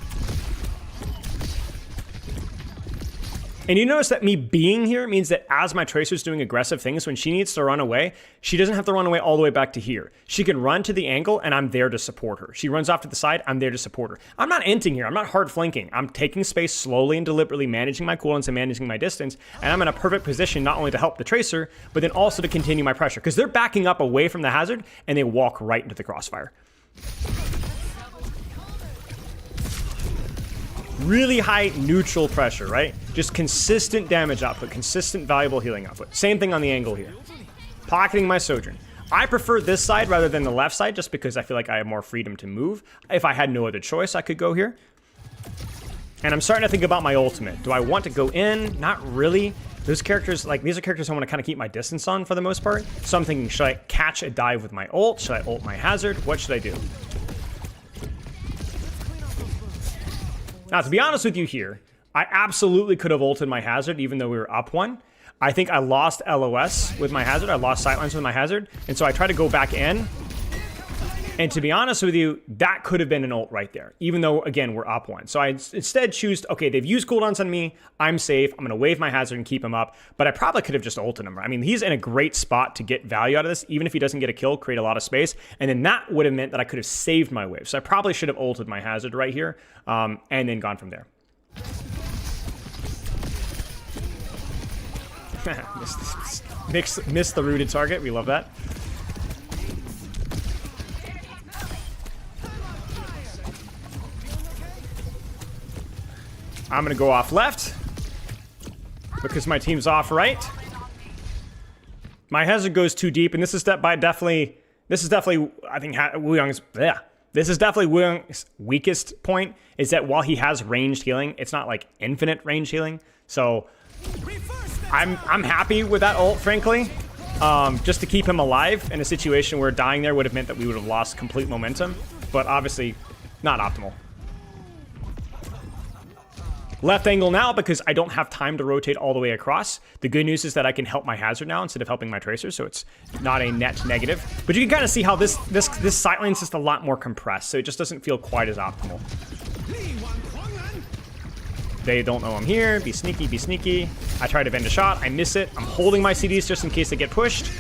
And you notice that me being here means that as my Tracer's doing aggressive things, when she needs to run away, she doesn't have to run away all the way back to here. She can run to the angle, and I'm there to support her. She runs off to the side, I'm there to support her. I'm not inting here. I'm not hard flanking. I'm taking space slowly and deliberately, managing my cooldowns and managing my distance, and I'm in a perfect position not only to help the Tracer, but then also to continue my pressure, because they're backing up away from the hazard, and they walk right into the crossfire. Really high neutral pressure, right? Just consistent damage output, consistent valuable healing output. Same thing on the angle here. Pocketing my Sojourn. I prefer this side rather than the left side just because I feel like I have more freedom to move. If I had no other choice, I could go here. And I'm starting to think about my ultimate. Do I want to go in? Not really. Those characters, like, these are characters I want to kind of keep my distance on for the most part. So I'm thinking, should I catch a dive with my ult? Should I ult my hazard? What should I do? Now, to be honest with you here, I absolutely could have ulted my hazard even though we were up 1. I think I lost LOS with my hazard. I lost sightlines with my hazard. And so I tried to go back in. And to be honest with you, that could have been an ult right there, even though, again, we're up 1. So I instead choose, okay, they've used cooldowns on me. I'm safe. I'm going to wave my hazard and keep him up. But I probably could have just ulted him. I mean, he's in a great spot to get value out of this. Even if he doesn't get a kill, create a lot of space. And then that would have meant that I could have saved my wave. So I probably should have ulted my hazard right here and then gone from there. Missed the rooted target. We love that. I'm going to go off left. because my team's off right. My hazard goes too deep, and this is definitely, I think, Wuyang's, yeah. This is definitely Wuyang's weakest point, is that while he has ranged healing, it's not like infinite range healing. So I'm happy with that ult, frankly. Just to keep him alive in a situation where dying there would have meant that we would have lost complete momentum, but obviously not optimal. Left angle now because I don't have time to rotate all the way across. The good news is that I can help my hazard now instead of helping my tracer, so it's not a net negative. But you can kind of see how this sight lane is just a lot more compressed, so it just doesn't feel quite as optimal. They don't know I'm here. Be sneaky, be sneaky. I try to bend a shot. I miss it. I'm holding my CDs just in case they get pushed.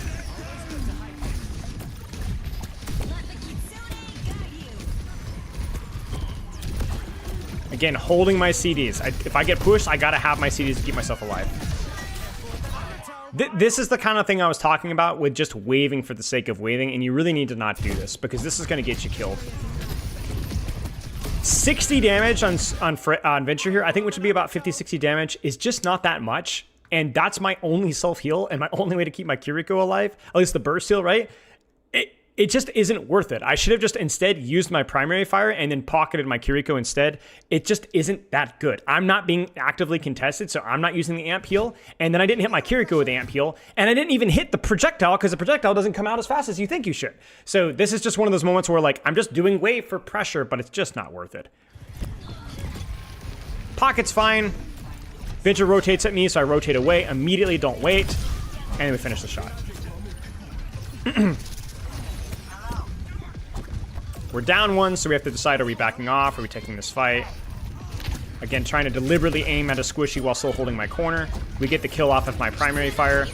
Again, holding my CDs. If I get pushed, I gotta have my CDs to keep myself alive. This is the kind of thing I was talking about with just waving for the sake of waving, and you really need to not do this because this is gonna get you killed. 60 damage on Venture here, I think, which would be about 50-60 damage, is just not that much. And that's my only self-heal and my only way to keep my Kiriko alive. At least the burst heal, right? It just isn't worth it. I should have just instead used my primary fire and then pocketed my Kiriko instead. It just isn't that good. I'm not being actively contested, so I'm not using the amp heal. And then I didn't hit my Kiriko with the amp heal. And I didn't even hit the projectile because the projectile doesn't come out as fast as you think you should. So this is just one of those moments where, like, I'm just doing wave for pressure, but it's just not worth it. Pocket's fine. Venture rotates at me, so I rotate away. Immediately don't wait. And then we finish the shot. We're down one, so we have to decide, are we backing off? Are we taking this fight? Again, trying to deliberately aim at a squishy while still holding my corner. We get the kill off of my primary fire.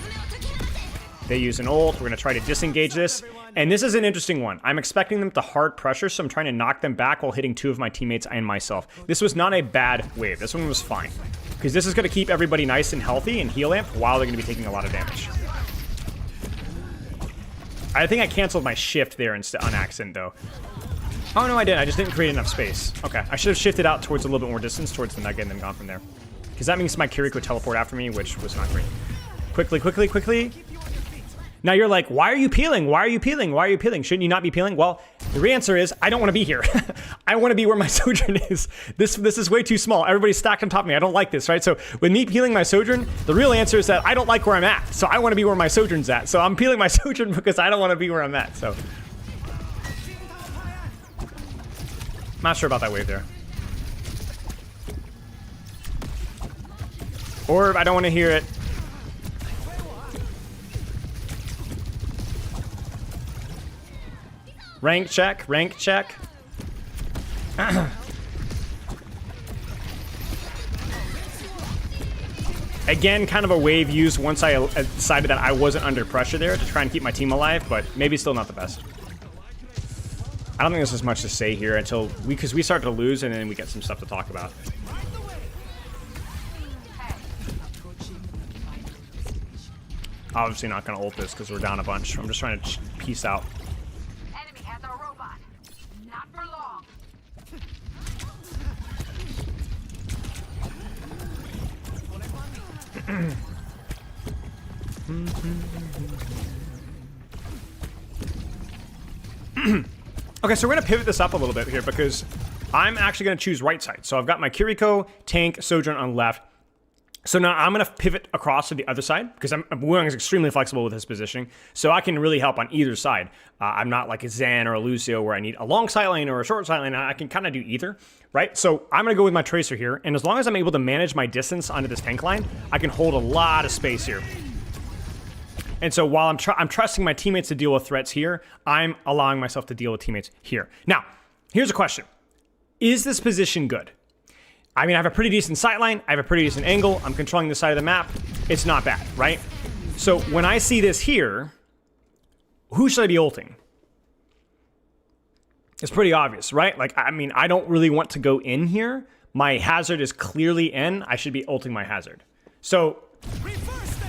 They use an ult. We're going to try to disengage this. And this is an interesting one. I'm expecting them to hard pressure, so I'm trying to knock them back while hitting two of my teammates and myself. This was not a bad wave. This one was fine. Because this is going to keep everybody nice and healthy and heal amp while they're going to be taking a lot of damage. I think I canceled my shift there on accident, though. Oh, no, I didn't. I just didn't create enough space. Okay, I should have shifted out towards a little bit more distance towards the nugget and then gone from there. Because that means my Kiriko teleport after me, which was not great. Quickly, quickly, quickly. Now you're like, why are you peeling? Why are you peeling? Why are you peeling? Shouldn't you not be peeling? Well, the answer is, I don't want to be here. I want to be where my Sojourn is. This is way too small. Everybody's stacked on top of me. I don't like this, right? So with me peeling my Sojourn, the real answer is that I don't like where I'm at. So I want to be where my Sojourn's at. So I'm peeling my Sojourn because I don't want to be where I'm at. So not sure about that wave there. Or I don't want to hear it. Rank check, rank check. Again, kind of a wave used once I decided that I wasn't under pressure there to try and keep my team alive, but maybe still not the best. I don't think there's as much to say here until because we start to lose and then we get some stuff to talk about. Obviously not going to ult this because we're down a bunch. I'm just trying to piece out. Enemy has our robot. Not for long. Okay, so we're going to pivot this up a little bit here because I'm actually going to choose right side. So I've got my Kiriko, tank, Sojourn on left. So now I'm going to pivot across to the other side because Wuyang is extremely flexible with his positioning. So I can really help on either side. I'm not like a Zan or a Lucio where I need a long side lane or a short side lane. I can kind of do either, right? So I'm going to go with my Tracer here. And as long as I'm able to manage my distance onto this tank line, I can hold a lot of space here. And so while I'm trusting my teammates to deal with threats here, I'm allowing myself to deal with teammates here. Now, here's a question. Is this position good? I mean, I have a pretty decent sight line. I have a pretty decent angle. I'm controlling the side of the map. It's not bad, right? So when I see this here, who should I be ulting? It's pretty obvious, right? Like, I mean, I don't really want to go in here. My hazard is clearly in. I should be ulting my hazard. So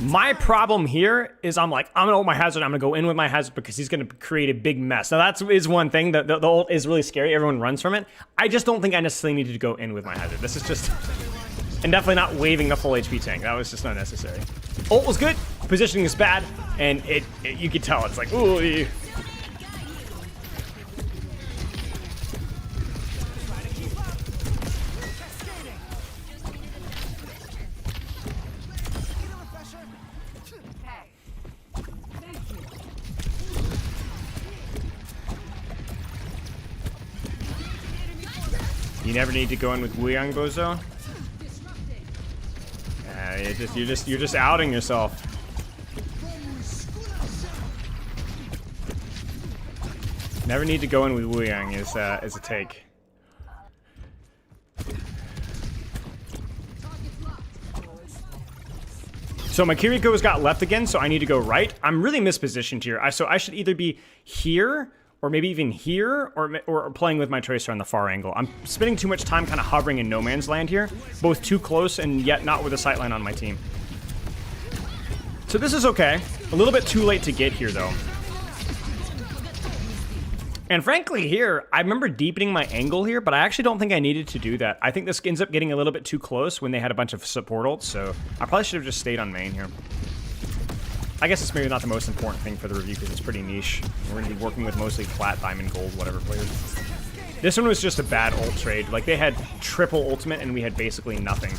my problem here is I'm like, I'm going to ult my hazard. I'm going to go in with my hazard because he's going to create a big mess. Now, that is one thing. The ult is really scary. Everyone runs from it. I just don't think I necessarily needed to go in with my hazard. This is just... And definitely not waving the full HP tank. That was just unnecessary. Ult was good. Positioning is bad. And you could tell it's like, ooh. You never need to go in with Wuyang, Bozo. You're just outing yourself. Never need to go in with Wuyang is a take. So my Kiriko's got left again, so I need to go right. I'm really mispositioned here. So I should either be here, or maybe even here, or playing with my Tracer on the far angle. I'm spending too much time kind of hovering in no man's land here, both too close and yet not with a sightline on my team. So this is okay. A little bit too late to get here, though. And frankly here, I remember deepening my angle here, but I actually don't think I needed to do that. I think this ends up getting a little bit too close when they had a bunch of support ults, so I probably should have just stayed on main here. I guess it's maybe not the most important thing for the review because it's pretty niche. We're going to be working with mostly flat, diamond, gold, whatever players. This one was just a bad ult trade. Like, they had triple ultimate and we had basically nothing.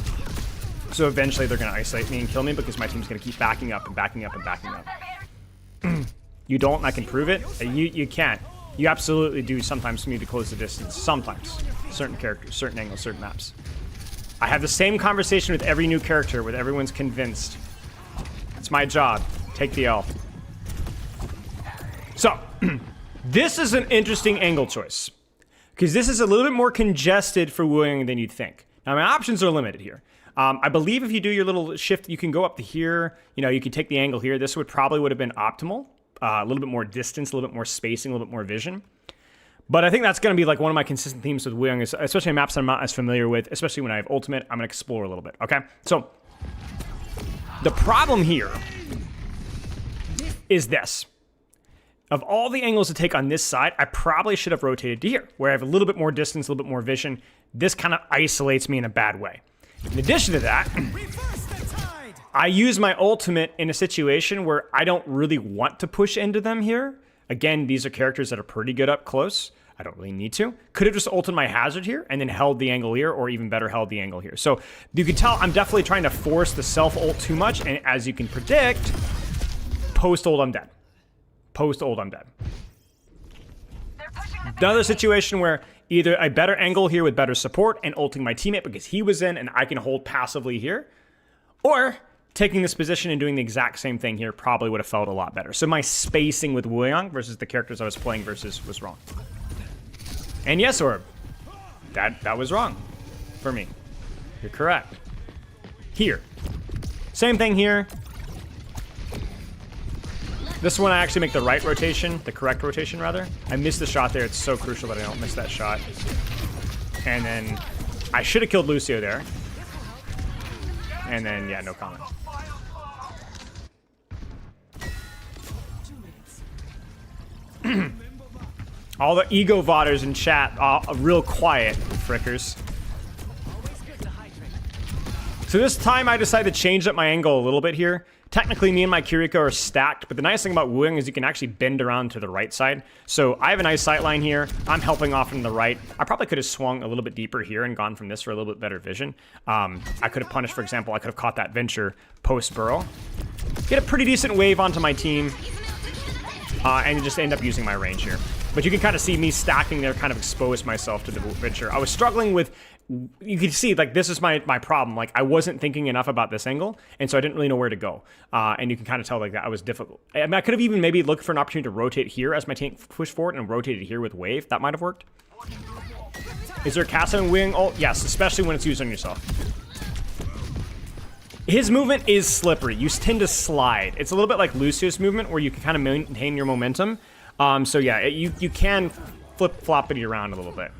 So eventually they're going to isolate me and kill me because my team's going to keep backing up and backing up and backing up. You don't, and I can prove it. You can't. You absolutely do sometimes need to close the distance. Sometimes. Certain characters, certain angles, certain maps. I have the same conversation with every new character where everyone's convinced. It's my job. Take the L. So, this is an interesting angle choice. Because this is a little bit more congested for Wuyang than you'd think. Now, my options are limited here. I believe if you do your little shift, you can go up to here. You know, you can take the angle here. This would have been optimal. A little bit more distance, a little bit more spacing, a little bit more vision. But I think that's going to be like one of my consistent themes with Wuyang, especially in maps I'm not as familiar with, especially when I have ultimate. I'm going to explore a little bit, okay? So, the problem here is this. Of all the angles to take on this side, I probably should have rotated to here, where I have a little bit more distance, a little bit more vision. This kind of isolates me in a bad way. In addition to that, I use my ultimate in a situation where I don't really want to push into them here. Again, these are characters that are pretty good up close. I don't really need to. Could have just ulted my hazard here and then held the angle here, or even better, held the angle here. So you can tell I'm definitely trying to force the self-ult too much, and as you can predict, post-ult, I'm dead. Post-ult, I'm dead. Another situation where either a better angle here with better support and ulting my teammate because he was in and I can hold passively here, or taking this position and doing the exact same thing here probably would have felt a lot better. So my spacing with Wuyang versus the characters I was playing versus was wrong. And yes, Orb, that was wrong for me. You're correct. Here. Same thing here. This one I actually make the right rotation, the correct rotation rather. I missed the shot there. It's so crucial that I don't miss that shot. And then I should have killed Lucio there. And then, yeah, no comment. All the ego vodders in chat, real quiet, frickers. So this time I decided to change up my angle a little bit here. Technically, me and my Kiriko are stacked, but the nice thing about Wuyang is you can actually bend around to the right side. So I have a nice sightline here. I'm helping off from the right. I probably could have swung a little bit deeper here and gone from this for a little bit better vision. I could have punished, for example, I could have caught that Venture post-burrow. Get a pretty decent wave onto my team, and just end up using my range here. But you can kind of see me stacking there, kind of expose myself to the Venture. I was struggling with, you can see, like, this is my problem. Like, I wasn't thinking enough about this angle, and so I didn't really know where to go. And you can kind of tell, like, that was difficult. I mean, I could have even maybe looked for an opportunity to rotate here as my tank pushed forward and rotated here with wave. That might have worked. Is there a cast on Wuyang ult? Yes, especially when it's used on yourself. His movement is slippery. You tend to slide. It's a little bit like Lucio's movement, where you can kind of maintain your momentum. So yeah, you can flip-flop it around a little bit.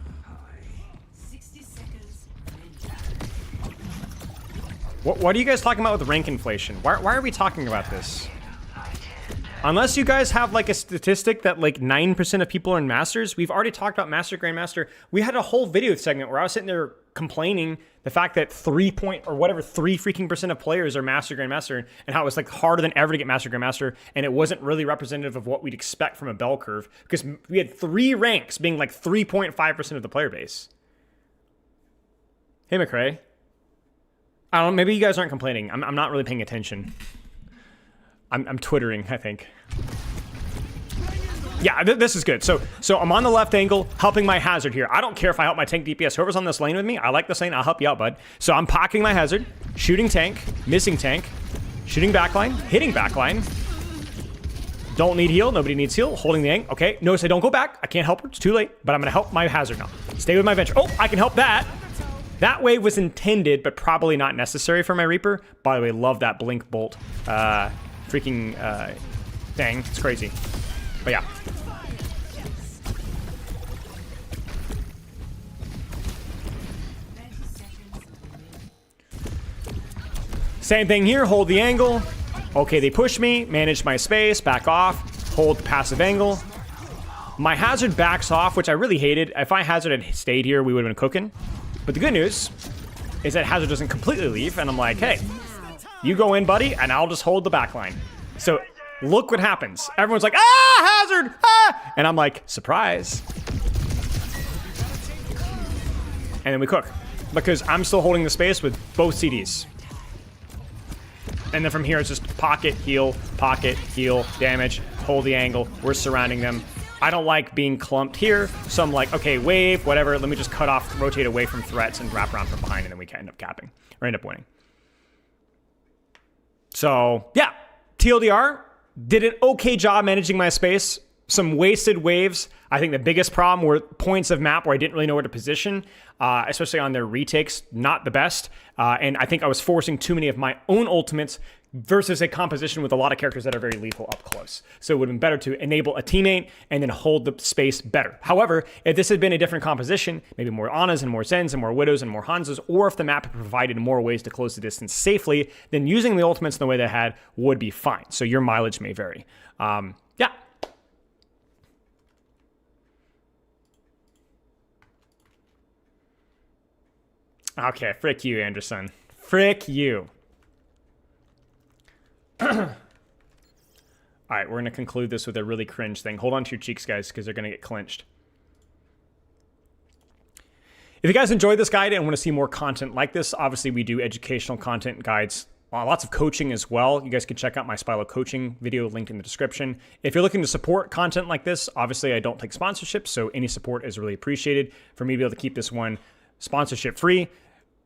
What are you guys talking about with rank inflation? Why are we talking about this? Unless you guys have like a statistic that like 9% of people are in Masters, we've already talked about Master, Grandmaster. We had a whole video segment where I was sitting there complaining the fact that 3 freaking percent of players are Master, Grandmaster, and how it was like harder than ever to get Master, Grandmaster, and it wasn't really representative of what we'd expect from a bell curve because we had 3 ranks being like 3.5% of the player base. Hey, McRae. I don't know, maybe you guys aren't complaining. I'm not really paying attention. I'm twittering, I think. Yeah, this is good. So I'm on the left angle, helping my hazard here. I don't care if I help my tank DPS. Whoever's on this lane with me, I like this lane. I'll help you out, bud. So I'm pocketing my hazard, shooting tank, missing tank, shooting backline, hitting backline. Don't need heal. Nobody needs heal. Holding the angle. Okay, notice I don't go back. I can't help her. It's too late, but I'm going to help my hazard now. Stay with my venture. Oh, I can help that. That wave was intended, but probably not necessary for my Reaper. By the way, love that blink bolt. Freaking thing. It's crazy. But yeah. Same thing here. Hold the angle. Okay, they push me. Manage my space. Back off. Hold the passive angle. My hazard backs off, which I really hated. If I hazard had stayed here, we would have been cooking. But the good news is that hazard doesn't completely leave. And I'm like, hey, you go in, buddy, and I'll just hold the back line. So look what happens. Everyone's like, ah, hazard, ah! And I'm like, surprise. And then we cook. Because I'm still holding the space with both CDs. And then from here, it's just pocket, heal, damage, hold the angle. We're surrounding them. I don't like being clumped here. So I'm like, okay, wave, whatever. Let me just cut off, rotate away from threats and wrap around from behind. And then we can end up capping or end up winning. So yeah, TLDR did an okay job managing my space. Some wasted waves. I think the biggest problem were points of map where I didn't really know where to position, especially on their retakes. Not the best. And I think I was forcing too many of my own ultimates versus a composition with a lot of characters that are very lethal up close. So it would have been better to enable a teammate and then hold the space better. However, if this had been a different composition, maybe more Anas and more Zens and more Widows and more Hanzas, or if the map had provided more ways to close the distance safely, then using the ultimates in the way they had would be fine. So your mileage may vary. Yeah. Okay, frick you, Anderson. Frick you. All right, we're going to conclude this with a really cringe thing. Hold on to your cheeks, guys, because they're going to get clenched. If you guys enjoyed this guide and want to see more content like this, obviously we do educational content guides, lots of coaching as well. You guys can check out my Spilo coaching video linked in the description. If you're looking to support content like this, obviously I don't take sponsorships, so any support is really appreciated. For me to be able to keep this one sponsorship free,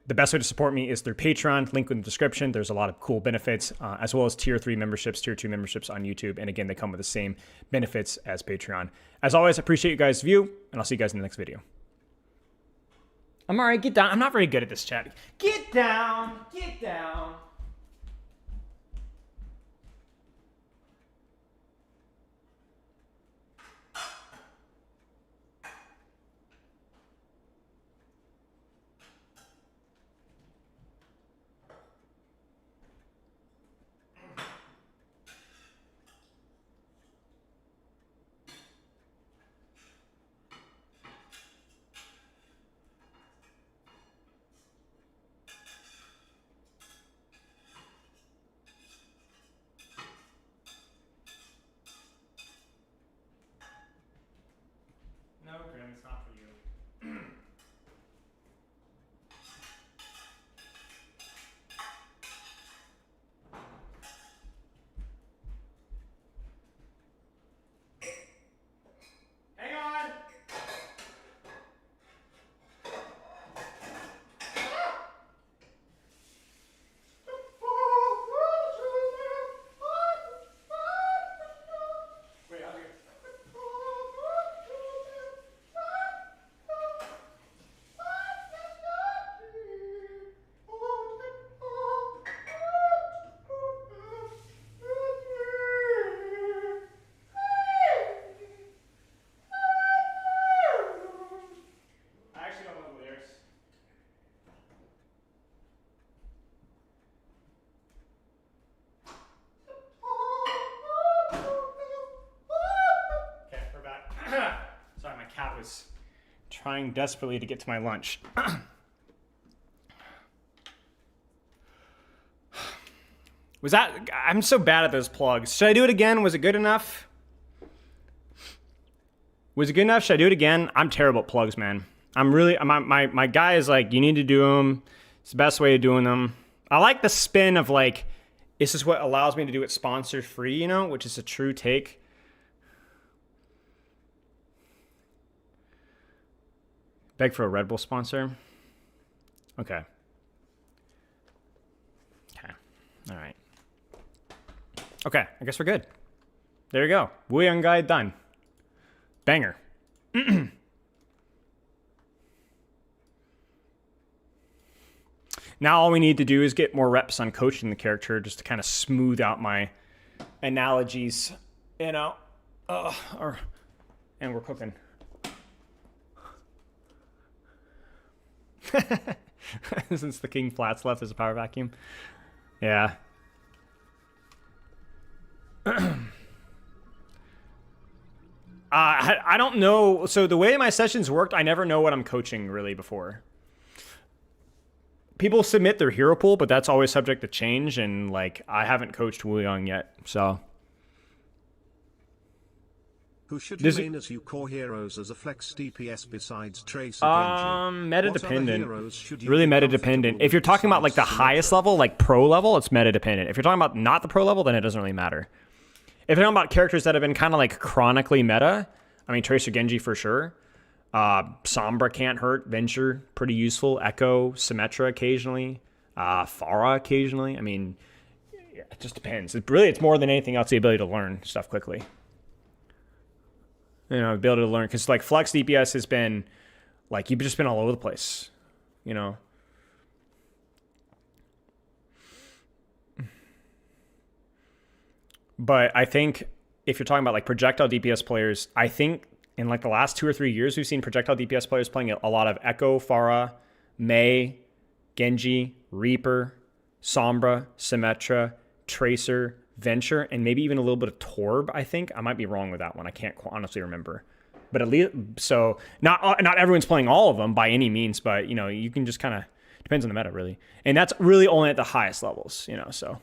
the best way to support me is through Patreon, link in the description. There's a lot of cool benefits, as well as tier 3 memberships, tier 2 memberships on YouTube. And again, they come with the same benefits as Patreon. As always, I appreciate you guys' view, and I'll see you guys in the next video. I'm all right, get down. I'm not very good at this chat. Get down, get down. No, Grim, it's not for you. Hang on! Wait, I'm here. was trying desperately to get to my lunch. Was that... I'm so bad at those plugs. Should I do it again? Was it good enough? Was it good enough? Should I do it again? I'm terrible at plugs, man. I'm really... My guy is like, you need to do them. It's the best way of doing them. I like the spin of like, this is what allows me to do it sponsor free, you know, which is a true take. Beg for a Red Bull sponsor. Okay. Okay. All right. Okay, I guess we're good. There you go. Wuyang guy done. Banger. Now all we need to do is get more reps on coaching the character just to kind of smooth out my analogies, you know. And we're cooking. Since the king flats left as a power vacuum. Yeah. I don't know. So the way my sessions worked, I never know what I'm coaching really before. People submit their hero pool, but that's always subject to change. And like, I haven't coached Wuyang yet, so. Who should you main as you core heroes as a flex DPS besides Tracer? Meta dependent. Really meta dependent. If you're talking about like the highest level, like pro level, it's meta dependent. If you're talking about not the pro level, then it doesn't really matter. If you're talking about characters that have been kind of like chronically meta, I mean Tracer Genji for sure. Sombra can't hurt. Venture, pretty useful. Echo, Symmetra occasionally. Pharah occasionally. I mean, it just depends. It's more than anything else the ability to learn stuff quickly. You know, ability to learn. Because, like, Flex DPS has been, like, you've just been all over the place. You know? But I think if you're talking about, like, projectile DPS players, I think in like the last 2 or 3 years, we've seen projectile DPS players playing a lot of Echo, Pharah, Mei, Genji, Reaper, Sombra, Symmetra, Tracer, Venture, and maybe even a little bit of Torb, I think. I might be wrong with that one. I can't honestly remember. But at least, so not everyone's playing all of them by any means, but, you know, you can just kind of, depends on the meta, really. And that's really only at the highest levels, you know, so.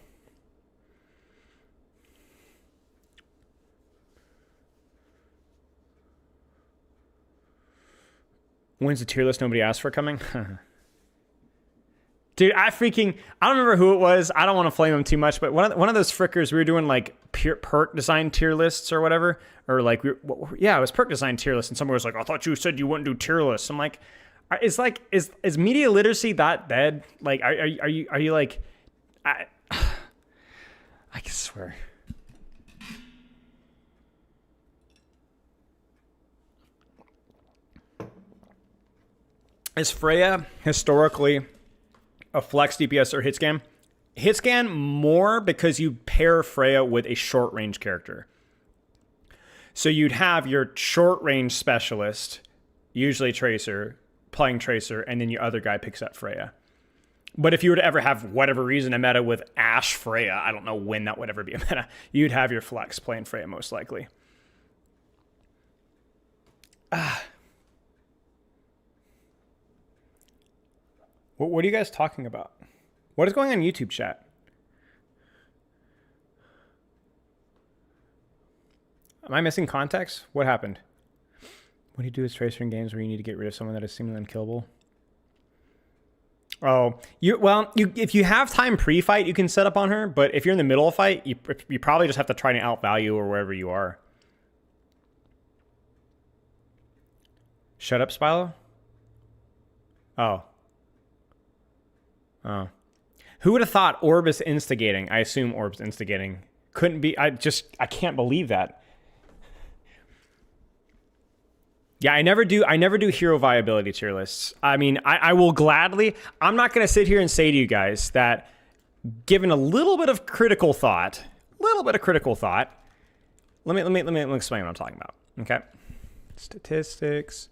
When's the tier list nobody asked for coming? Dude, I don't remember who it was. I don't want to flame them too much, but one of those frickers, we were doing like perk design tier lists or whatever. Or like, it was perk design tier lists. And someone was like, I thought you said you wouldn't do tier lists. I'm like, is media literacy that dead? Like, are you like, I can swear. Is Freya historically a flex DPS or hit scan? Hit scan more because you pair Freya with a short range character. So you'd have your short range specialist, usually Tracer, playing Tracer, and then your other guy picks up Freya. But if you were to ever have whatever reason a meta with Ashe Freya, I don't know when that would ever be a meta, you'd have your flex playing Freya most likely. What are you guys talking about? What is going on in YouTube chat? Am I missing context? What happened? What do you do with Tracer in games where you need to get rid of someone that is seemingly unkillable? Oh, if you have time pre-fight, you can set up on her. But if you're in the middle of a fight, you probably just have to try to outvalue or wherever you are. Shut up, Spilo? Oh. Who would have thought Orb is instigating? I assume Orb's instigating. Couldn't be. I can't believe that. Yeah, I never do hero viability tier lists. I mean, I will gladly. I'm not going to sit here and say to you guys that, given a little bit of critical thought, let me explain what I'm talking about. Okay, statistics.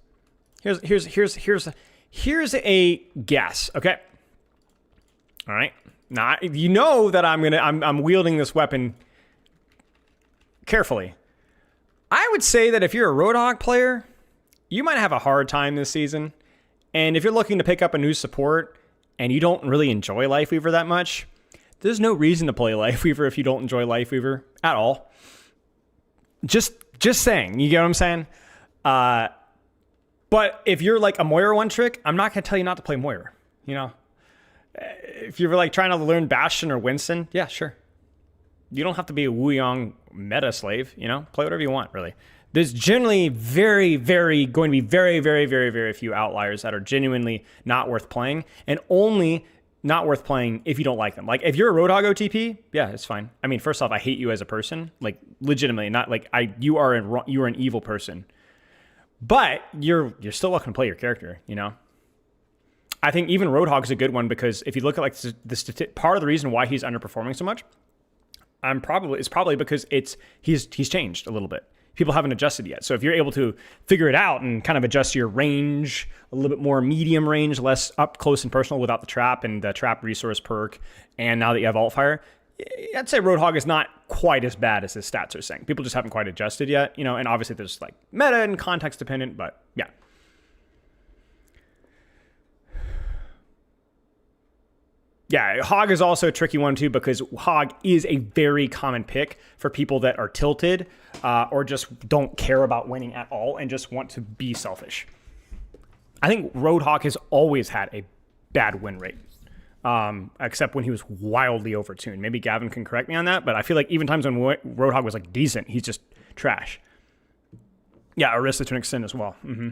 Here's a guess. Okay. All right. Now you know that I'm wielding this weapon carefully. I would say that if you're a Roadhog player, you might have a hard time this season. And if you're looking to pick up a new support and you don't really enjoy Lifeweaver that much, there's no reason to play Lifeweaver if you don't enjoy Lifeweaver at all. Just saying, you get what I'm saying? But if you're like a Moira one trick, I'm not going to tell you not to play Moira, you know? If you're like trying to learn Bastion or Winston, yeah, sure. You don't have to be a Wuyang meta slave, you know? Play whatever you want, really. There's generally going to be very few outliers that are genuinely not worth playing, and only not worth playing if you don't like them. Like, if you're a Roadhog OTP, yeah, it's fine. I mean, first off, I hate you as a person. Like, legitimately, not like you are an evil person. But you're still welcome to play your character, you know? I think even Roadhog's a good one because if you look at like part of the reason why he's underperforming so much, it's probably because he's changed a little bit. People haven't adjusted yet. So if you're able to figure it out and kind of adjust your range, a little bit more medium range, less up close and personal without the trap and the trap resource perk, and now that you have Altfire, I'd say Roadhog is not quite as bad as his stats are saying. People just haven't quite adjusted yet, you know, and obviously there's like meta and context dependent, but yeah. Yeah, Hog is also a tricky one too because Hog is a very common pick for people that are tilted or just don't care about winning at all and just want to be selfish. I think Roadhog has always had a bad win rate, except when he was wildly overtuned. Maybe Gavin can correct me on that, but I feel like even times when Roadhog was like decent, he's just trash. Yeah, Orisa to an extent as well. Mm-hmm.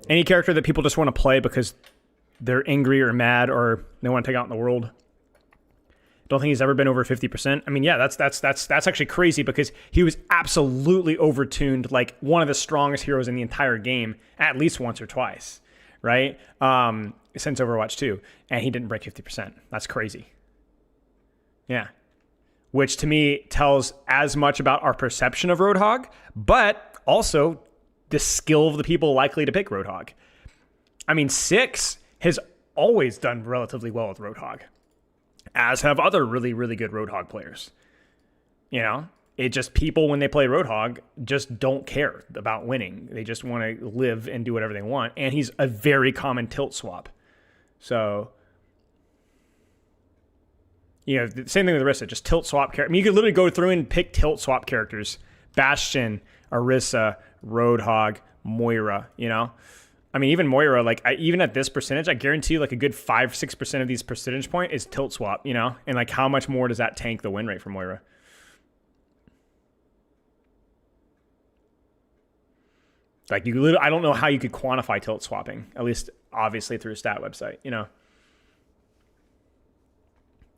Any character that people just want to play because they're angry or mad or they want to take out in the world. Don't think he's ever been over 50%. I mean, yeah, that's actually crazy because he was absolutely overtuned, like one of the strongest heroes in the entire game, at least once or twice, right? Since Overwatch 2, and he didn't break 50%. That's crazy. Yeah. Which to me tells as much about our perception of Roadhog, but also the skill of the people likely to pick Roadhog. I mean, 6 has always done relatively well with Roadhog, as have other really, really good Roadhog players. You know, it just people when they play Roadhog just don't care about winning. They just want to live and do whatever they want. And he's a very common tilt swap. So, you know, the same thing with Orisa, just tilt swap characters. I mean, you could literally go through and pick tilt swap characters. Bastion, Orisa, Roadhog, Moira, you know? I mean, even Moira, like, even at this percentage, I guarantee you, like, a good 5-6% of these percentage point is tilt swap, you know? And, like, how much more does that tank the win rate for Moira? Like, you literally, I don't know how you could quantify tilt swapping, at least, obviously, through a stat website, you know?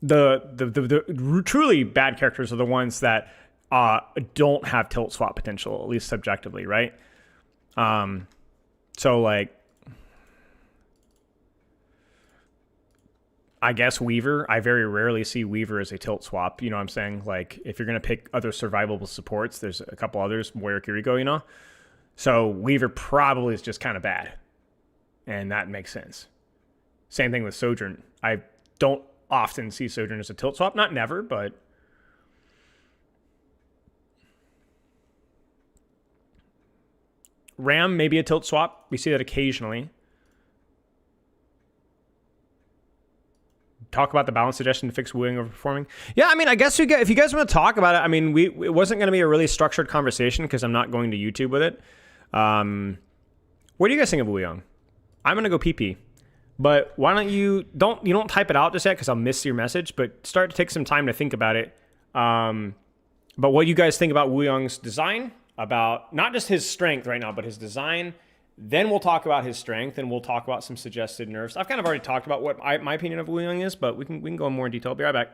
The truly bad characters are the ones that don't have tilt swap potential, at least subjectively, right? So like, I guess Weaver, I very rarely see Weaver as a tilt swap. You know what I'm saying? Like, if you're going to pick other survivable supports, there's a couple others, Moira, Kiriko, you know? So Weaver probably is just kind of bad. And that makes sense. Same thing with Sojourn. I don't often see Sojourn as a tilt swap. Not never, but Ram may be a tilt swap. We see that occasionally. Talk about the balance suggestion to fix Wuyang overperforming. Yeah, I mean, I guess if you guys want to talk about it, I mean, it wasn't going to be a really structured conversation because I'm not going to YouTube with it. What do you guys think of Wuyang? I'm going to go PP. But why don't you don't type it out just yet because I'll miss your message, but start to take some time to think about it. But what you guys think about Wuyang's design, about not just his strength right now, but his design. Then we'll talk about his strength and we'll talk about some suggested nerfs. I've kind of already talked about what my opinion of Wuyang is, but we can go in more in detail. I'll be right back.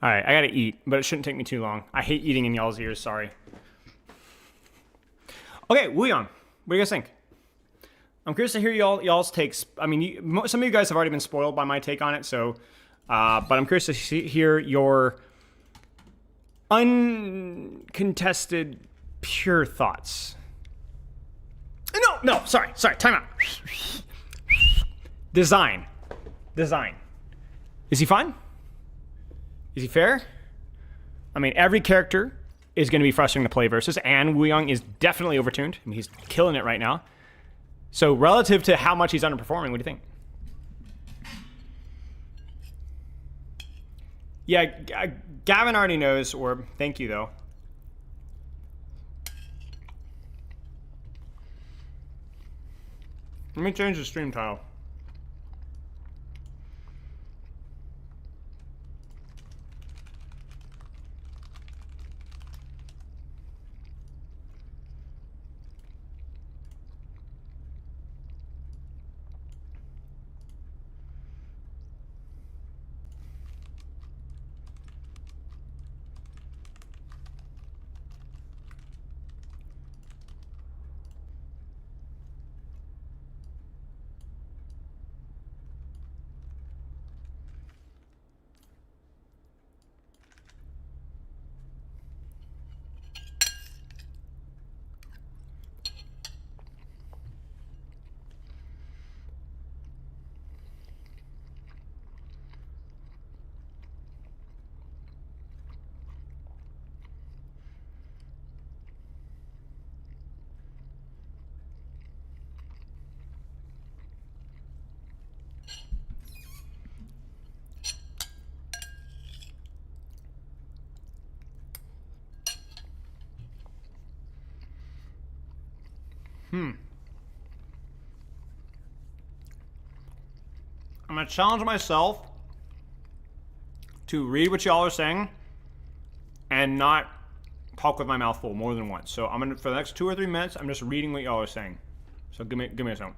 All right, I gotta eat, but it shouldn't take me too long. I hate eating in y'all's ears. Sorry. Okay, Wuyang, what do you guys think? I'm curious to hear y'all's takes. I mean, some of you guys have already been spoiled by my take on it, so. But I'm curious to hear your uncontested, pure thoughts. No, sorry, time out. Design. Is he fun? Is he fair? I mean, every character is going to be frustrating to play versus, and Wuyang is definitely overtuned. I mean, he's killing it right now. So relative to how much he's underperforming, what do you think? Yeah, Gavin already knows, or thank you, though. Let me change the stream title. I'm gonna challenge myself to read what y'all are saying and not talk with my mouth full more than once. So I'm gonna, for the next 2 or 3 minutes, I'm just reading what y'all are saying. So give me a second.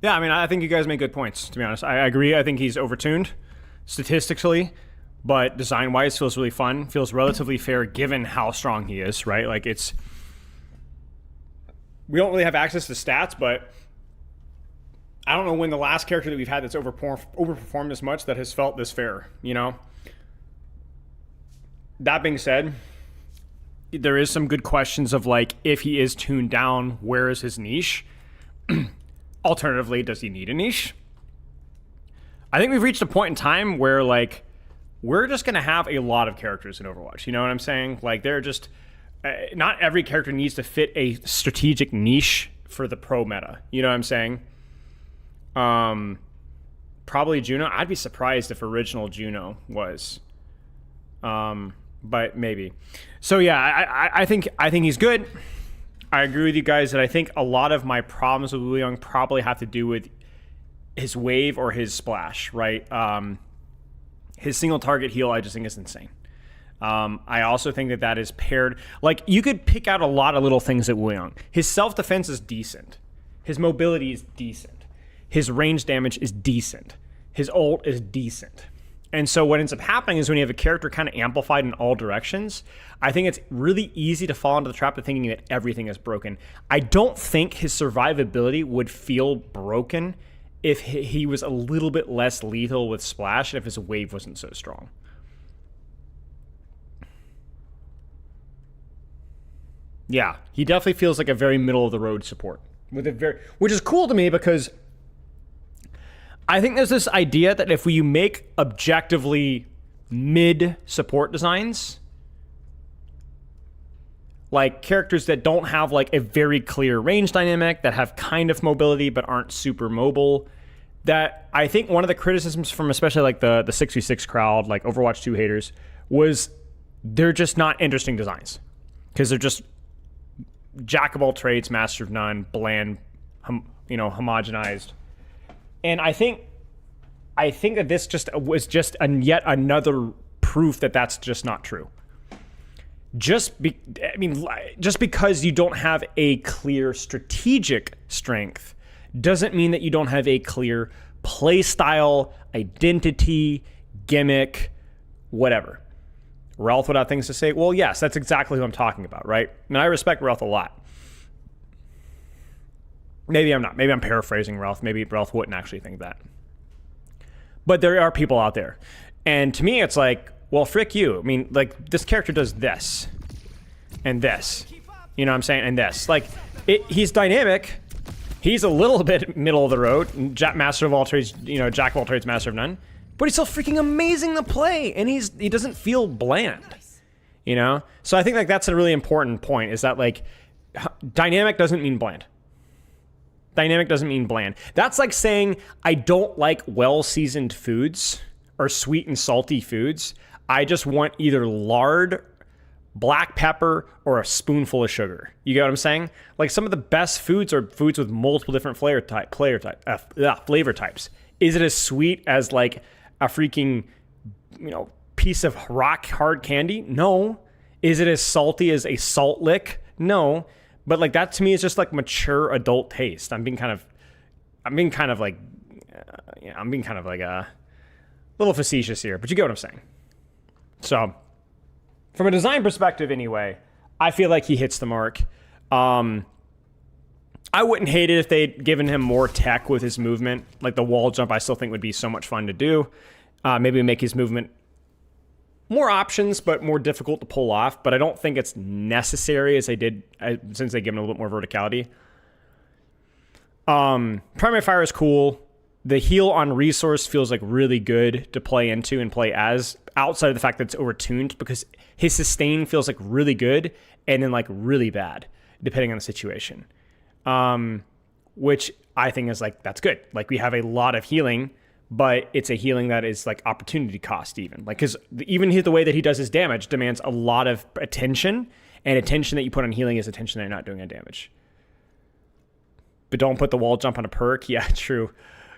Yeah, I mean, I think you guys make good points, to be honest. I agree. I think he's overtuned statistically, but design-wise feels really fun, feels relatively fair given how strong he is, right? Like, it's... We don't really have access to stats, but I don't know when the last character that we've had that's overperformed this much that has felt this fair, you know? That being said, there is some good questions of, like, if he is tuned down, where is his niche? Alternatively, does he need a niche? I think we've reached a point in time where, like, we're just going to have a lot of characters in Overwatch. You know what I'm saying? Like, they're just... not every character needs to fit a strategic niche for the pro meta. You know what I'm saying? Probably Juno. I'd be surprised if original Juno was. But maybe. So, yeah, I think he's good. I agree with you guys that I think a lot of my problems with Wuyang probably have to do with his wave or his splash, right? His single target heal, I just think is insane. I also think that is paired. Like, you could pick out a lot of little things at Wuyang. His self-defense is decent. His mobility is decent. His range damage is decent. His ult is decent. And so what ends up happening is when you have a character kind of amplified in all directions, I think it's really easy to fall into the trap of thinking that everything is broken. I don't think his survivability would feel broken if he was a little bit less lethal with Splash and if his wave wasn't so strong. Yeah, he definitely feels like a very middle-of-the-road support, which is cool to me because I think there's this idea that if you make objectively mid support designs, like characters that don't have like a very clear range dynamic, that have kind of mobility but aren't super mobile, that I think one of the criticisms from especially like the 6v6 crowd, like Overwatch 2 haters, was they're just not interesting designs because they're just jack of all trades, master of none, bland, homogenized. And I think that this just was just yet another proof that that's just not true. Just because you don't have a clear strategic strength doesn't mean that you don't have a clear play style, identity, gimmick, whatever. Ralph would have things to say. Well, yes, that's exactly who I'm talking about, right? And I respect Ralph a lot. Maybe I'm not. Maybe I'm paraphrasing Ralph. Maybe Ralph wouldn't actually think that. But there are people out there. And to me, it's like, well, frick you. I mean, like, this character does this. And this. You know what I'm saying? And this. Like, he's dynamic. He's a little bit middle of the road. Master of all trades, jack of all trades, master of none. But he's still freaking amazing to play. And he doesn't feel bland. You know? So I think, like, that's a really important point, is that, like, dynamic doesn't mean bland. Dynamic doesn't mean bland. That's like saying I don't like well-seasoned foods or sweet and salty foods. I just want either lard, black pepper, or a spoonful of sugar. You get what I'm saying? Like, some of the best foods are foods with multiple different flavor types. Is it as sweet as like a freaking, piece of rock hard candy? No. Is it as salty as a salt lick? No. But like, that to me is just like mature adult taste. I'm being kind of like a little facetious here, but you get what I'm saying. So from a design perspective anyway, I feel like he hits the mark. I wouldn't hate it if they'd given him more tech with his movement. Like the wall jump, I still think would be so much fun to do. Maybe make his movement more options, but more difficult to pull off. But I don't think it's necessary since they give him a little bit more verticality. Primary Fire is cool. The heal on resource feels like really good to play into and play as, outside of the fact that it's overtuned, because his sustain feels like really good and then like really bad, depending on the situation. Which I think is like, that's good. Like, we have a lot of healing, but it's a healing that is like opportunity cost even. Like, because even the way that he does his damage demands a lot of attention, and attention that you put on healing is attention that you're not doing on damage. But don't put the wall jump on a perk. Yeah, true.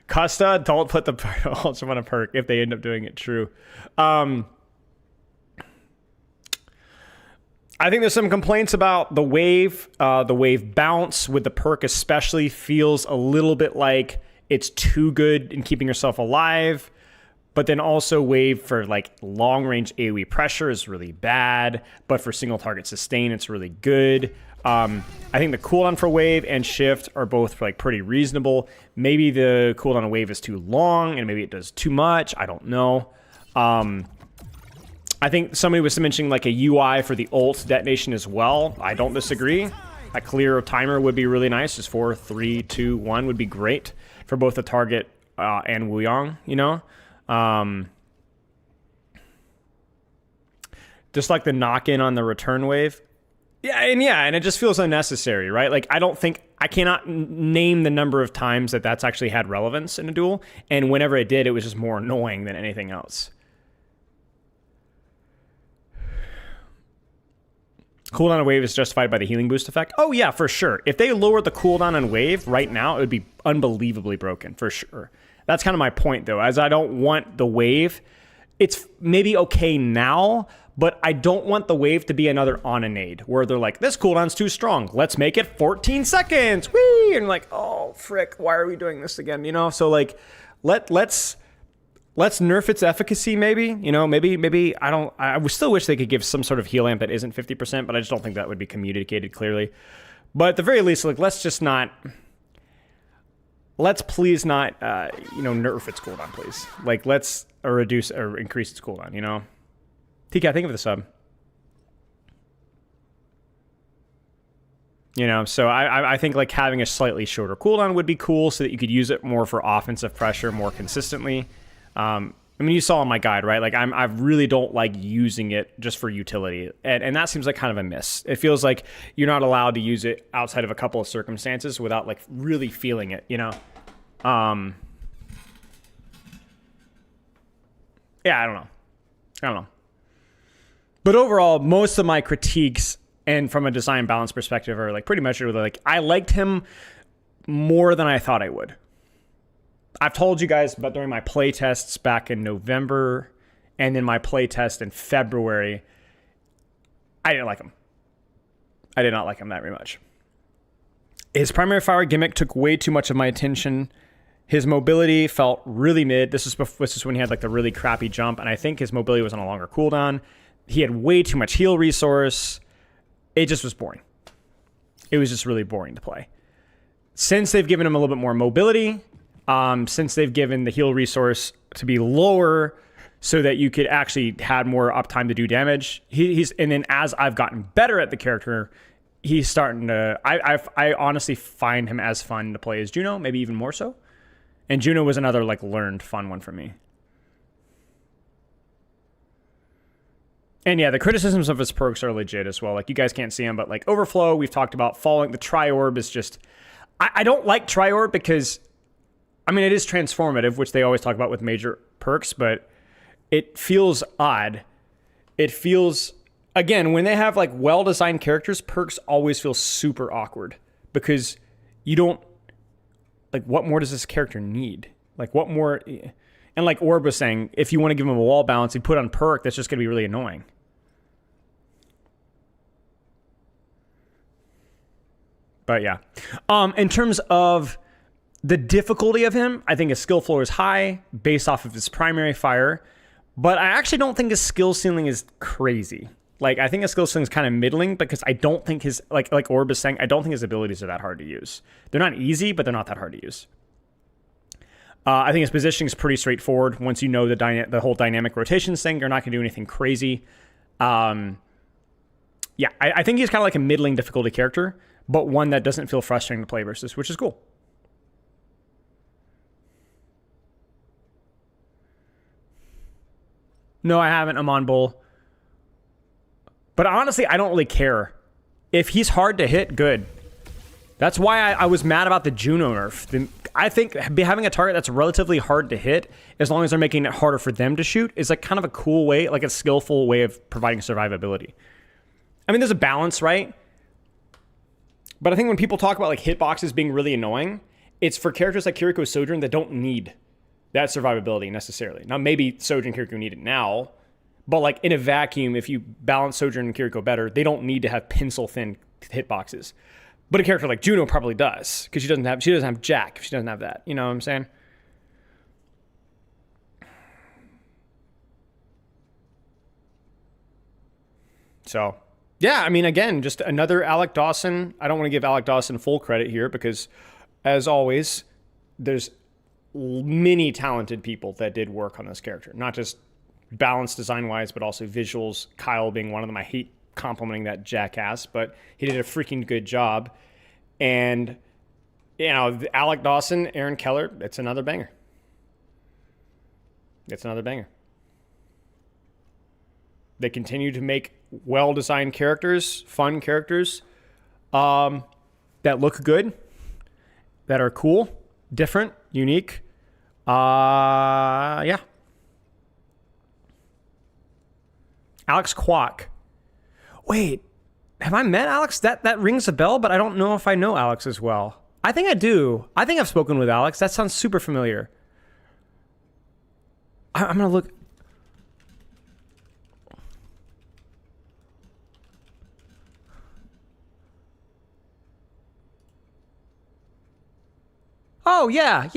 Costa, don't put the wall jump on a perk if they end up doing it. True. I think there's some complaints about the wave. The wave bounce with the perk especially feels a little bit like it's too good in keeping yourself alive. But then also Wave for like long range AoE pressure is really bad, but for single target sustain, it's really good. I think the cooldown for Wave and Shift are both like pretty reasonable. Maybe the cooldown on Wave is too long and maybe it does too much. I don't know. I think somebody was mentioning like a UI for the ult detonation as well. I don't disagree. A clear timer would be really nice. Just 4, 3, 2, 1 would be great for both the target and Wuyang, you know? Just like the knock-in on the return wave. And it just feels unnecessary, right? Like, I cannot name the number of times that that's actually had relevance in a duel, and whenever it did, it was just more annoying than anything else. Cooldown on Wave is justified by the healing boost effect. Oh yeah, for sure. If they lowered the cooldown on Wave right now, it would be unbelievably broken, for sure. That's kind of my point, though, as I don't want the Wave. It's maybe okay now, but I don't want the Wave to be another on a nade, where they're like, this cooldown's too strong. Let's make it 14 seconds. Whee! And like, oh, frick, why are we doing this again? You know, so like, let's nerf its efficacy, maybe. You know, maybe I still wish they could give some sort of heal amp that isn't 50%, but I just don't think that would be communicated clearly. But at the very least, like, let's please not, nerf its cooldown, please. Like, let's reduce or increase its cooldown, you know? TK, think of the sub. You know, so I think, like, having a slightly shorter cooldown would be cool so that you could use it more for offensive pressure more consistently. I mean, you saw in my guide, right? Like, I really don't like using it just for utility. And that seems like kind of a miss. It feels like you're not allowed to use it outside of a couple of circumstances without, like, really feeling it, you know? I don't know. But overall, most of my critiques, and from a design balance perspective, are like pretty much like, I liked him more than I thought I would. I've told you guys about during my play tests back in November and then my play test in February, I didn't like him. I did not like him that very much. His primary fire gimmick took way too much of my attention. His mobility felt really mid. This is when he had like the really crappy jump, and I think his mobility was on a longer cooldown. He had way too much heal resource. It just was boring. It was just really boring to play. Since they've given him a little bit more mobility, since they've given the heal resource to be lower so that you could actually have more uptime to do damage, and then as I've gotten better at the character, he's starting to... I honestly find him as fun to play as Juno, maybe even more so. And Juno was another like learned fun one for me. And yeah, the criticisms of his perks are legit as well. Like, you guys can't see them, but like Overflow, we've talked about. Falling, the Tri-Orb is just... I don't like Tri-Orb because, I mean, it is transformative, which they always talk about with major perks, but it feels odd. It feels... Again, when they have like well-designed characters, perks always feel super awkward because you don't... Like, what more does this character need? Like, what more... And like Orb was saying, if you want to give him a wall balance, you put on perk, that's just going to be really annoying. But yeah. In terms of the difficulty of him, I think his skill floor is high based off of his primary fire. But I actually don't think his skill ceiling is crazy. Like, I think his skill ceiling is kind of middling because I don't think his... Like Orb is saying, I don't think his abilities are that hard to use. They're not easy, but they're not that hard to use. I think his positioning is pretty straightforward. Once you know the whole dynamic rotations thing, you're not going to do anything crazy. I think he's kind of like a middling difficulty character, but one that doesn't feel frustrating to play versus, which is cool. No, I haven't. I'm on Bull. But honestly, I don't really care. If he's hard to hit, good. That's why I was mad about the Juno nerf. I think having a target that's relatively hard to hit, as long as they're making it harder for them to shoot, is like kind of a cool way, like a skillful way of providing survivability. I mean, there's a balance, right? But I think when people talk about like hitboxes being really annoying, it's for characters like Kiriko Sojourn that don't need that survivability necessarily. Now, maybe Sojourn and Kiriko need it now, but like in a vacuum, if you balance Sojourn and Kiriko better, they don't need to have pencil-thin hitboxes. But a character like Juno probably does, because she doesn't have Jack if she doesn't have that. You know what I'm saying? So, yeah, I mean, again, just another Alec Dawson. I don't want to give Alec Dawson full credit here because, as always, there's many talented people that did work on this character. Not just balanced design-wise, but also visuals. Kyle being one of them. I hate complimenting that jackass, but he did a freaking good job. And, you know, Alec Dawson, Aaron Keller, it's another banger. It's another banger. They continue to make well-designed characters, fun characters, that look good, that are cool, different, unique. Yeah. Alex Kwok. Wait, have I met Alex? That rings a bell, but I don't know if I know Alex as well. I think I do. I think I've spoken with Alex. That sounds super familiar. I'm going to look. Oh, yeah.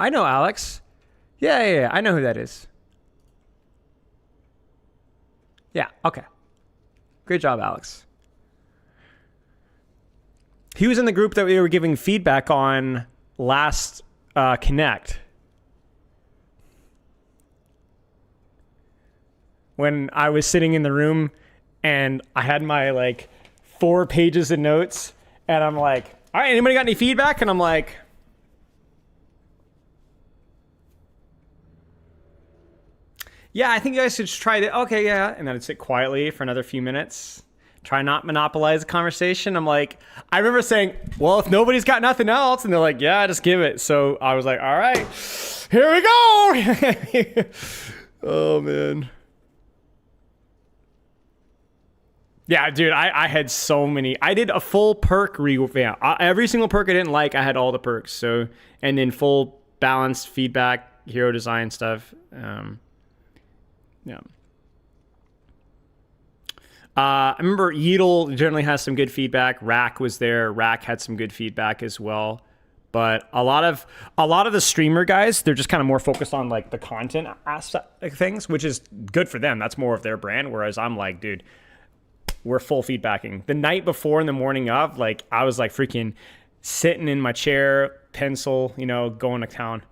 I know Alex. Yeah. I know who that is. Yeah, okay. Great job, Alex. He was in the group that we were giving feedback on last Connect. When I was sitting in the room and I had my, like, 4 pages of notes, and I'm like, all right, anybody got any feedback? And I'm like, yeah, I think you guys should just try it. Okay, yeah. And then I'd sit quietly for another few minutes. Try not monopolize the conversation. I'm like, I remember saying, well, if nobody's got nothing else, and they're like, yeah, just give it. So I was like, all right, here we go. Oh, man. Yeah, dude, I had so many. I did a full perk revamp. Every single perk I didn't like, I had all the perks. So, and then full balanced feedback, hero design stuff. Yeah. I remember Yeatle generally has some good feedback. Rack was there. Rack had some good feedback as well. But a lot of the streamer guys, they're just kind of more focused on like the content aspect of things, which is good for them. That's more of their brand. Whereas I'm like, dude, we're full feedbacking. The night before and the morning of, like, I was like freaking sitting in my chair, pencil, you know, going to town.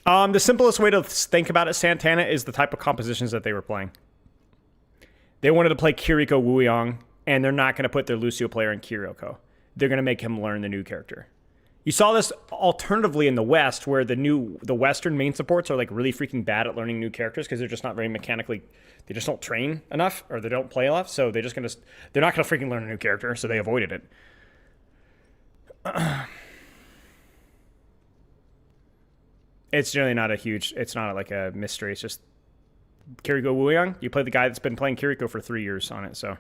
The simplest way to think about it, Santana, is the type of compositions that they were playing. They wanted to play Kiriko Wuyang, and they're not going to put their Lucio player in Kiriko. They're going to make him learn the new character. You saw this alternatively in the West, where the Western main supports are like really freaking bad at learning new characters because they're just not very mechanically. They just don't train enough, or they don't play enough. So they're not going to freaking learn a new character. So they avoided it. It's generally not it's not like a mystery. It's just Kiriko Wuyang. You play the guy that's been playing Kiriko for 3 years on it, so.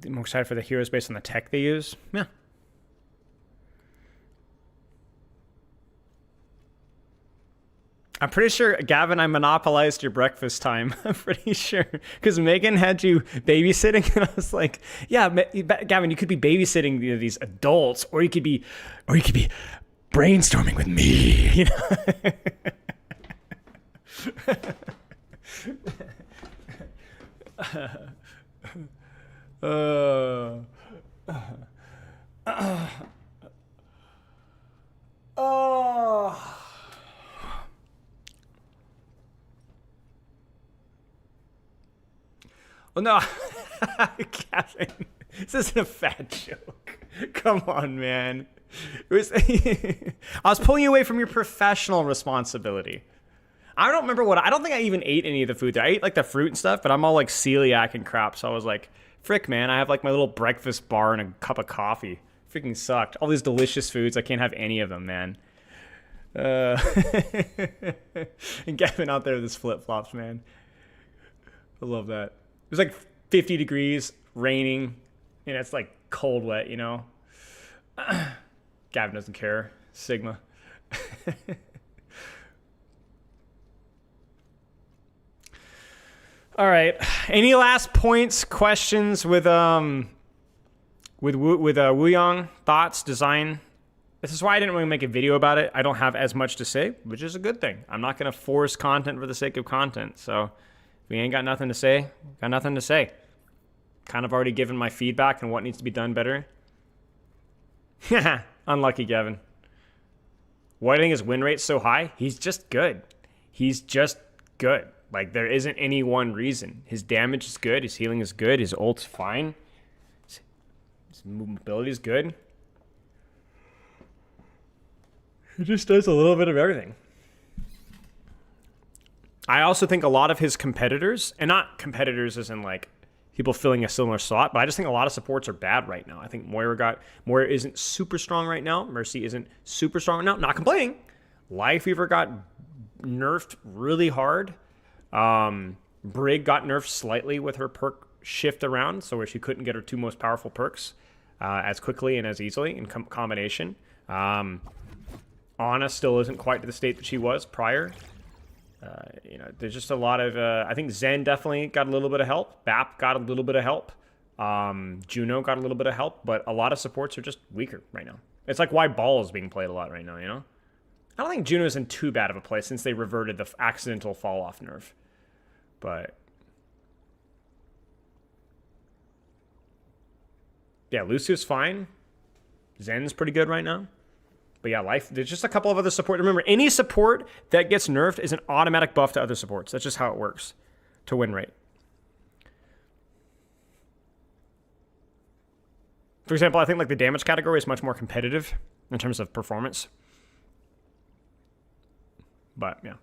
I'm more excited for the heroes based on the tech they use. Yeah. I'm pretty sure, Gavin, I monopolized your breakfast time. I'm pretty sure. Because Megan had you babysitting, and I was like, yeah, Gavin, you could be babysitting these adults, or you could be brainstorming with me, you know? Oh. Well, no, Gavin, this isn't a fat joke. Come on, man. I was pulling you away from your professional responsibility. I don't think I even ate any of the food there. I ate like the fruit and stuff, but I'm all like celiac and crap. So I was like, frick, man, I have like my little breakfast bar and a cup of coffee. Freaking sucked. All these delicious foods. I can't have any of them, man. And Gavin out there with his flip-flops, man. I love that. It was like 50 degrees, raining, and it's like cold wet, you know? Gavin doesn't care. Sigma. All right. Any last points, questions with Wuyang? Thoughts, design? This is why I didn't really make a video about it. I don't have as much to say, which is a good thing. I'm not going to force content for the sake of content. So if we ain't got nothing to say, got nothing to say. Kind of already given my feedback on what needs to be done better. Unlucky, Gavin. Why do you think his win rate's so high? He's just good. He's just good. Like, there isn't any one reason. His damage is good. His healing is good. His ult's fine. His mobility is good. He just does a little bit of everything. I also think a lot of his competitors, and not competitors as in like people filling a similar slot, but I just think a lot of supports are bad right now. I think Moira isn't super strong right now. Mercy isn't super strong right now. Not complaining. Lifeweaver got nerfed really hard. Brig got nerfed slightly with her perk shift around, so where she couldn't get her two most powerful perks as quickly and as easily in combination. Ana still isn't quite to the state that she was prior. There's just a lot of... I think Zen definitely got a little bit of help. Bap got a little bit of help. Juno got a little bit of help, but a lot of supports are just weaker right now. It's like why Ball is being played a lot right now, you know? I don't think Juno's in too bad of a place since they reverted the accidental fall-off nerf. But... yeah, Lucio's fine. Zen's pretty good right now. But yeah, there's just a couple of other support. Remember, any support that gets nerfed is an automatic buff to other supports. That's just how it works to win rate. For example, I think like the damage category is much more competitive in terms of performance. But yeah.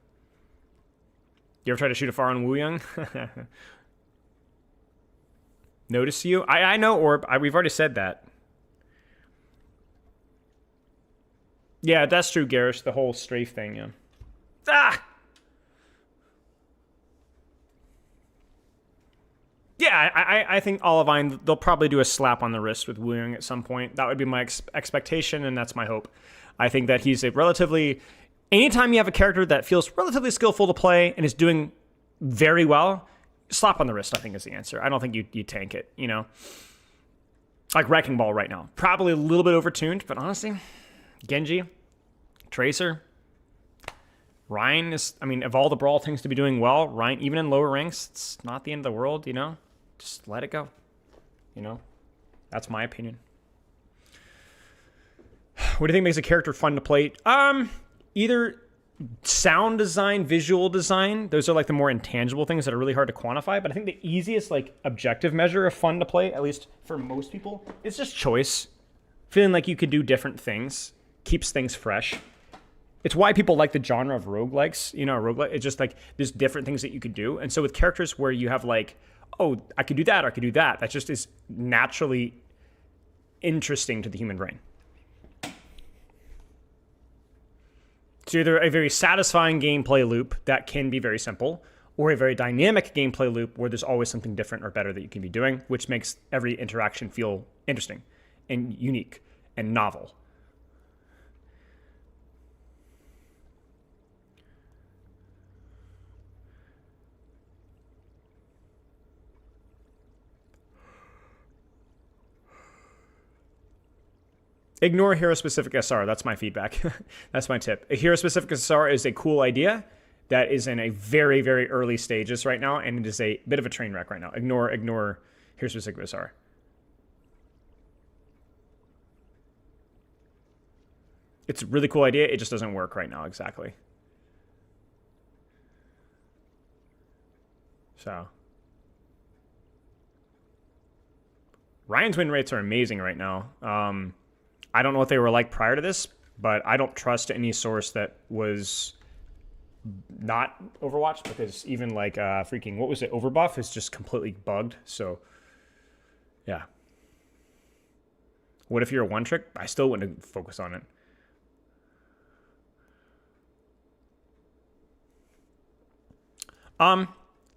You ever try to shoot a far on Wuyang? Notice you? I know Orb. We've already said that. Yeah, that's true, Garish. The whole strafe thing, yeah. Ah! Yeah, I think Olivine, they'll probably do a slap on the wrist with Wuyang at some point. That would be my expectation, and that's my hope. I think that he's a relatively... anytime you have a character that feels relatively skillful to play and is doing very well, slap on the wrist, I think, is the answer. I don't think you tank it, you know? Like Wrecking Ball right now. Probably a little bit overtuned, but honestly... Genji, Tracer, Ryan is, I mean, of all the Brawl things to be doing well, Ryan, even in lower ranks, it's not the end of the world, you know? Just let it go, you know? That's my opinion. What do you think makes a character fun to play? Either sound design, visual design, those are like the more intangible things that are really hard to quantify, but I think the easiest like objective measure of fun to play, at least for most people, is just choice. Feeling like you could do different things. Keeps things fresh. It's why people like the genre of roguelikes. You know, roguelike, it's just like there's different things that you could do. And so with characters where you have like, oh, I could do that or I could do that, that just is naturally interesting to the human brain. It's either a very satisfying gameplay loop that can be very simple, or a very dynamic gameplay loop where there's always something different or better that you can be doing, which makes every interaction feel interesting and unique and novel. Ignore hero-specific SR. That's my feedback. That's my tip. A hero-specific SR is a cool idea that is in a very, very early stages right now, and it is a bit of a train wreck right now. Ignore hero-specific SR. It's a really cool idea. It just doesn't work right now exactly. So. Ryan's win rates are amazing right now. I don't know what they were like prior to this, but I don't trust any source that was not Overwatch, because even like freaking, what was it, Overbuff is just completely bugged. So, yeah. What if you're a one trick? I still wouldn't focus on it.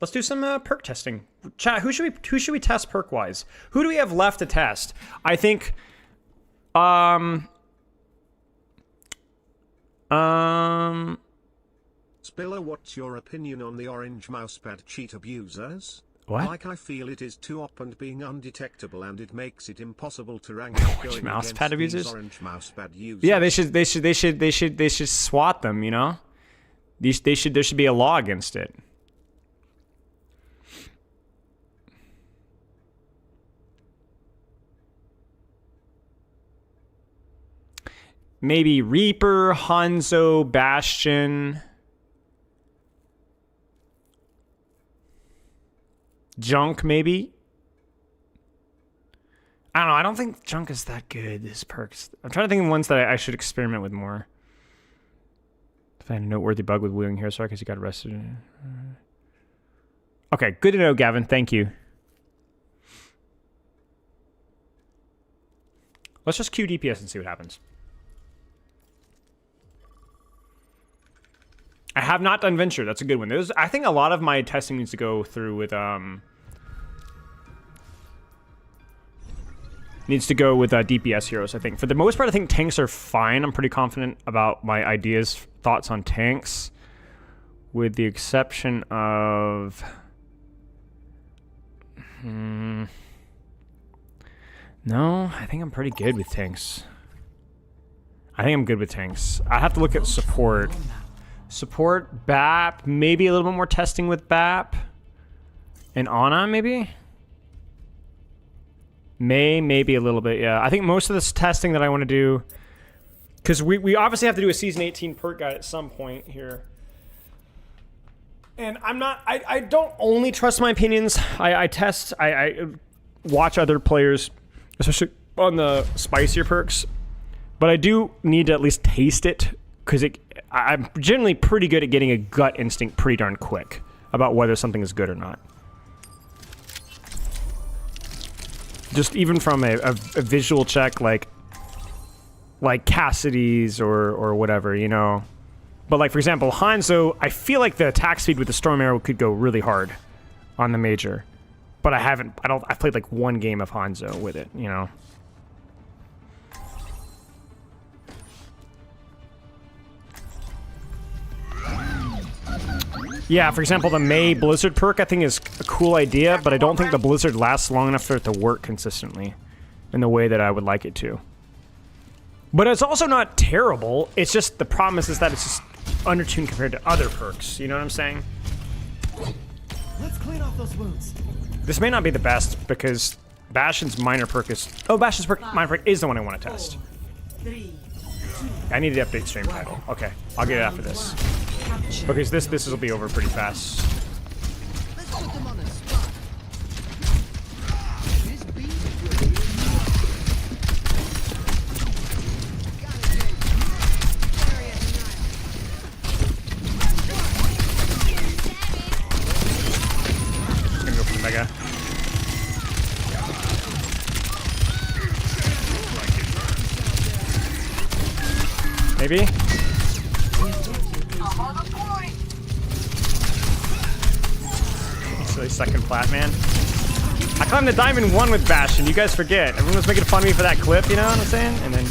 Let's do some perk testing. Chat, who should we test perk wise? Who do we have left to test? I think Spiller, what's your opinion on the orange mousepad cheat abusers? What? Like, I feel it is too op and being undetectable, and it makes it impossible to rank Orange going mouse against pad these abusers? orange mousepad users. Yeah, they should swat them, you know? There should be a law against it. Maybe Reaper, Hanzo, Bastion, Junk, maybe. I don't know. I don't think Junk is that good. This perks. I'm trying to think of ones that I should experiment with more. Find a noteworthy bug with Wuyang here. Sorry, because he got arrested. Okay, good to know, Gavin. Thank you. Let's just queue DPS and see what happens. I have not done Venture. That's a good one. I think a lot of my testing needs to go through with DPS heroes, I think. For the most part, I think tanks are fine. I'm pretty confident about my thoughts on tanks. With the exception of... No, I think I'm pretty good with tanks. I have to look at support. Support, BAP, maybe a little bit more testing with BAP. And Ana, maybe? Maybe a little bit, yeah. I think most of this testing that I want to do... Because we obviously have to do a Season 18 perk guide at some point here. And I don't only trust my opinions. I watch other players, especially on the spicier perks. But I do need to at least taste it, because I'm generally pretty good at getting a gut instinct pretty darn quick about whether something is good or not. Just even from a visual check, like Cassidy's or whatever, you know. But like, for example, Hanzo, I feel like the attack speed with the Storm Arrow could go really hard on the Major. But I've played like one game of Hanzo with it, you know. Yeah, for example, the May Blizzard perk I think is a cool idea, but I don't think the Blizzard lasts long enough for it to work consistently in the way that I would like it to. But it's also not terrible. It's just the problem is that it's just undertuned compared to other perks. You know what I'm saying? Let's clean off those wounds. This may not be the best because Bastion's minor perk is... Oh, Bastion's minor perk is the one I want to test. 3, I need to update stream title. Okay, I'll get it after this. Because this will be over pretty fast. let's put them on the spot. This beat Just gonna go for the Mega. Maybe? Silly second plat, man. I climbed the Diamond 1 with Bastion. You guys forget. Everyone was making fun of me for that clip, you know what I'm saying? And then...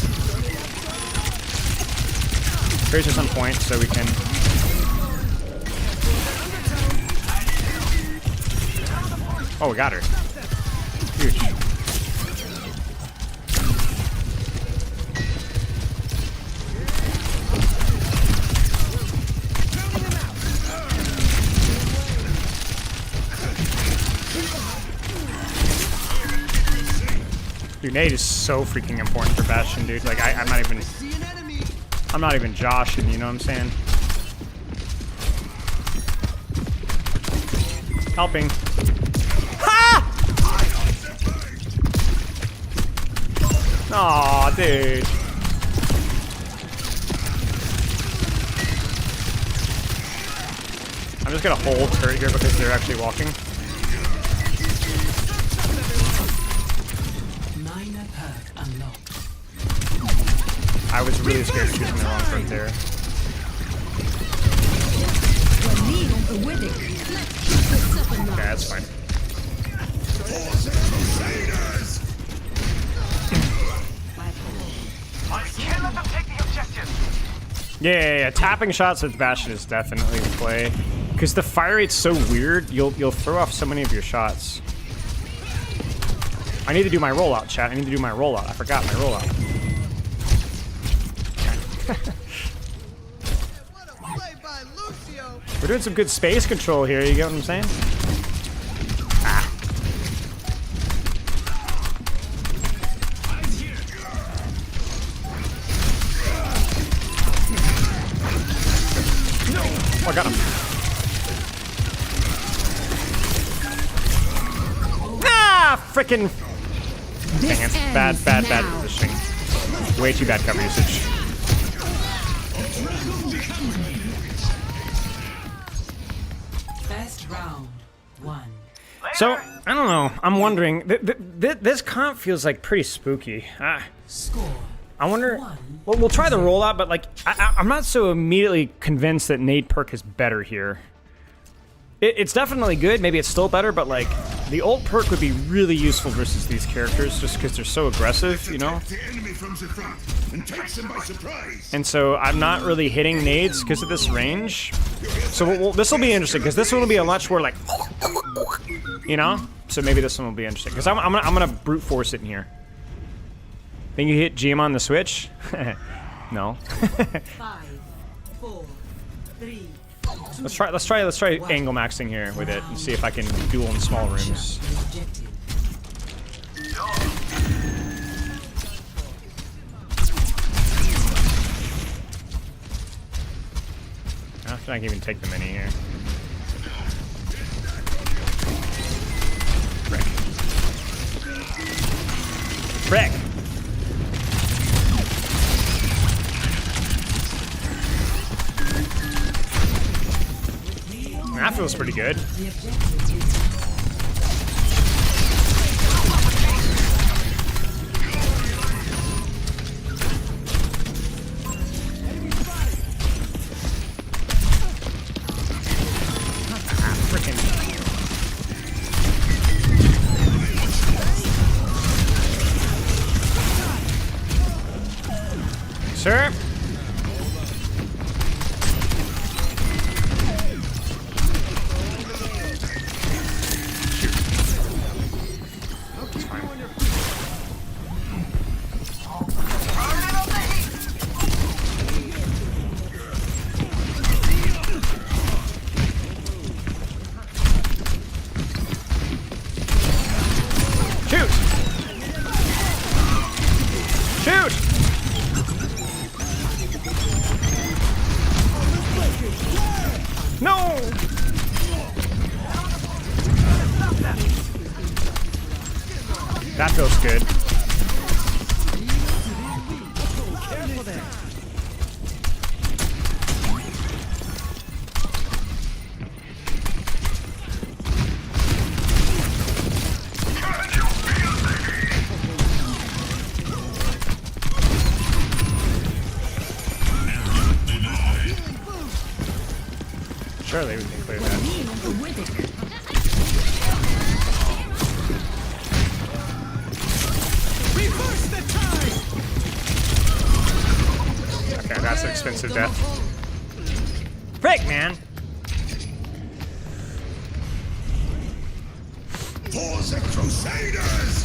Trace us on point so we can... Oh, we got her. Huge. Dude, nade is so freaking important for Bastion, dude. Like, I'm not even joshing, you know what I'm saying? Helping. Ha! Aw, dude. I'm just gonna hold turret here because they're actually walking. I was really scared of choosing the wrong front there. Okay, that's fine. Yeah. Tapping shots with Bastion is definitely the play. Because the fire rate's so weird, you'll throw off so many of your shots. I need to do my rollout, chat. I need to do my rollout. I forgot my rollout. We're doing some good space control here, you get what I'm saying? Ah. Oh, I got him. Ah, frickin'. Dang it. Bad positioning. Way too bad cover usage. First round, 1. So, I don't know. I'm wondering. This comp feels like pretty spooky. Score. I wonder. Well, we'll try the rollout, but like, I'm not so immediately convinced that nade perk is better here. It's definitely good. Maybe it's still better, but like, the ult perk would be really useful versus these characters, just because they're so aggressive, you know. And so I'm not really hitting nades because of this range. So this will be interesting because this one will be a much more like, you know. So maybe this one will be interesting because I'm gonna brute force it in here. Think you hit GM on the switch? No. 5, 4, 3. Let's try angle maxing here with it and see if I can duel in small rooms. I can even take the mini here. Frick. That feels pretty good. Sir? That feels good. Surely we can clear that. Okay, that's an expensive death. Frick, man! For the Crusaders!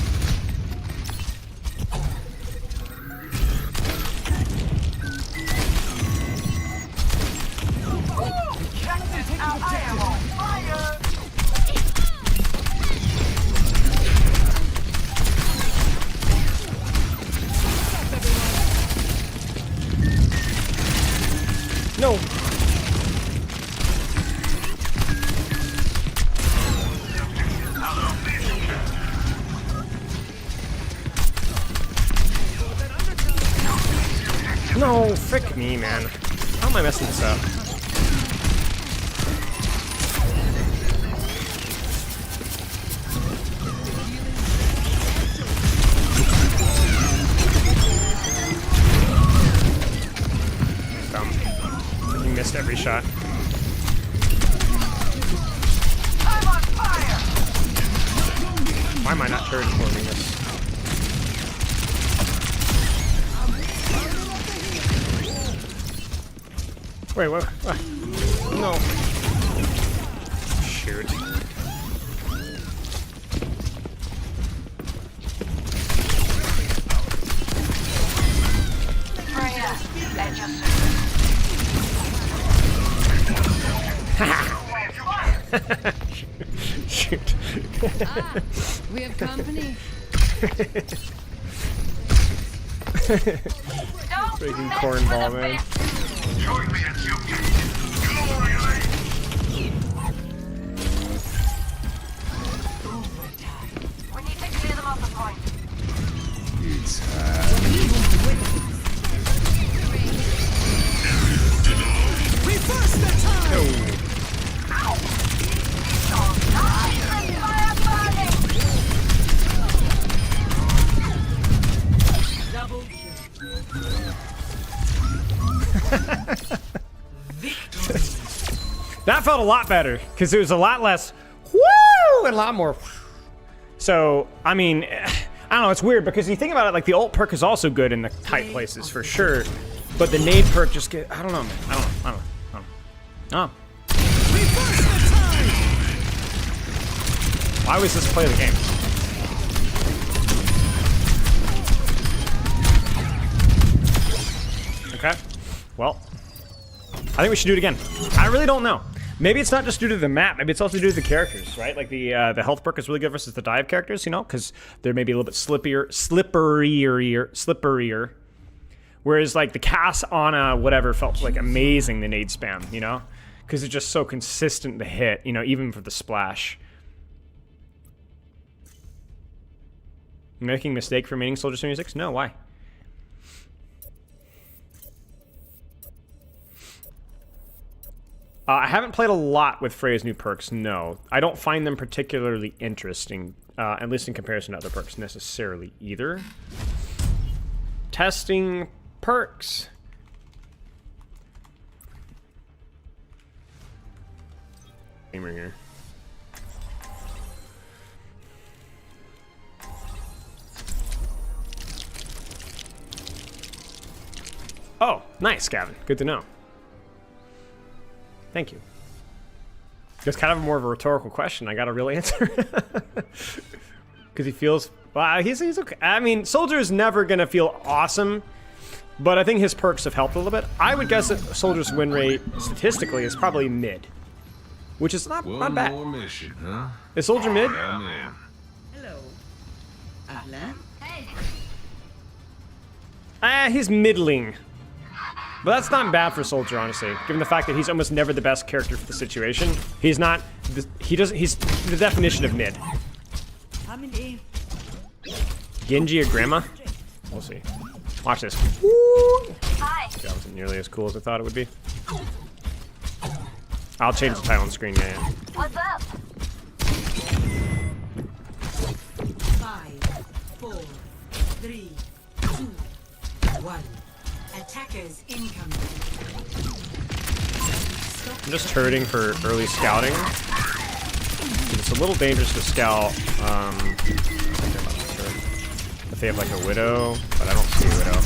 No! No, frick me, man. How am I messing this up? Dumb. He missed every shot. Why am I not turret forming this? Wait, what? No. Shoot. Shoot. We have company. Freaking cornball, man. Join me at your glory. We need to clear them off the point. Reverse the time! Double kill. Victory. That felt a lot better because it was a lot less woo and a lot more. So I mean, I don't know. It's weird because you think about it, like the ult perk is also good in the tight places for sure, but the nade perk just get. I don't know, man. I don't know. Oh. Reverse the time! Why was this play of the game? Okay. Well, I think we should do it again. I really don't know. Maybe it's not just due to the map. Maybe it's also due to the characters, right? Like the health perk is really good versus the dive characters, you know, because they're maybe a little bit slipperier. Whereas like the cast on a whatever felt like amazing, the nade spam, you know, because it's just so consistent to hit, you know, even for the splash. Making a mistake for meaning Soldier 76? No, why? I haven't played a lot with Freya's new perks, no. I don't find them particularly interesting, at least in comparison to other perks necessarily either. Testing perks. Gamer here. Oh, nice, Gavin. Good to know. Thank you. It's kind of more of a rhetorical question. I got a real answer. Because he feels... Well, he's okay. I mean, Soldier is never going to feel awesome, but I think his perks have helped a little bit. I would guess that Soldier's win rate, statistically, is probably mid. Which is not bad. One more mission, huh? Is Soldier mid? I'm in. Hello. Ahlan. He's middling. But that's not bad for Soldier, honestly. Given the fact that he's almost never the best character for the situation. He's not... He's the definition of mid. Genji or Grandma? We'll see. Watch this. Woo! That wasn't nearly as cool as I thought it would be. I'll change the title on screen, yeah. What's up? 5, 4, 3, 2, 1. Attackers incoming. I'm just turreting for early scouting. It's a little dangerous to scout if they have like a widow, but I don't see a widow.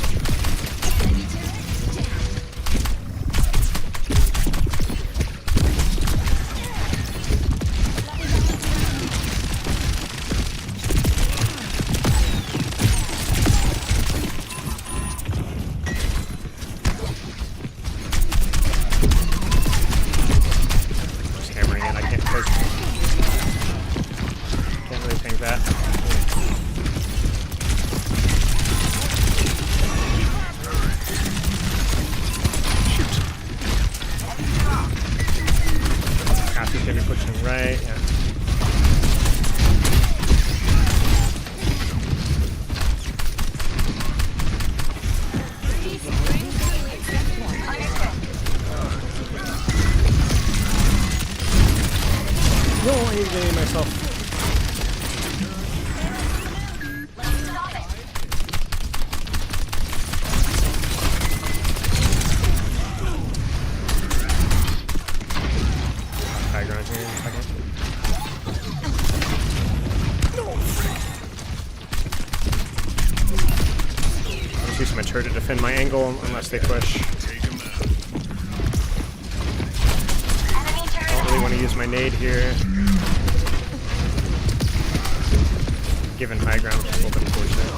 Use my turret to defend my angle unless they push. want to use my nade here. Given high ground, which is a little bit unfortunate.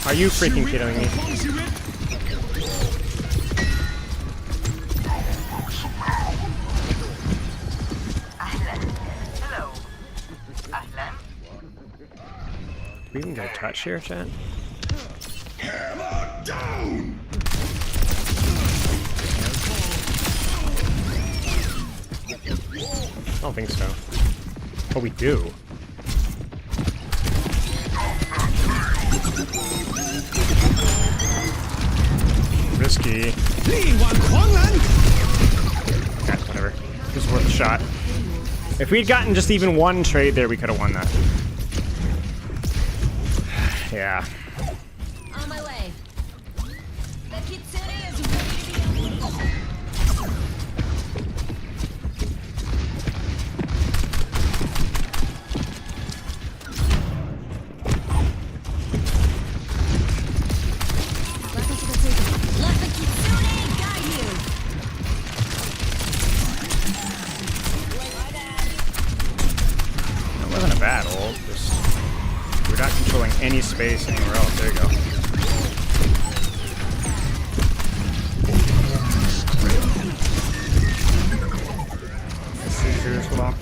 Are you freaking kidding me? Do we even get a touch here, chat? Hammer down! I don't think so. Oh, we do. Risky. Okay, whatever. It was worth a shot. If we'd gotten just even one trade there, we could have won that. Yeah. On my way. The kitsune is ready to be unleashed. Let the kitsune guide you. That wasn't a bad ult. Just we're not controlling any space anywhere else. There you go. Let's see who's hold on.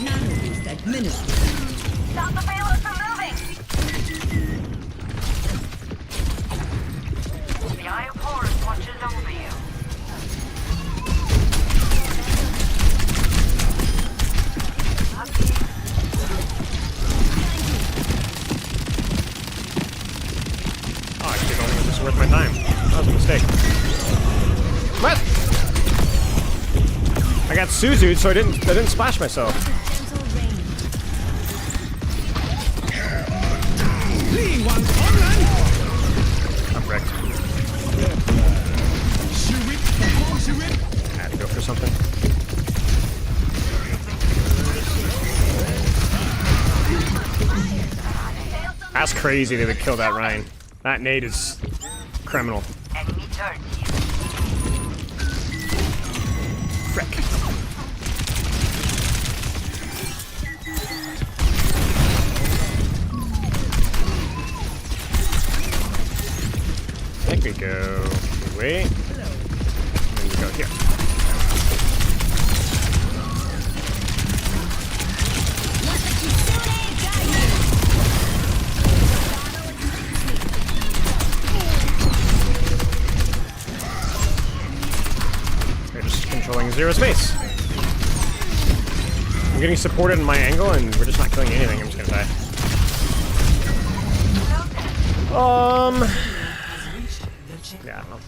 Nano-boost administered. Stop the payload from moving. The Eye of Horus watches over you. Oh, actually, I don't think this is worth my time. That was a mistake. What? I got Suzu'd, so I didn't splash myself. Gentle rain. I'm wrecked. I had to go for something. That's crazy they would kill that Ryan. That nade is criminal. Enemy turn to you. Frick. I think we go. Wait. And then we go here. Let the kitsune guide you. They're just controlling zero space. I'm getting supported in my angle, and we're just not killing anything. I'm just gonna die. Yeah, I don't know.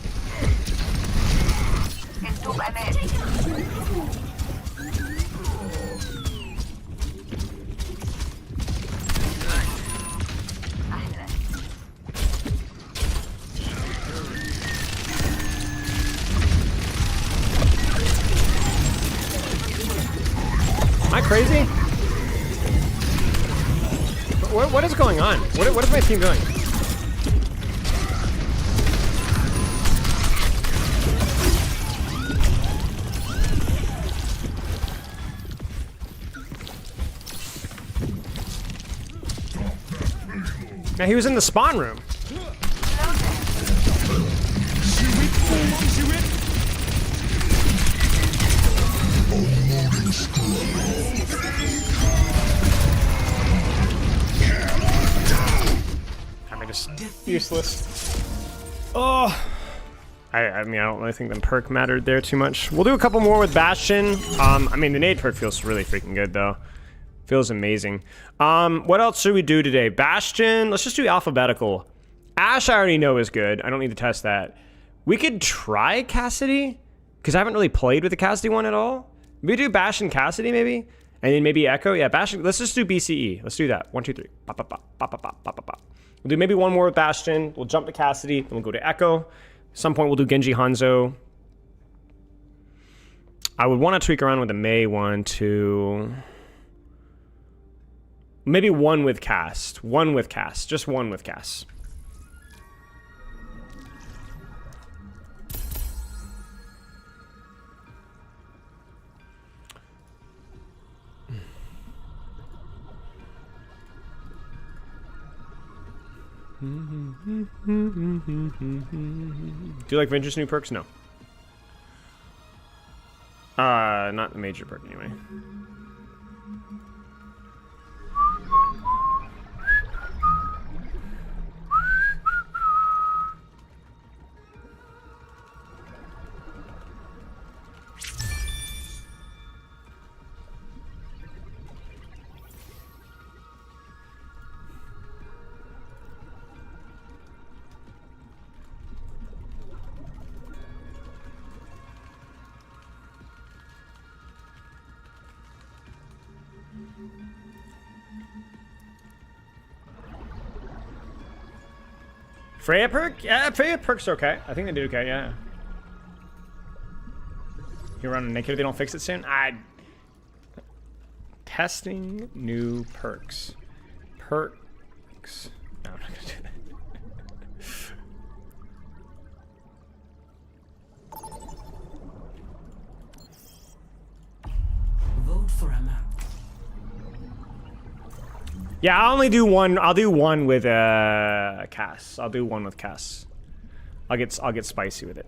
Am I crazy? What is going on? What is my team doing? Now he was in the spawn room. I'm just useless. Oh. I mean, I don't really think the perk mattered there too much. We'll do a couple more with Bastion. I mean, the nade perk feels really freaking good, though. Feels amazing. What else should we do today? Bastion, let's just do alphabetical. Ashe I already know is good. I don't need to test that. We could try Cassidy, because I haven't really played with the Cassidy one at all. We do Bastion Cassidy, maybe? And then maybe Echo. Yeah, Bastion. Let's just do BCE. Let's do that. 1, 2, 3. Pop, pop, pop, pop, pop, pop, pop, pop. We'll do maybe one more with Bastion. We'll jump to Cassidy. Then we'll go to Echo. At some point, we'll do Genji Hanzo. I would want to tweak around with the Mei one to maybe one with cast. One with cast. Just one with cast. Do you like Vengeance new perks? No. Not the major perk anyway. Freya perk? Yeah, Freya perk's okay. I think they did okay, yeah. You run naked if they don't fix it soon? Testing new perks. Perks. No, I'm not gonna do that. Vote for a map. Yeah, I'll only do one. I'll do one with Cass. I'll do one with Cass. I'll get spicy with it.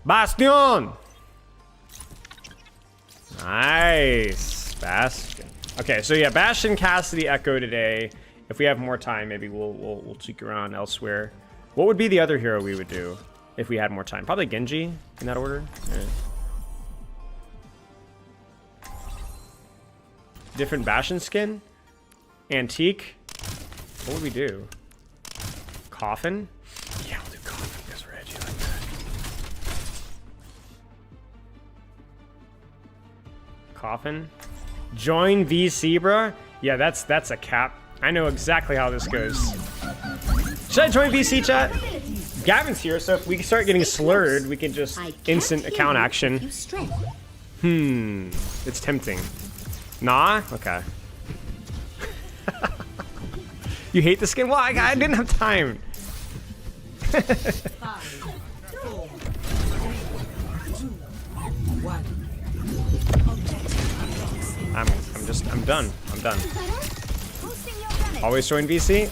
Bastion! Nice. Bastion. Okay, so yeah, Bastion, Cassidy, Echo today. If we have more time, maybe we'll cheek around elsewhere. What would be the other hero we would do if we had more time? Probably Genji in that order. Yeah. Different Bastion skin? Antique? What would we do? Coffin? Yeah, we'll do Coffin because we're edgy like that. Coffin. Join VC, bruh? Yeah, that's a cap. I know exactly how this goes. Should I join VC, chat? Gavin's here, so if we start getting slurred, we can just instant account action. It's tempting. Nah? Okay. You hate the skin? Well, I didn't have time. I'm done. I'm done. Always join VC.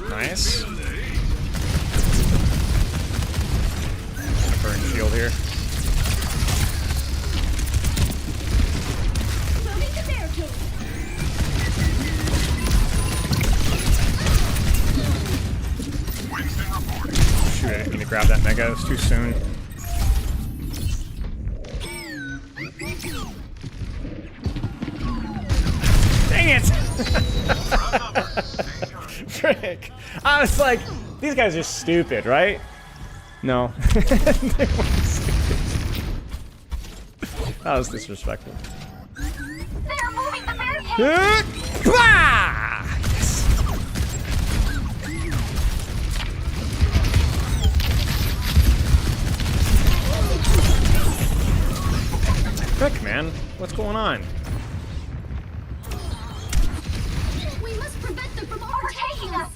Nice. Burn shield here. Shoot, I didn't mean to grab that mega. It was too soon. Dang it! Frick. I was like, these guys are stupid, right? No. They weren't stupid. That was disrespectful. They're moving the barricade! Yes. What's going on? We must prevent them from overtaking us.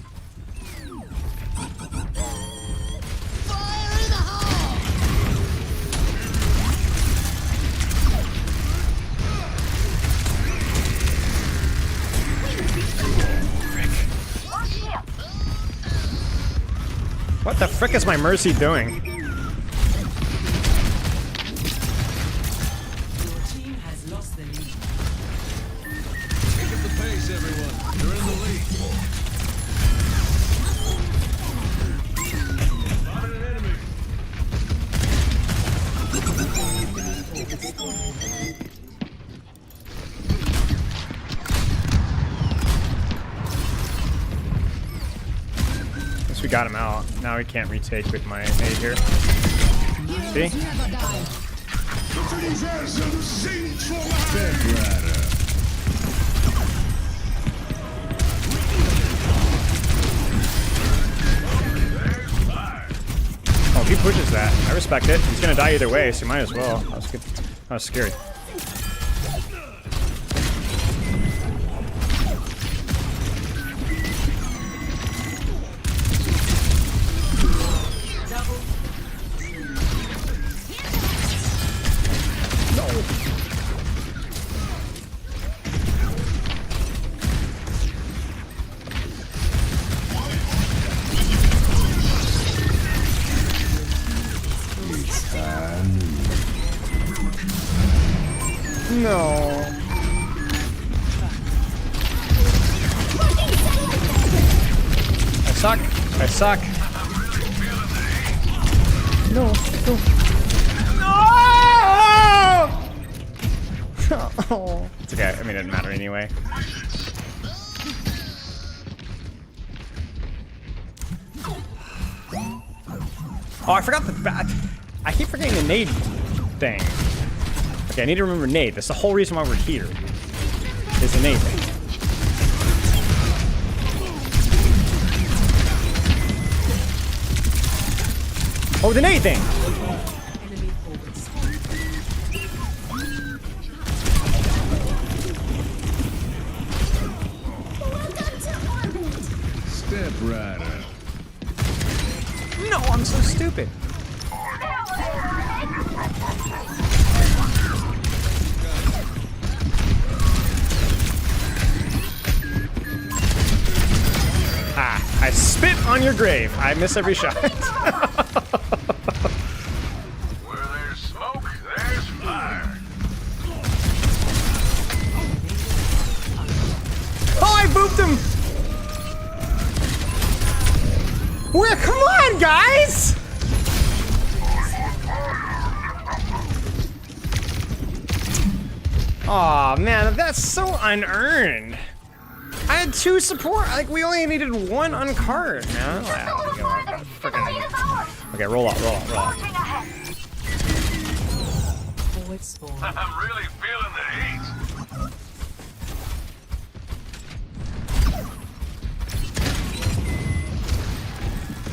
Fire in the hole! What the frick is my Mercy doing? Your team has lost the lead. Pick up the pace, everyone. You're in the lead. Spotted an enemy. Guess we got him out. Now we can't retake with my nade here. See? Never die. Oh, he pushes that. I respect it. He's gonna die either way, so might as well. That was good. That was scary. No. I suck. I suck. No. No. No! It's okay. I mean, it didn't matter anyway. Oh, I forgot the bat. I keep forgetting the nade thing. Okay, I need to remember nade. That's the whole reason why we're here. Is the nade thing. Oh, the nade thing! Enemy forward. Step right up. No, I'm so stupid. Ah, I spit on your grave. I miss every shot. Where there's smoke, there's fire. Oh, I booped him! Where? Come on, guys! Aw, man, that's so unearned. I had 2 support. Like, we only needed 1 on card, man. Okay, roll out, roll out, roll out. Forward spawn. I'm really feeling the heat.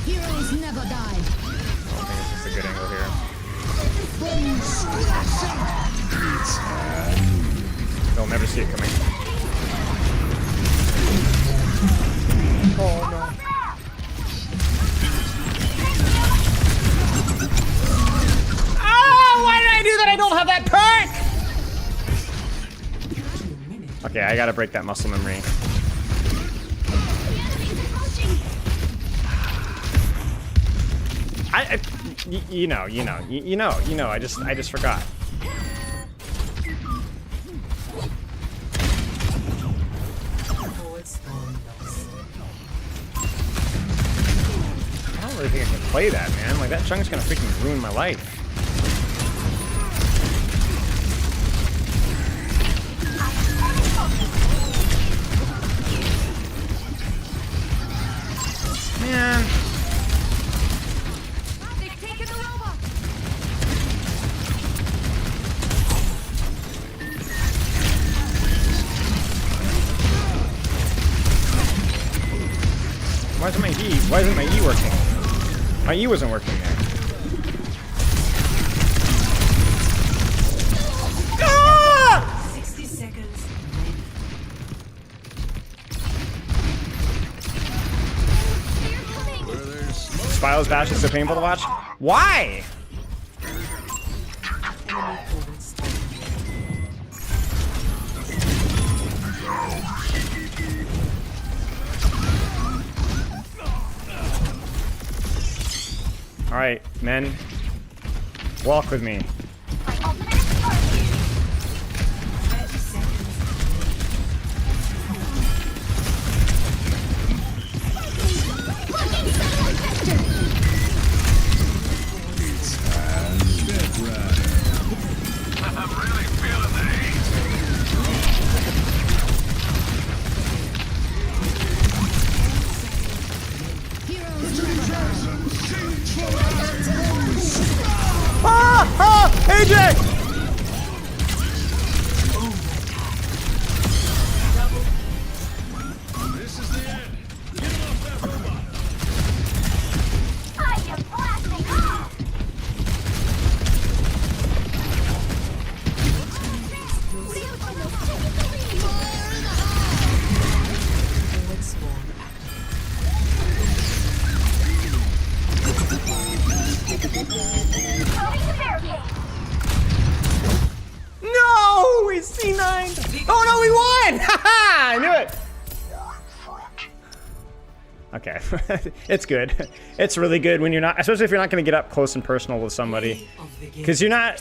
Heroes never die. I think this is a good angle here. They'll never see it coming. Oh no. Oh, why did I do that? I don't have that perk! Okay, I gotta break that muscle memory. You know, I just forgot. Forward spawn lost. I don't really think I can play that, man. Like, that chunk's gonna freaking ruin my life. Man. They've taken the robot. Why isn't my E? Why isn't my E working? My E wasn't working there. Ah! Spyro's Bash is so painful to watch? Why? Enemy forward spawn. Alright, men. Walk with me. 30 seconds. I'm really feeling the heat. Ah! Ah! AJ! This is the end. Get him off that robot. I am blasting off! Forward spawn active. No! We C9! Oh no, we won! Haha! I knew it! Okay. It's good. It's really good when you're not, especially if you're not going to get up close and personal with somebody. Of the game. Because you're not,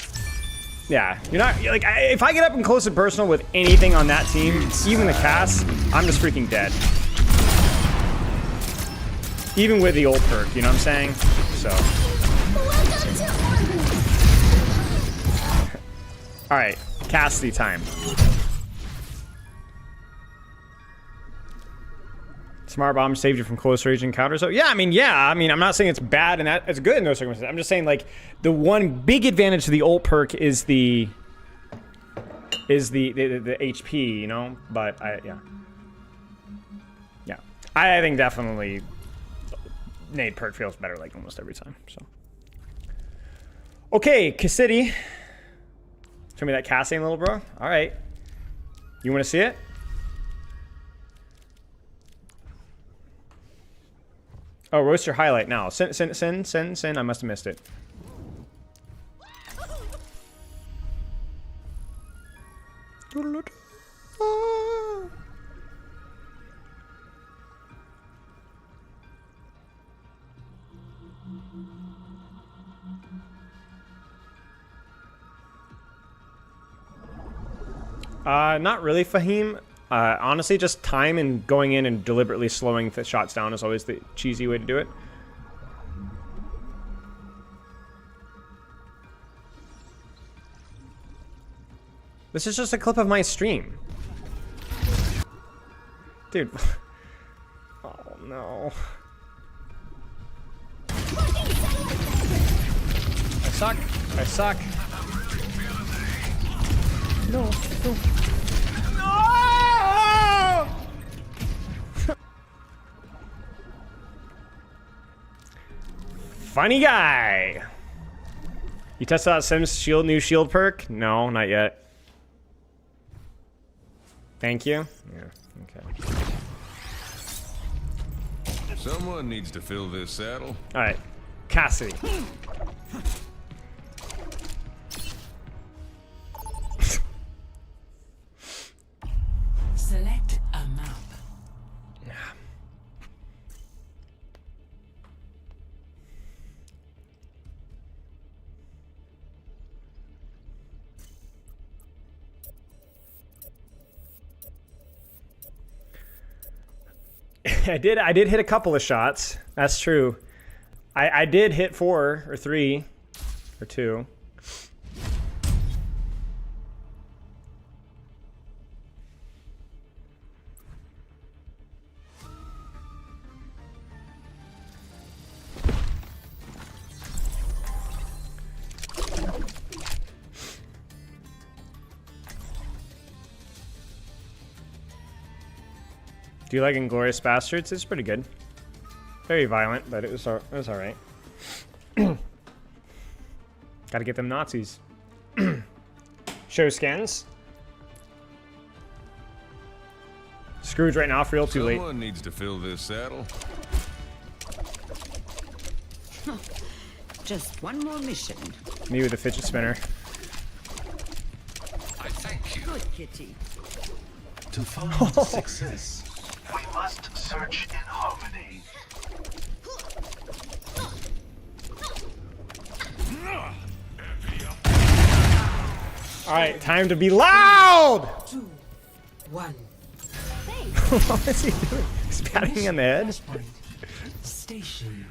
yeah, you're not, like, if I get up and close and personal with anything on that team, even the cast, I'm just freaking dead. Even with the old perk, you know what I'm saying? So. Alright, Cassidy time. Smart bomb saved you from close range encounters. So yeah, I mean, I'm not saying it's bad and that it's good in those circumstances. I'm just saying, like, the one big advantage to the ult perk is the HP, you know. But yeah, I think definitely nade perk feels better like almost every time. So okay, Cassidy, show me that casting, little bro. All right, you want to see it? Oh, roast your highlight now. Send. I must have missed it. Not really, Fahim. Honestly, just time and going in and deliberately slowing the shots down is always the cheesy way to do it. This is just a clip of my stream. Dude. Oh, no. I suck. I suck. No, no. No! Funny guy. You tested out Sim's shield, new shield perk? No, not yet. Thank you. Yeah, okay. Someone needs to fill this saddle. All right, Cassidy. Select a map. I did hit a couple of shots. That's true. I did hit 4 or 3 or 2. Do you like Inglorious Bastards? It's pretty good. Very violent, but it was all right. Gotta get them Nazis. Show scans. Scrooge right now for real, too late. Someone needs to fill this saddle. Just one more mission. Me with a fidget spinner. I thank you. Good kitty. To find success. We must search in harmony. All right, time to be loud. 2, 1. What is he doing? He's patting me on the head. Flashpoint. Station.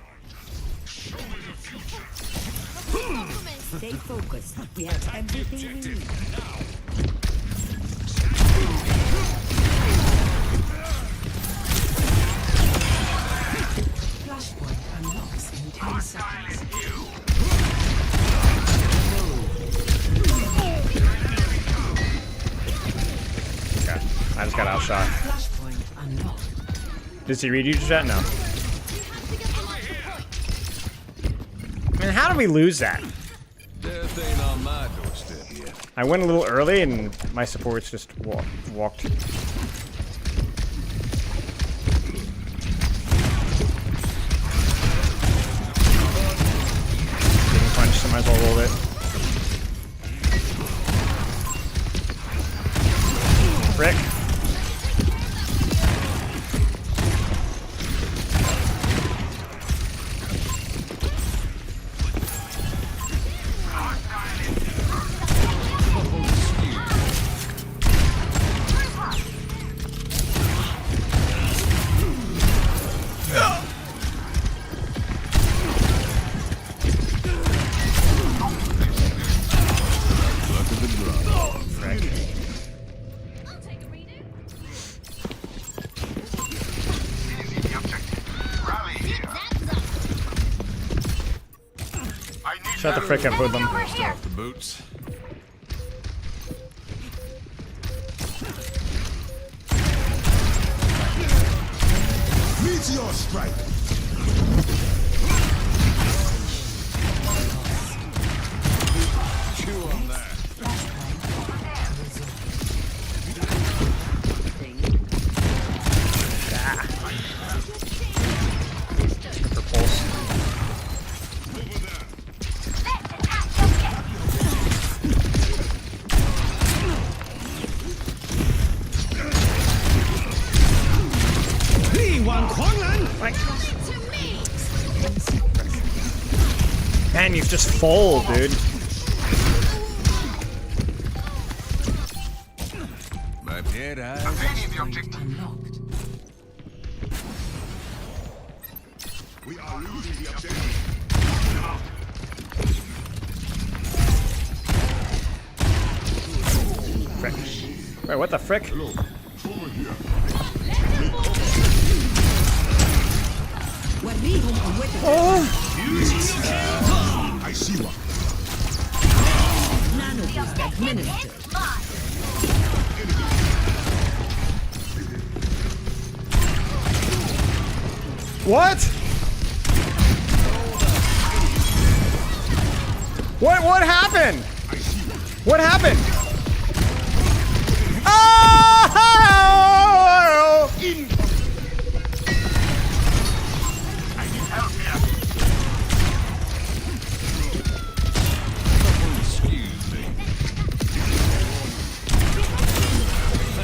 Stay focused. We have everything we need. Flashpoint unlocks in 10 seconds. Okay, I just got outshot. Flashpoint unlocked. Does he read you, chat? No. I mean, how did we lose that? Death ain't on my doorstep yet. I went a little early and my supports just walked. Getting punched, so might as well roll it. Frick. Easy the objective. Rally here. I need Shut the frick up with them. Off the boots. Meteor strike. Chew on that. For pulse. Man, you've just fold, dude. My pet eyes. Obtaining the objective. Unlocked. We are losing the objective. Frick. Wait, what the frick? I see one. Nanoboost administered. What? What happened? What happened? Oh! I need help here. Excuse me.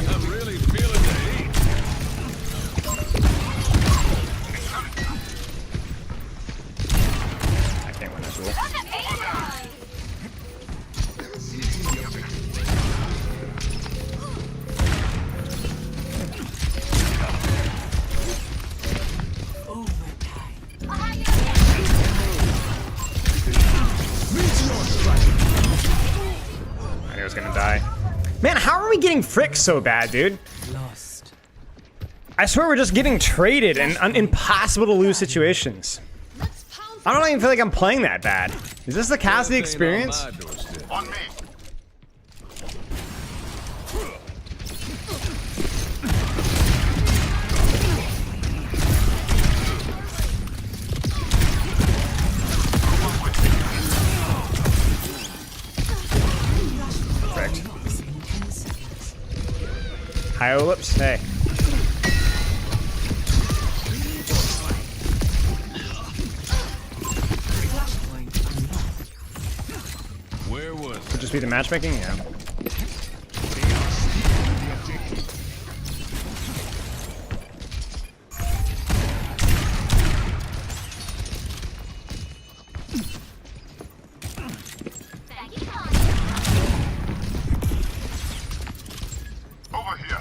I'm really feeling the heat. I can't win this duel. I knew I was gonna die. Man, how are we getting frick so bad, dude? Lost. I swear we're just getting traded and impossible to lose situations. I don't even feel like I'm playing that bad. Is this the Cassidy Death ain't on experience? my doorstep. On me. Frick. Unlocks in 10 seconds. Hi, Olips. Hey. Could just be the matchmaking? Yeah. Over here.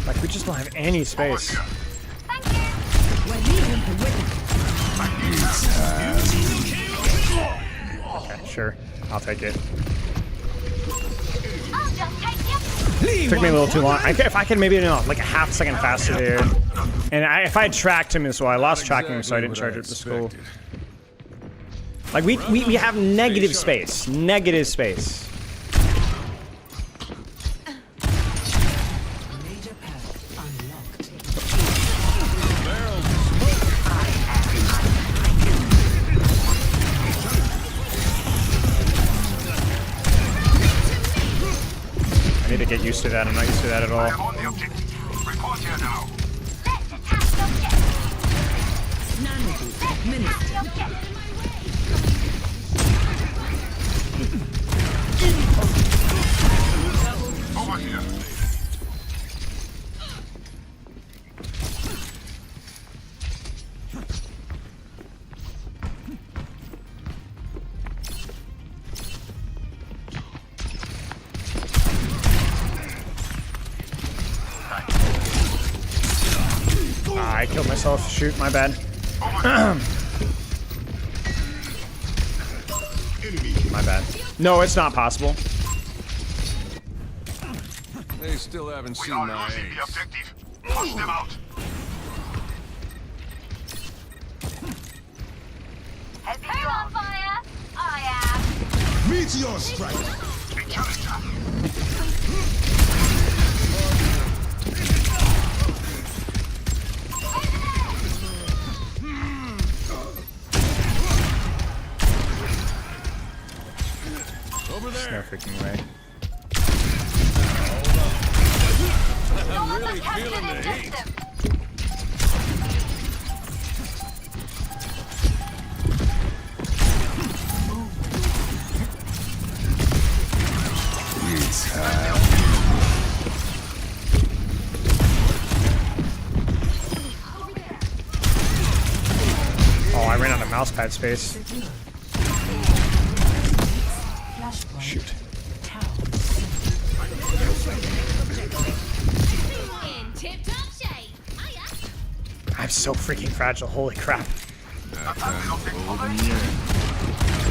Like, we just don't have any space. Okay, sure. I'll take it. Took me a little too long. If I could maybe, like a half second faster there. And if I had tracked him as well, I lost tracking him, so I didn't charge it to school. Like, we have negative space. Negative space. Major path unlocked. I need to get used to that. I'm not used to that at all. I'm on the objective. Report here now. Over here. I killed myself. Shoot, my bad. My bad. No, it's not possible. They still haven't We seen are my losing the ace. objective. Push them out. Who's on fire? I am. Meteor strike. A challenger. Over No there. freaking way. I'm really feeling the heat. Oh, I ran out of mouse pad space. Shoot. In tip-top shape. Hiya. I'm so freaking fragile. Holy crap. Attack the objective over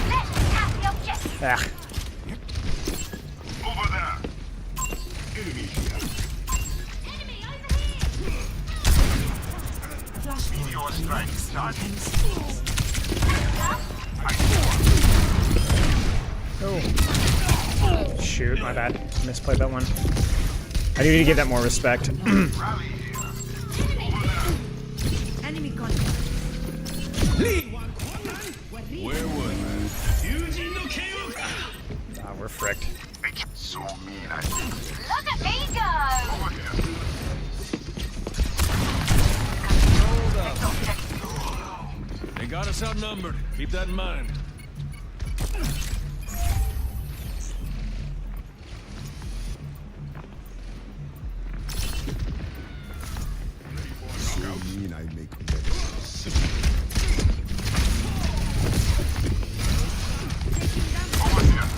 Let's attack the objective. Ah. Over there. Enemy over here. Meteor strike. Done. Oh. Shoot, my bad. Misplayed that one. I do need to give that more respect. Rally here. Enemy contact. Where would? Ah, we're fricked. So mean, I think. Look at me go. Over here. They got us outnumbered. Keep that in mind. Over here.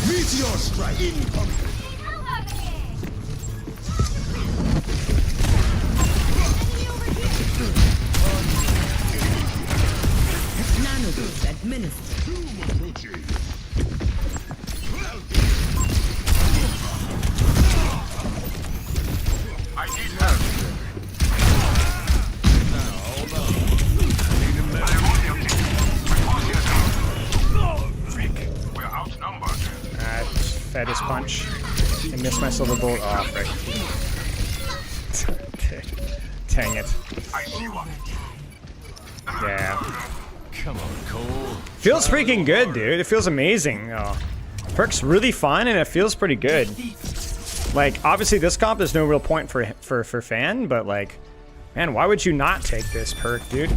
Meteor strike. Incoming. Come over here. Nanoboost administered. I need help. I am on the objective. Report here now. Frick. We're outnumbered. Fed his punch. I missed my silver bullet. Oh, frick. Dang it. Yeah. Come on, Cole. Feels freaking good, dude. It feels amazing. Oh. Perk's really fun and it feels pretty good. Like, obviously this comp there's no real point for Fan, but like, man, why would you not take this perk, dude?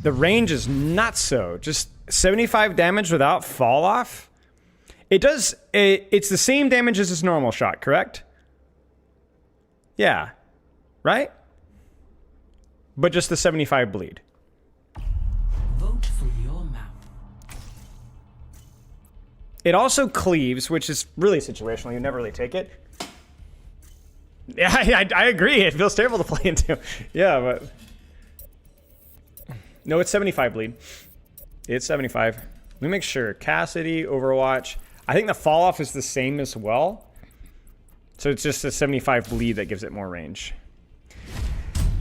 The range is nutso. Just 75 damage without fall off. It's the same damage as his normal shot, correct? Yeah. Right? But just the 75 bleed. Vote for your mouth. It also cleaves, which is really situational. You never really take it. Yeah, I agree. It feels terrible to play into. Yeah, but... No, it's 75 bleed. It's 75. Let me make sure. Cassidy, Overwatch. I think the fall off is the same as well. So it's just a 75 bleed that gives it more range.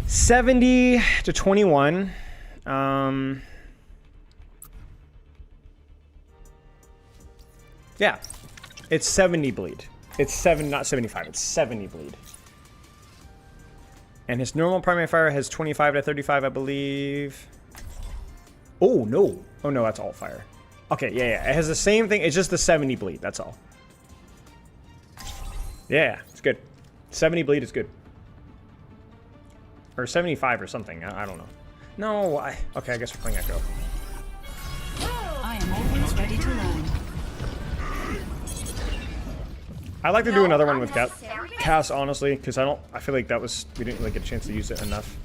70 to 21. Yeah. It's 70 bleed. It's not 75. It's 70 bleed. And his normal primary fire has 25 to 35, I believe. Oh, no. Oh, no, that's all fire. Okay, yeah. It has the same thing. It's just the 70 bleed. That's all. Yeah, it's good. 70 bleed is good. Or 75 or something. I don't know. No, okay, I guess we're playing Echo. I am always ready to learn. I'd like to do another one with Cass, honestly, because I feel like we didn't really get a chance to use it enough.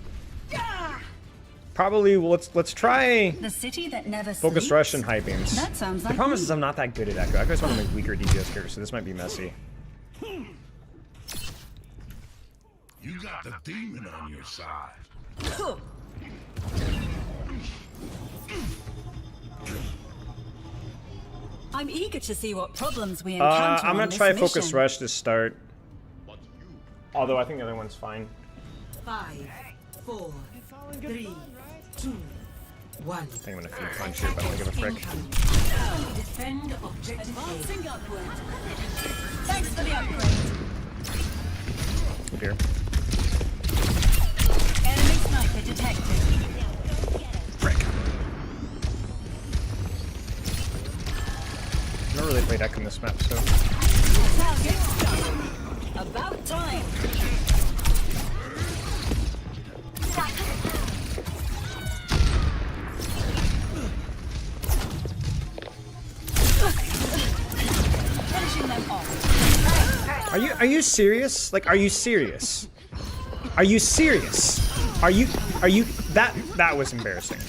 Probably, let's try The city that never Focus sleeps? Rush and High Beams. That sounds The like problem me. is I'm not that good at Echo. Echo's one of my weaker DPS characters, so this might be messy. You got the demon on your side. I'm eager to see what problems we encounter I'm on gonna this try mission. Focus Rush to start. Although I think the other one's fine. 5, 4, 3, 2, 1. I think I'm gonna feed punch here, but I don't give a frick. Defend objective Advancing upward. Thanks for the upgrade. Oh dear. Enemy sniper detected. Frick. I've never really played Echo in this map, so. Target stuck. About time. Finishing them off. Are you serious? Like, are you serious? Are you serious? Are you that was embarrassing.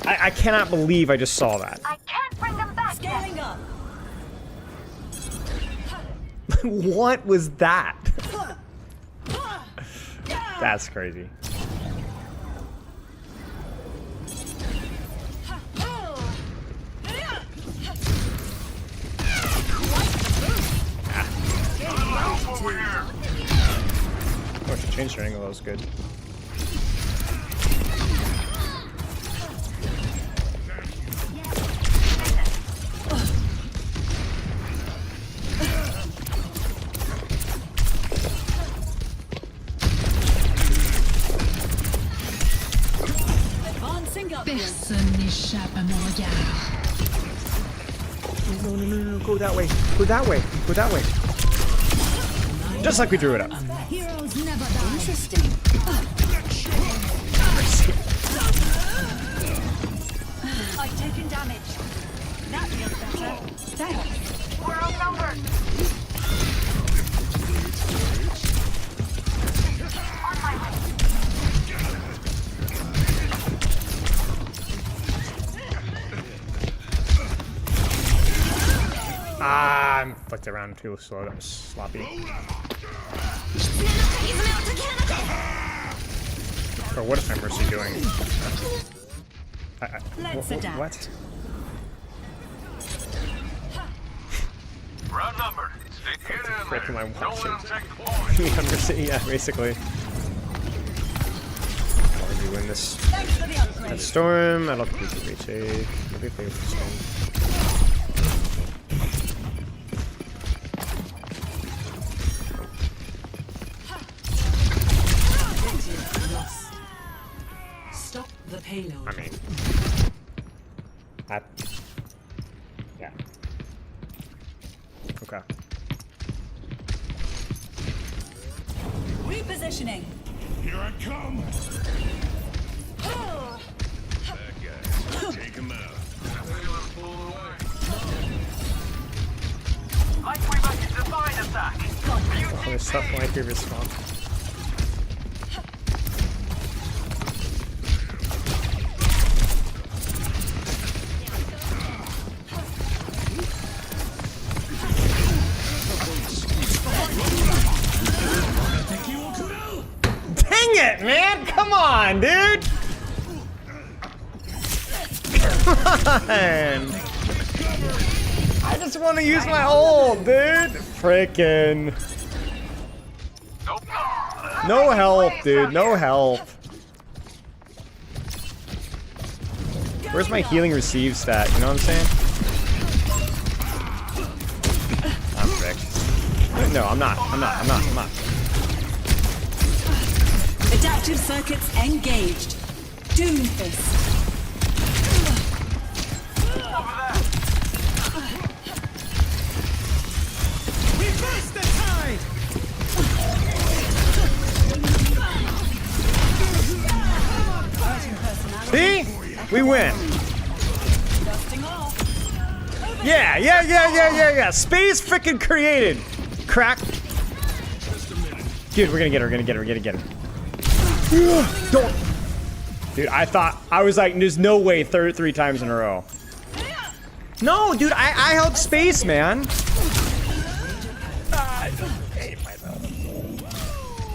I cannot believe I just saw that. I can't bring them back. Scaling up. What was that? That's crazy. Oh, she changed her angle. That was good. Advancing upward. Personne n'échappe à mon regard. No. Go that way. Go that way. Go that way. Just like we drew it up. Heroes never die. Interesting. I've taken damage. That feels better. Thanks. We're outnumbered. On my way. Ah, I'm flicked around too slow. That was sloppy. Bro, what is my Mercy doing? Let's adapt. What? We're outnumbered. Stay hidden in Frick am I there. Don't let them watching? take the point. Yeah, Mercy, yeah, basically. Are you win this? Thanks for the upgrade. That Storm, I don't think we can retake. Maybe play with the Storm. Okay. Repositioning. Here I come. That guy. Take him out. Oh, this stuff my favorite spawn. Dang it, man! Come on, dude! Come on! I just want to use my ult, dude! Frickin'. No help, dude. No help. Where's my healing receive stat? You know what I'm saying? I'm fricked. No, I'm not. I'm not. I'm not. I'm not. Adaptive circuits engaged. Doomfist. Reverse the tide! See? We win. Dusting off. Yeah. Space freaking created. Crack. Dude, we're gonna get her. We're gonna get her. Don't. Dude, I was like, there's no way 3 times in a row. No, dude, I held space, man.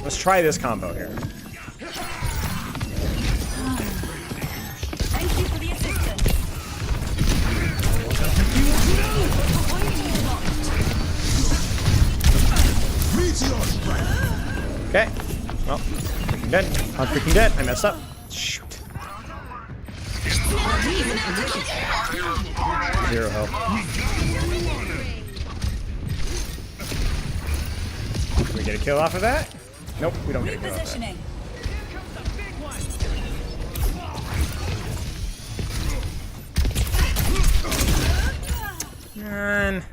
Let's try this combo here. Thank you for the assistance. Okay. Well, freaking dead. I'm freaking dead. I messed up. Shoot. 0 health. Can we get a kill off of that? Nope, we don't get a kill off of that. Repositioning. Man.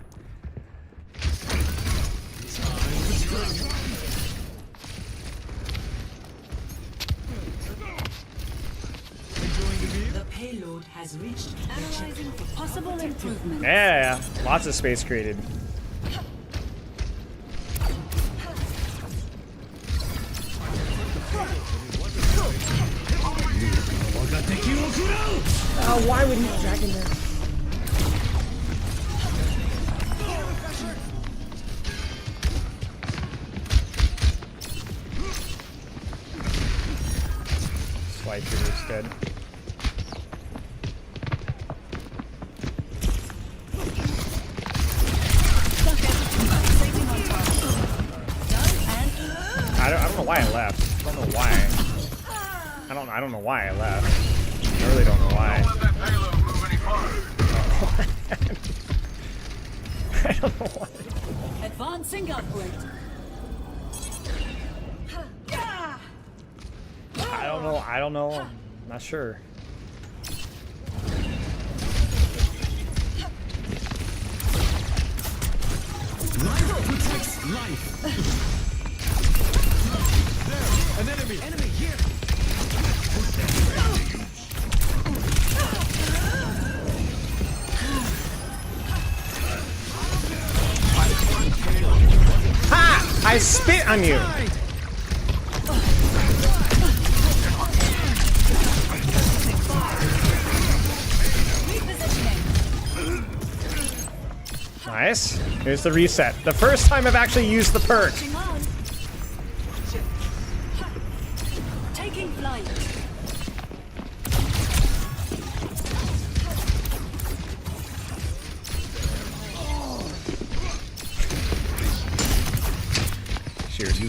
The payload has reached. Analyzing for possible improvement. Yeah, lots of space created. Oh, why would he drag in there? Swipe here instead. I don't know why I left. I don't know why. I don't know why I left. I really don't know why. I don't know why. Advancing upward. I don't know. I'm not sure. Life protects life. There, an enemy. Enemy here. Ha! I spit on you. Nice. Here's the reset. The first time I've actually used the perk. Taking flight. Cheers.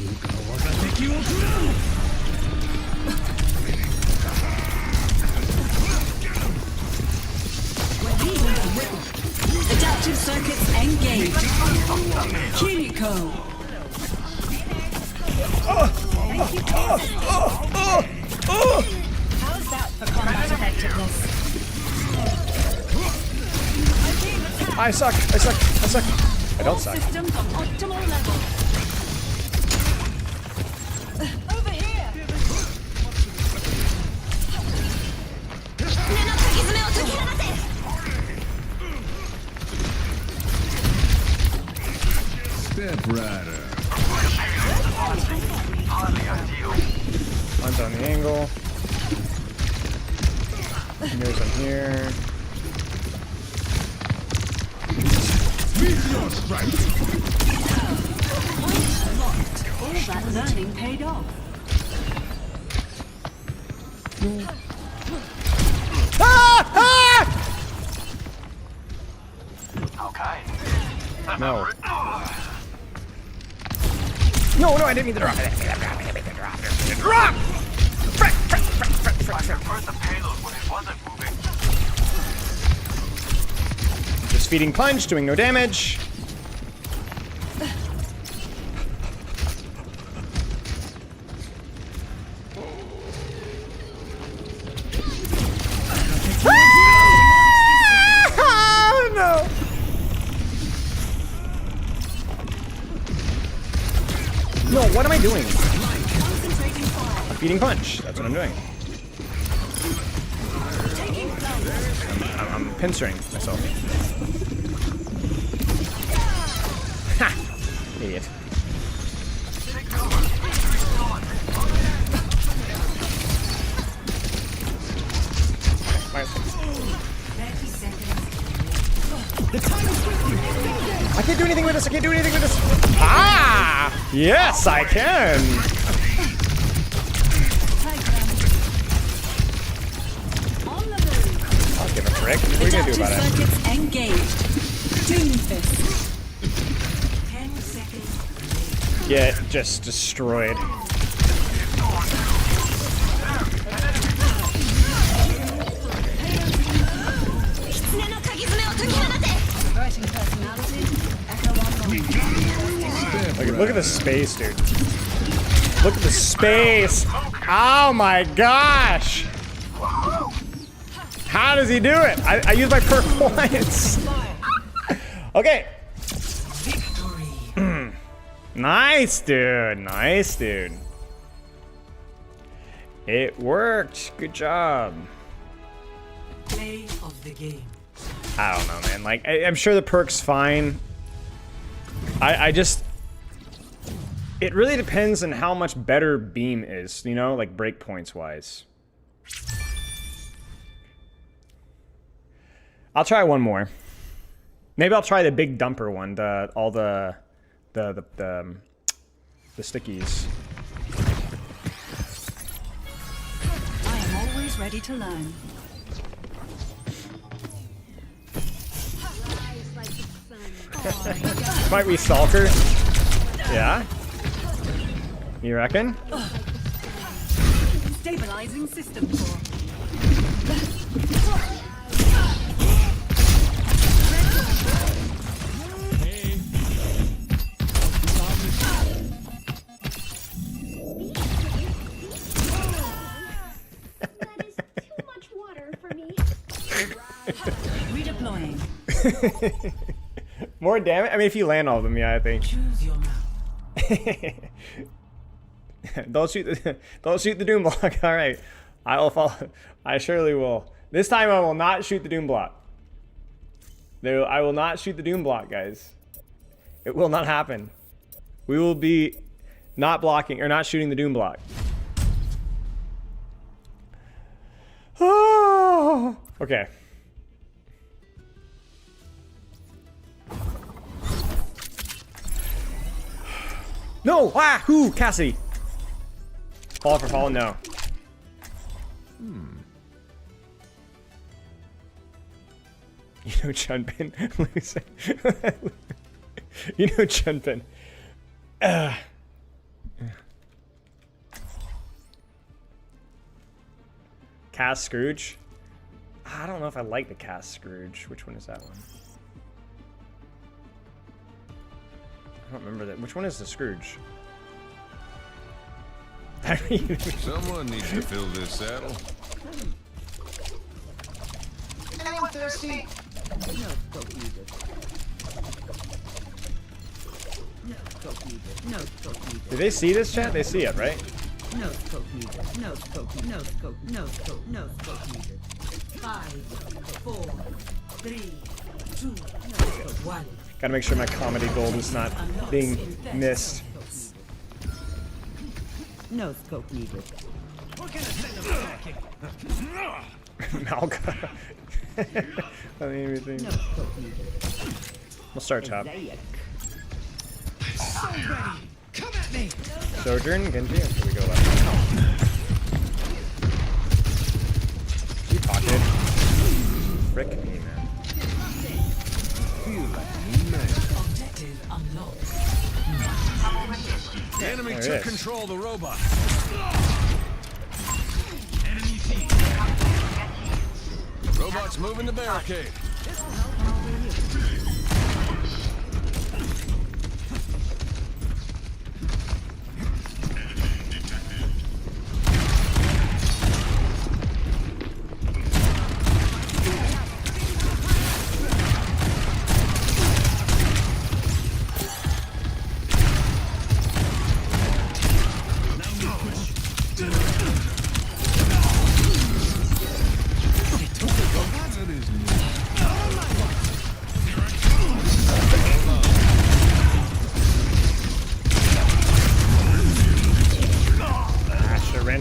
Adaptive circuits engaged. Kiriko. How's that for combat effectiveness? I suck. I don't suck. Systems on optimal level. Over here. 目の鍵爪を解き放て。 Step Rider. One's on the angle. Here's on here. Meteor strike. All that learning paid off. No. No, I didn't mean to drop. I didn't mean to drop. I didn't mean to drop. I didn't mean to drop. Frick. Just feeding punch, doing no damage. No. No, what am I doing? I'm feeding punch. That's what I'm doing. I'm pincering myself. Ha! Idiot. I can't do anything with this. I can't do anything with this. Ah! Yes, I can. On the move. I'll give a frick. What are you gonna do about it? Circuits engaged. Doom fist. 10 seconds. Get just destroyed. Writing personality. Echo on Look at the space, dude. Look at the space. Oh my gosh. How does he do it? I use my perk once. Okay. Nice, dude. Nice, dude. It worked. Good job. Play of the game. I don't know, man. Like, I'm sure the perk's fine. I just... It really depends on how much better beam is, you know? Like, breakpoints wise. I'll try one more. Maybe I'll try the big dumper one. All the stickies. I am always ready to learn. Might we stalker? Yeah? You reckon? Stabilizing system core. Redeploying. More damage? I mean, if you land all of them, yeah, I think. Choose your mouth. Don't shoot the doom block. All right, I will follow. I surely will. This time, I will not shoot the doom block. I will not shoot the doom block, guys. It will not happen. We will be not blocking or not shooting the doom block. Oh, okay. No! Ah! Who? Cassidy! Fall for fall? No. You know Chunpin? You know Chunpin. Cast Scrooge? I don't know if I like the Cast Scrooge. Which one is that one? I don't remember that. Which one is the Scrooge? Someone needs to fill this saddle. Anyone thirsty? No scope needed. Do they see this chat? They see it, right? No scope needed. No scope. No scope. No scope. No scope needed. 5, 4, 3, 2, no scope. 1. Gotta make sure my comedy gold is not being missed. No scope needed. Malka. I mean, everything. No scope needed. We'll start top. Zayak. So ready. Come at me. Sojourn, Genji, until we go left. You pocket. Frick me, man. Objective unlocked. The enemy There it took is. control of the robot. Robot's moving the barricade.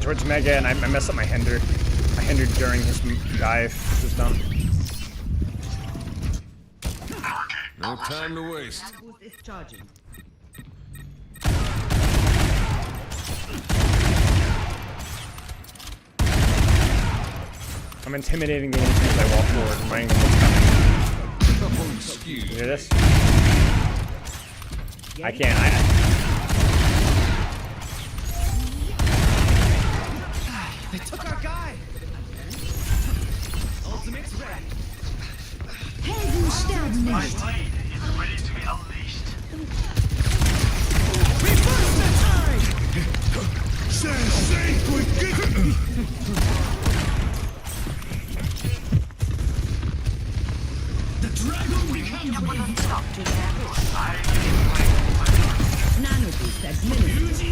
Towards Mega, and I messed up my Hinder. I hindered during his dive. It was dumb. No time to waste. Boost is charging. I'm intimidating the enemies as I walk forward. I'm running them what's coming. Oh, excuse. You hear this? I can't. They took our guy. Ultimate's ready. My blade is ready to be unleashed. The dragon we can win. Nano boost administered.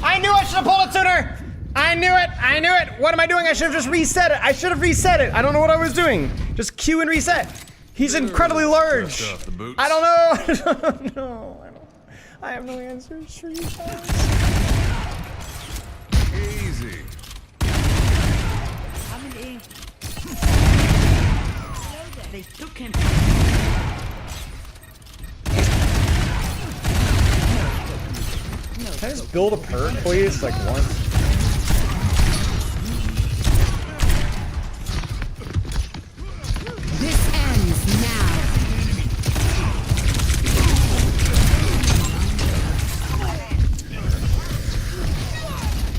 I knew I should have pulled it sooner! I knew it! I knew it! What am I doing? I should have just reset it. I should have reset it. I don't know what I was doing. Just Q and reset. He's incredibly large. Dust off the boots. I don't know. I don't know. I have no answers for you guys. Easy. Coming in. They took him. Can I just build a perk, please? Like once? This ends now.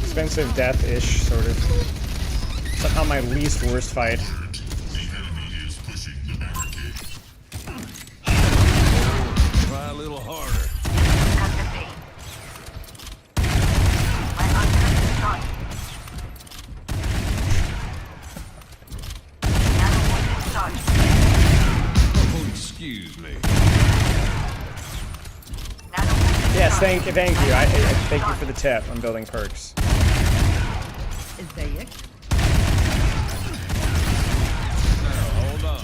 Expensive death-ish, sort of. Somehow my least worst fight. Try a little harder. Oh, excuse me. Yes, thank you. I thank you for the tip. I'm building perks. Zayak. Hold on.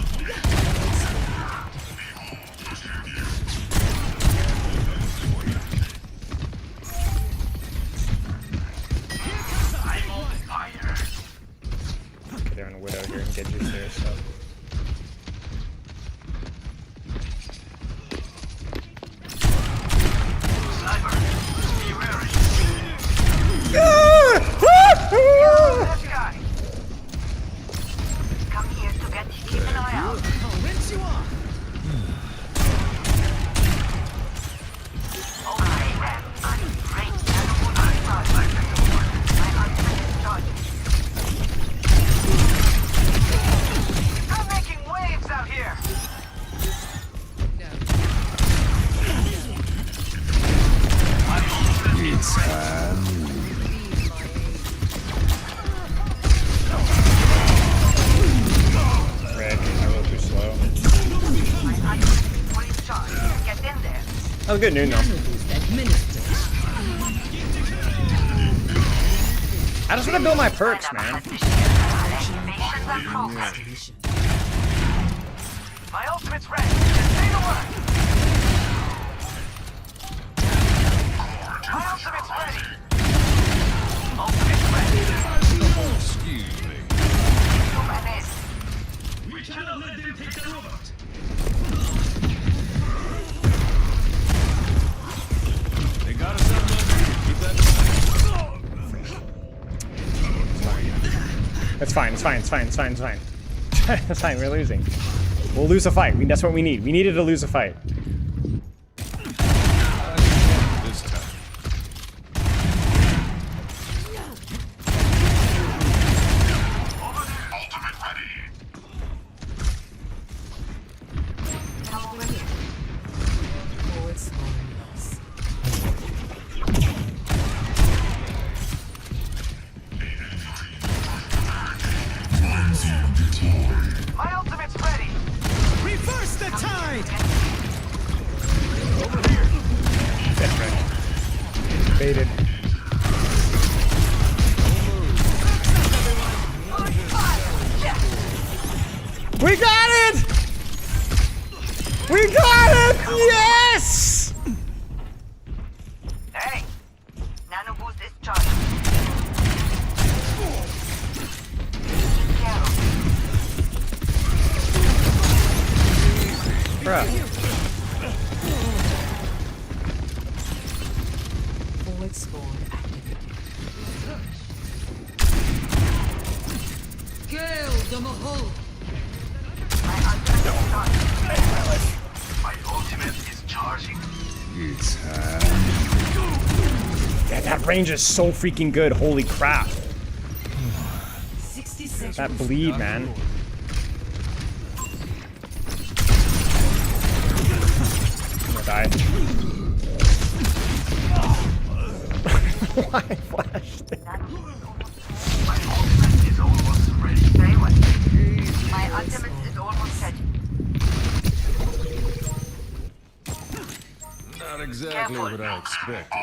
I'm on fire. Get down a Widow here and get you there, so. Cyber, be wary. This guy. Come here to get keep an eye out. I'll rinse you off. I am great animal outside. My ultimate is charging. was good noon though. I just want to build my perks, man. Activations are progress. My ultimate's ready. Say the word. My ultimate's ready. Ultimate's ready. Excuse me. We cannot let them take the robot. They got us outnumbered. Keep that in mind. It's fine, it's fine, it's fine, it's fine, it's fine. It's fine, we're losing. We'll lose a fight. That's what we need. We needed to lose a fight. This time. Ultimate ready. My ultimate's ready. Reverse the tide! That's right. Baited. We got it! We got it! Yes! Hey, nano boost is charged. Bruh. Forward spawn activated. Kill the Mahol. My ultimate is charging. It's Yeah, that range is so freaking good. Holy crap. 60 seconds. That bleed, man. I'm gonna die. Why flashed it? My ultimate is almost ready. Very well. My ultimate is almost ready. not exactly what I expected.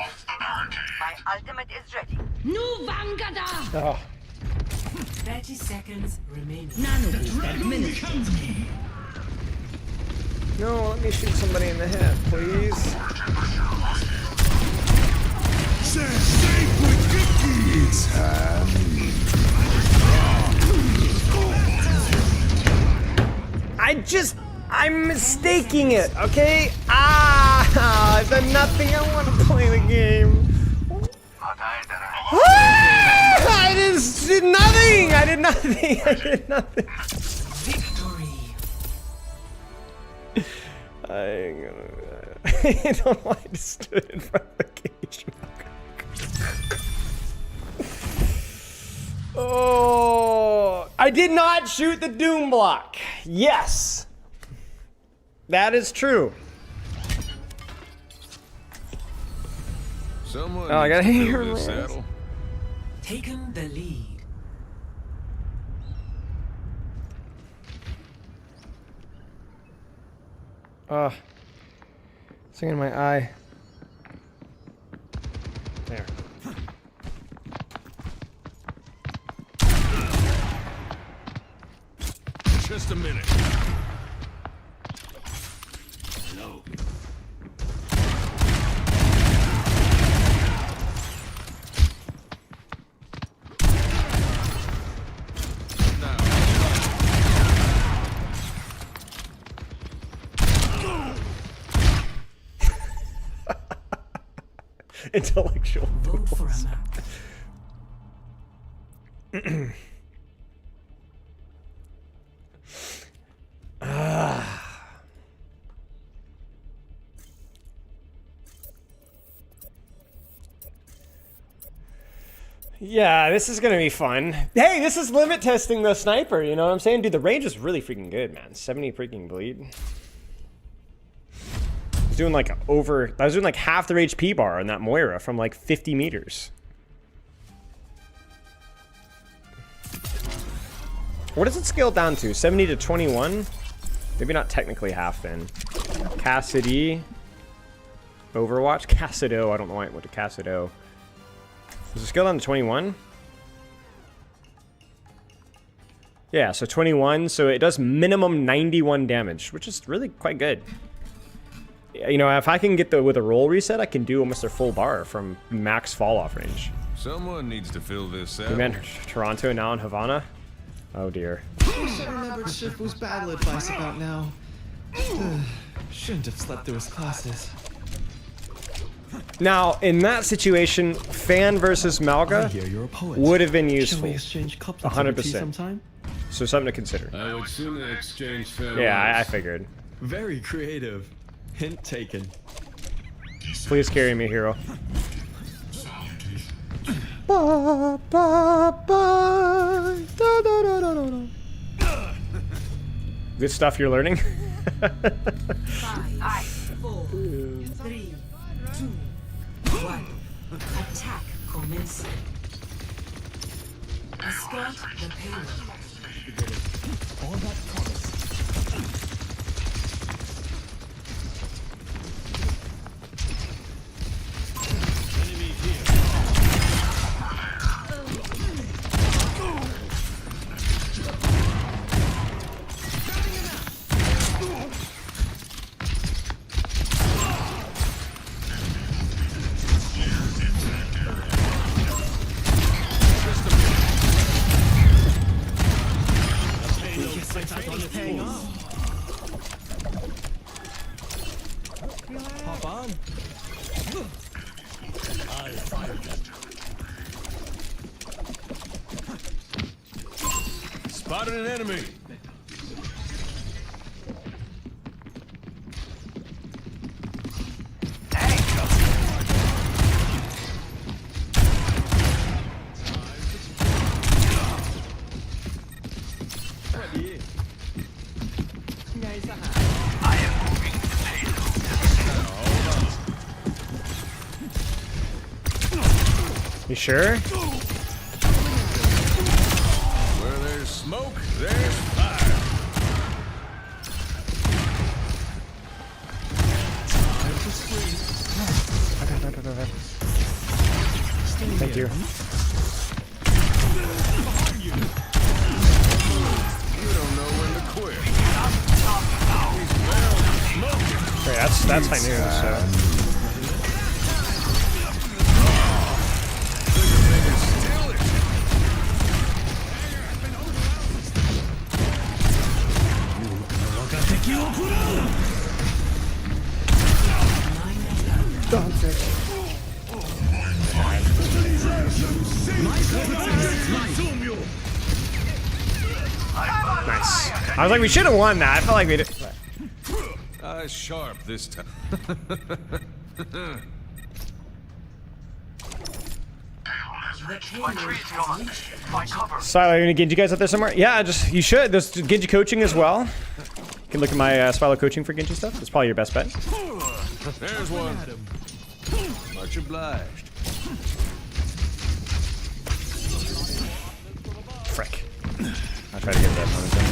My ultimate is ready. Nu Vangada! Oh. 30 seconds remaining. Nano boost administered. No, let me shoot somebody in the head, please. I'm mistaking it, okay? I've done nothing. I want to play the game. I just did nothing. I did nothing. I did nothing. Victory. I don't know why I just stood in front of the cage. Oh, I did not shoot the doom block. Yes, that is true. Someone I gotta needs to hear fill this this. saddle. Taken the lead. Thing in my eye. There. Just a minute. No. Intellectual. Vote for a map. Yeah, this is gonna be fun. Hey, this is limit testing the sniper, you know what I'm saying? Dude, the range is really freaking good, man. 70 freaking bleed. I was doing like half their HP bar on that Moira from like 50 meters. What does it scale down to? 70 to 21? Maybe not technically half then. Cassidy. Overwatch? Cassido. I don't know why I went to Cassido. Was the skill down to 21? Yeah, so 21. So it does minimum 91 damage, which is really quite good. You know, if I can get with a roll reset, I can do almost their full bar from max fall off range. Someone needs to fill this out. We meant Toronto, now in Havana. Oh dear. I remembered Shifu's battle advice about now. Shouldn't have slept through his classes. Now, in that situation, Fan versus I Malga hear you're a poet. would have been Shall useful. we exchange couplets 100%. over tea sometime? So something to consider. I would sooner exchange farewells. Yeah, I figured. Very creative. Hint taken. Please carry me, hero. Good stuff you're learning. 5, 4, 3, 2, 1. Attack commencing. Escort the payload. All that promise. Hop on. Spotted an enemy. You sure? Where there's smoke, there's fire. Thank you. You don't know when to quit. These barrels are smoking. Great, that's high news. So. Nice. I was like, we should have won that. I felt like we did. Eyes sharp this time. My tree's gone. My cover. Silo, you gonna Genji guys out there somewhere? Yeah, just you should. There's Genji coaching as well. You can look at my Silo coaching for Genji stuff. It's probably your best bet. There's one. Much obliged. Frick. I'll try to get that momentum.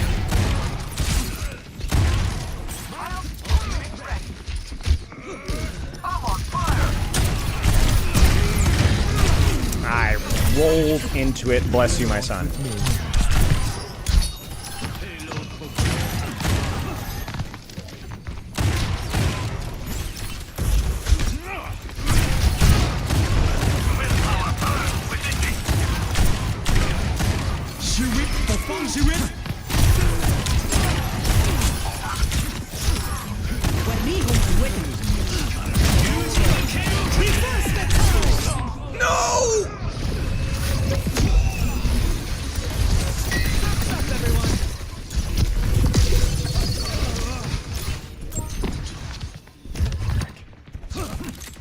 I'm on fire. I rolled into it. Bless you, my son.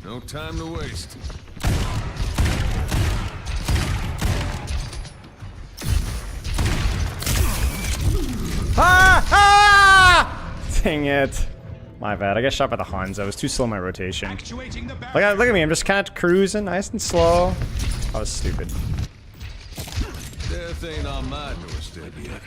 No time to waste. Dang it. My bad. I got shot by the Hanzo. I was too slow in my rotation. Look at me. I'm just kind of cruising nice and slow. I was stupid. Death ain't on my doorstep yet.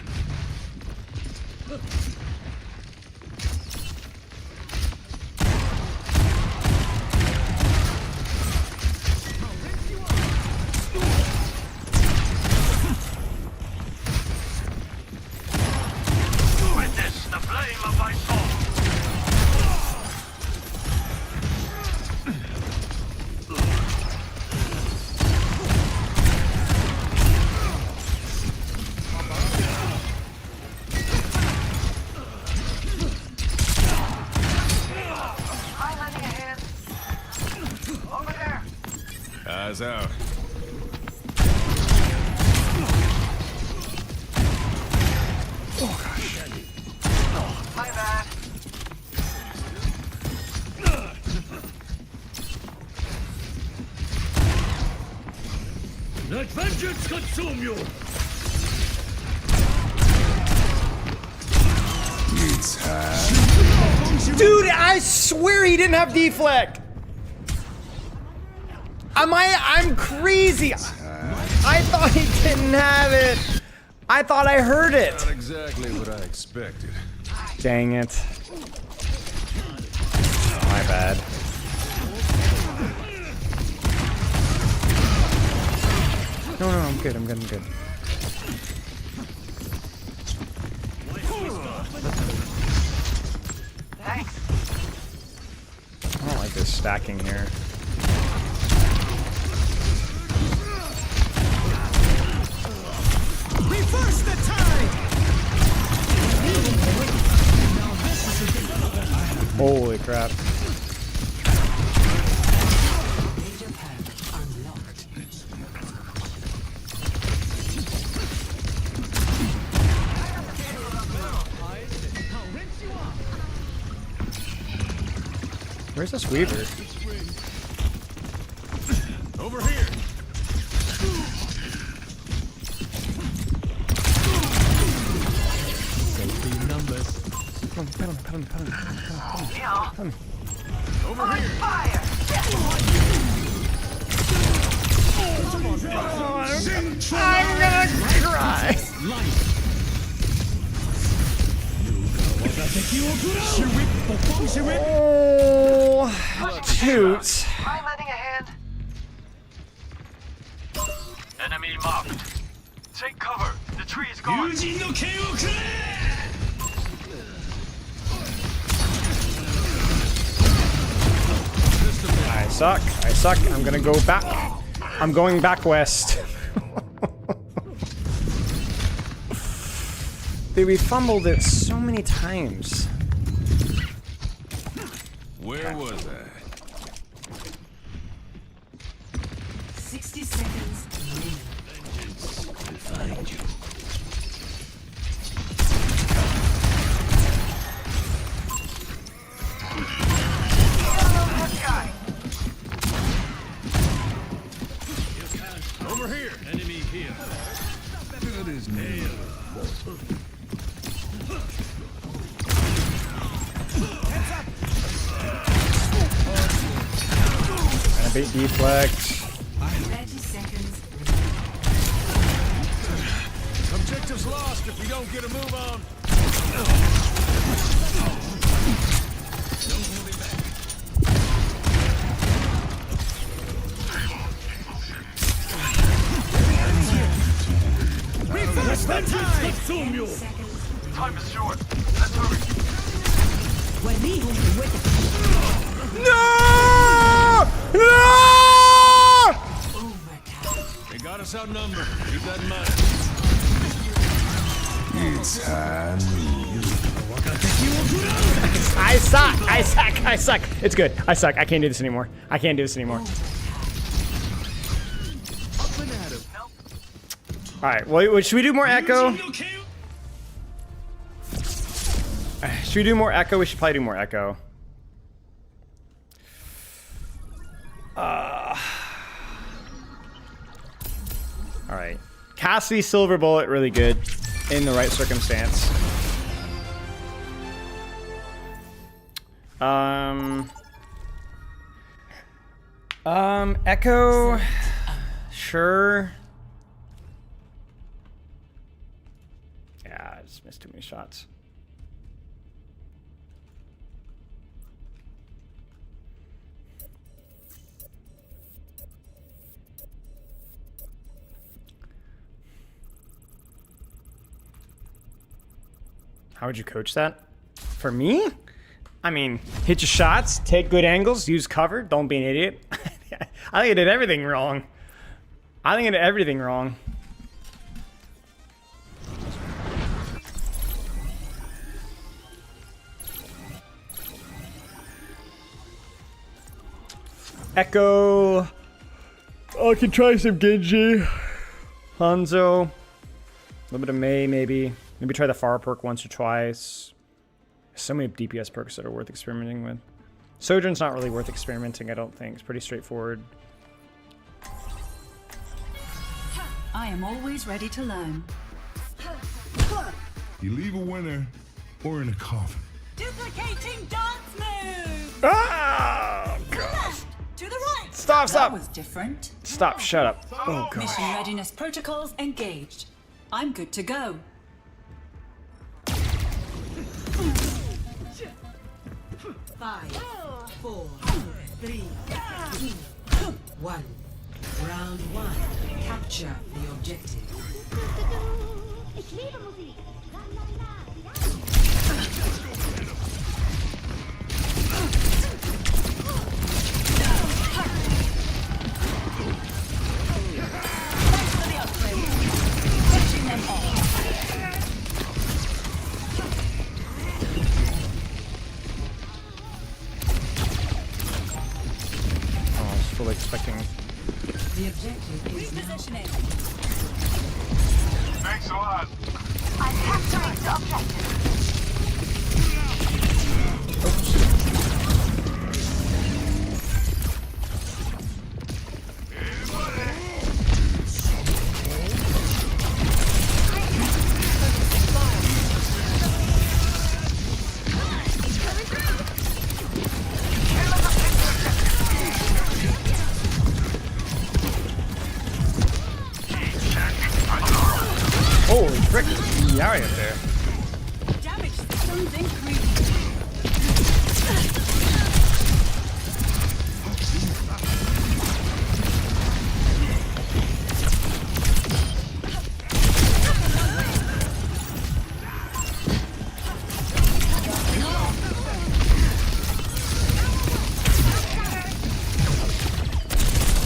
Eyes out. My bad. Let vengeance consume you! Dude, I swear he didn't have deflect. I'm crazy. I thought he didn't have it. I thought I heard it. Not exactly what I expected. Dang it. My bad. No, I'm good. I'm good. Thanks. I don't like this stacking here. Reverse the tide! Holy crap. Major path unlocked. Where's this Weaver? Over here! Over here! Fire! I'm gonna cry. Oh, toots. Mind lending a hand? Enemy marked. Take cover. The tree is gone. I suck. I'm gonna go back. I'm going back west. Dude, we fumbled it so many times. Where was I? 60 seconds remaining. Over here! Enemy here. Good as nail. And a bit deflect. 30 seconds. Objective's lost if we don't get a move on. Time is short. Let's hurry. No! They got us outnumbered. Keep that in mind. I suck. It's good. I suck. I can't do this anymore. Alright, well, should we do more echo? Should we do more echo? We should probably do more echo. Alright. Cassidy Silver Bullet, really good. In the right circumstance. Echo. Sure. Yeah, I just missed too many shots. How would you coach that? For me? I mean, hit your shots, take good angles, use cover, don't be an idiot. I think I did everything wrong. Echo. I can try some Genji. Hanzo. A little bit of Mei, maybe. Maybe try the Pharah perk once or twice. So many DPS perks that are worth experimenting with. Sojourn's not really worth experimenting, I don't think. It's pretty straightforward. I am always ready to learn. You leave a winner or in a coffin. Duplicating dance move. Ah! Left to the right. Stop, That stop! was different. Stop, shut up. Oh, God. Mission readiness protocols engaged. I'm good to go. 5, 4, 3, 2, 1. Round 1. Capture the objective. Ich liebe Musik. I was fully expecting. The objective is now. Repositioning. Thanks a lot. I'm capturing the objective. Holy frick, there's Yari up there. Damage systems increased.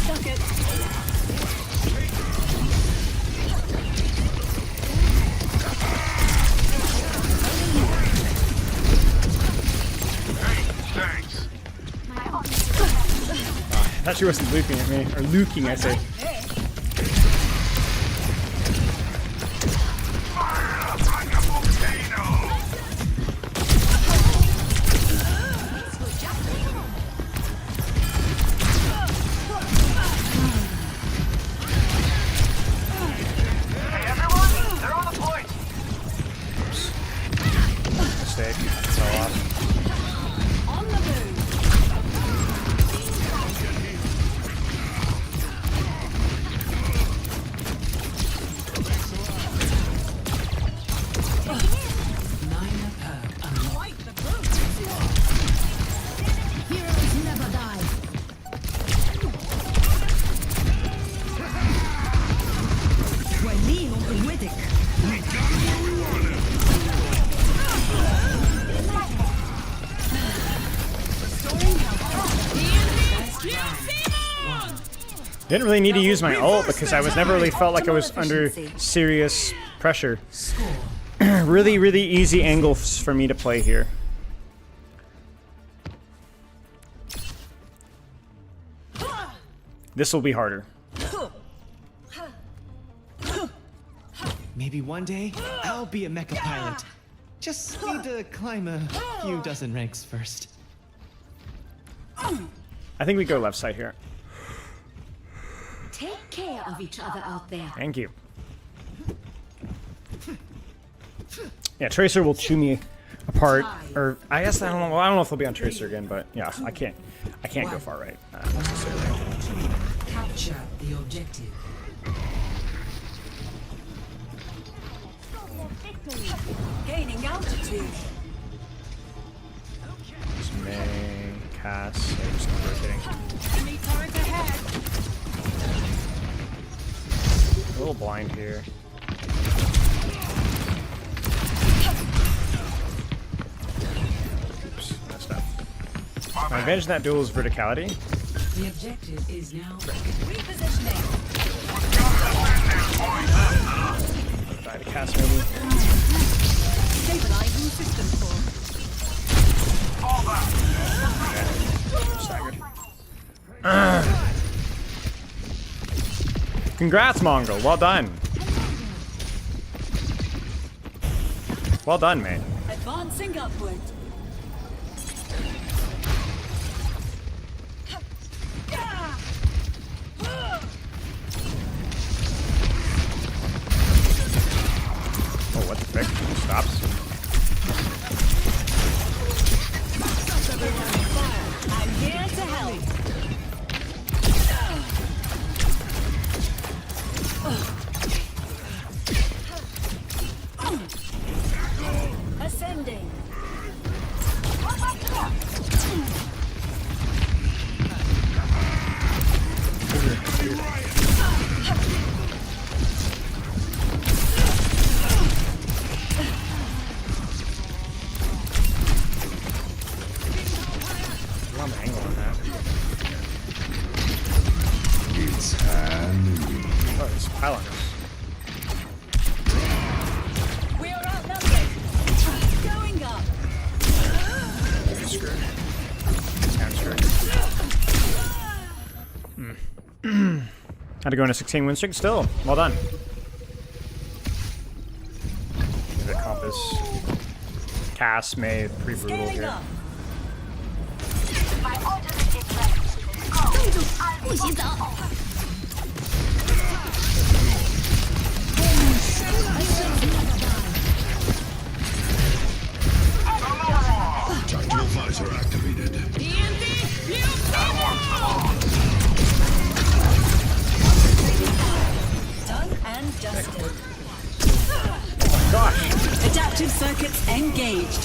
Stuck it. Thanks. I thought she wasn't looking at me. Or luking, I say. Fire up like a volcano. Hey everyone, they're on the point. Mistake. That's all off. On the move. Minor perk unlocked. Quite the move. Heroes never die. Didn't really need to use my ult because I was never really felt like I was under serious pressure. Really, really easy angles for me to play here. This will be harder. Maybe one day I'll be a mecha pilot. Just need to climb a few dozen ranks first. I think we go left side here. Take care of each other out there. Thank you. Yeah, Tracer will chew me apart, or I guess I don't know. Well, I don't know if he'll be on Tracer again, but yeah, I can't go far right necessarily. Capture the objective. Gaining altitude. It's May, Cass, yeah, just keep rotating. Enemy turret ahead. A little blind here. Oops, messed up. My advantage in that duel is verticality. The objective is now Repositioning. Die to Cass maybe. Stabilizing system core. Staggered. Congrats, Mongol. Well done. Well done, mate. Advancing upward. Oh, what the frick? Stops. I'm here to help. Ascending. I'm angle on that. Oh, it's piling us. We are outnumbered. Going up. You're screwed. I'm screwed. Had to go on a 16 win streak still. Well done. The compass. Cass may pretty brutal Scaling here. up. My ultimate is ready. Go. 不洗澡。 Tactical visor activated. Done and dusted. Gosh. Adaptive circuits engaged.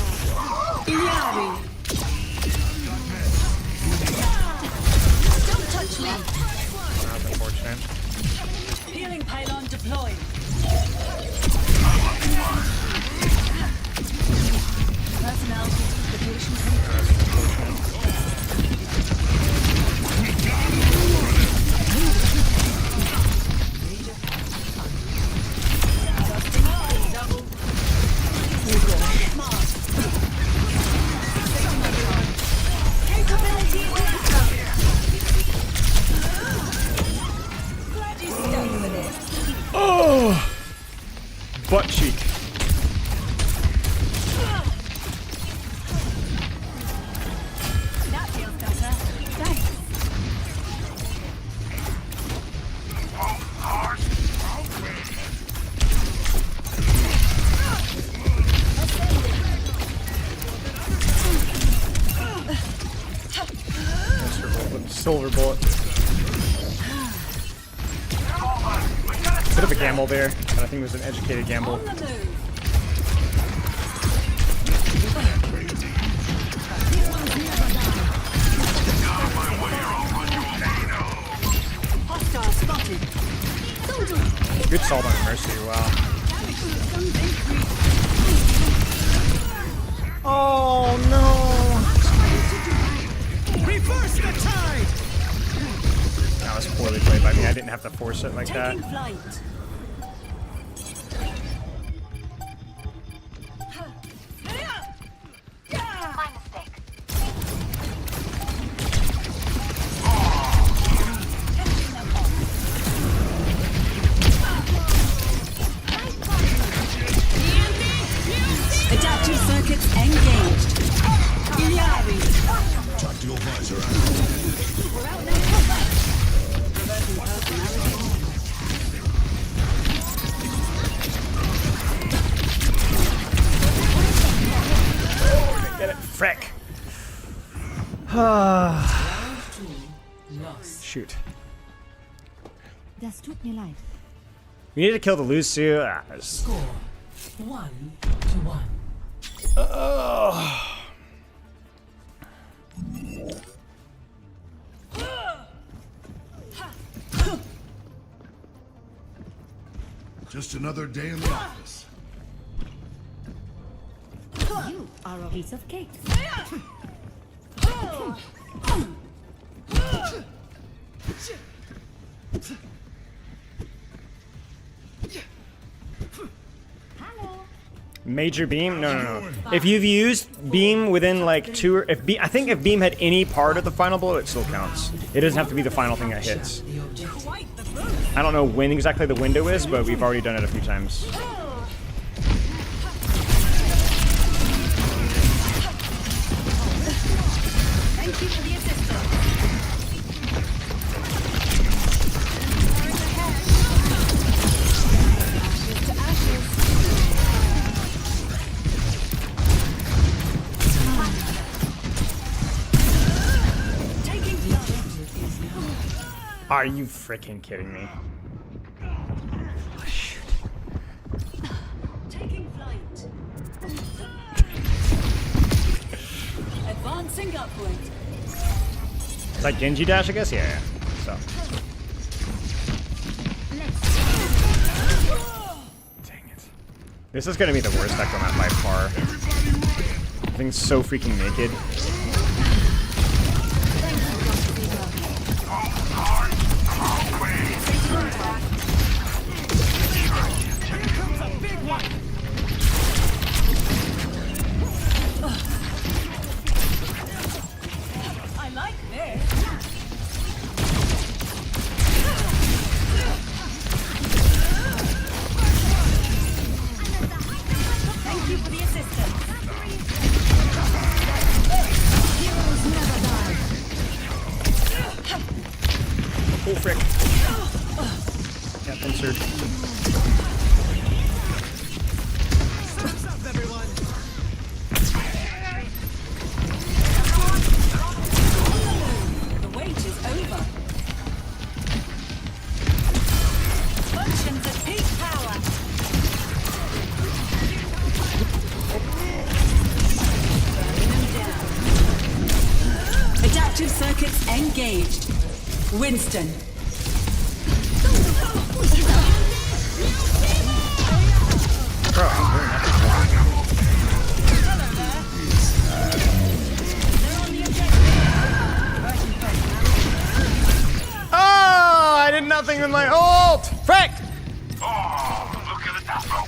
Iyari. Don't touch me. That's unfortunate. Healing pylon deployed. Personnel certification complete. Capability glad you stuck with it. Oh! Butt cheek. That feels better. Thanks. Silver bullet. Bit of a gamble there, but I think it was an educated gamble. On the move. Hostile spotted. Good salt on Mercy, wow. Oh no! Reverse the tide! That was poorly played by me. I didn't have to force it like that. Taking flight. My mistake. Adaptive circuits engaged. Iyari. Tactical visor activated. We're out now. Reversing personality. Get it. Frick. Shoot. Das tut mir leid. We need to kill the Lucio. Ah, this- 1-1. Just another day in the office. You are a piece of cake. Major beam? No. If you've used beam within like two, or if I think if beam had any part of the final blow, it still counts. It doesn't have to be the final thing that hits. The objective. Quite the boost. I don't know when exactly the window is, but we've already done it a few times. Thank you for the assistance. Ashes to ashes. Taking flight. Are you freaking kidding me? Oh, shoot. Taking flight. Advancing upward. Is that Genji dash, I guess? Yeah. So. Dang it. This is gonna be the worst deck on that by far. Everything's so freaking naked. I like this. Thank you for the assistance. Oh, frick. Yeah, pincered. What's up, everyone? The wait is over. Functions at peak power. Adaptive circuits engaged. Winston. Bro, I'm doing nothing. Oh, I did nothing with my ult! Frick! Oh, look at that, bro.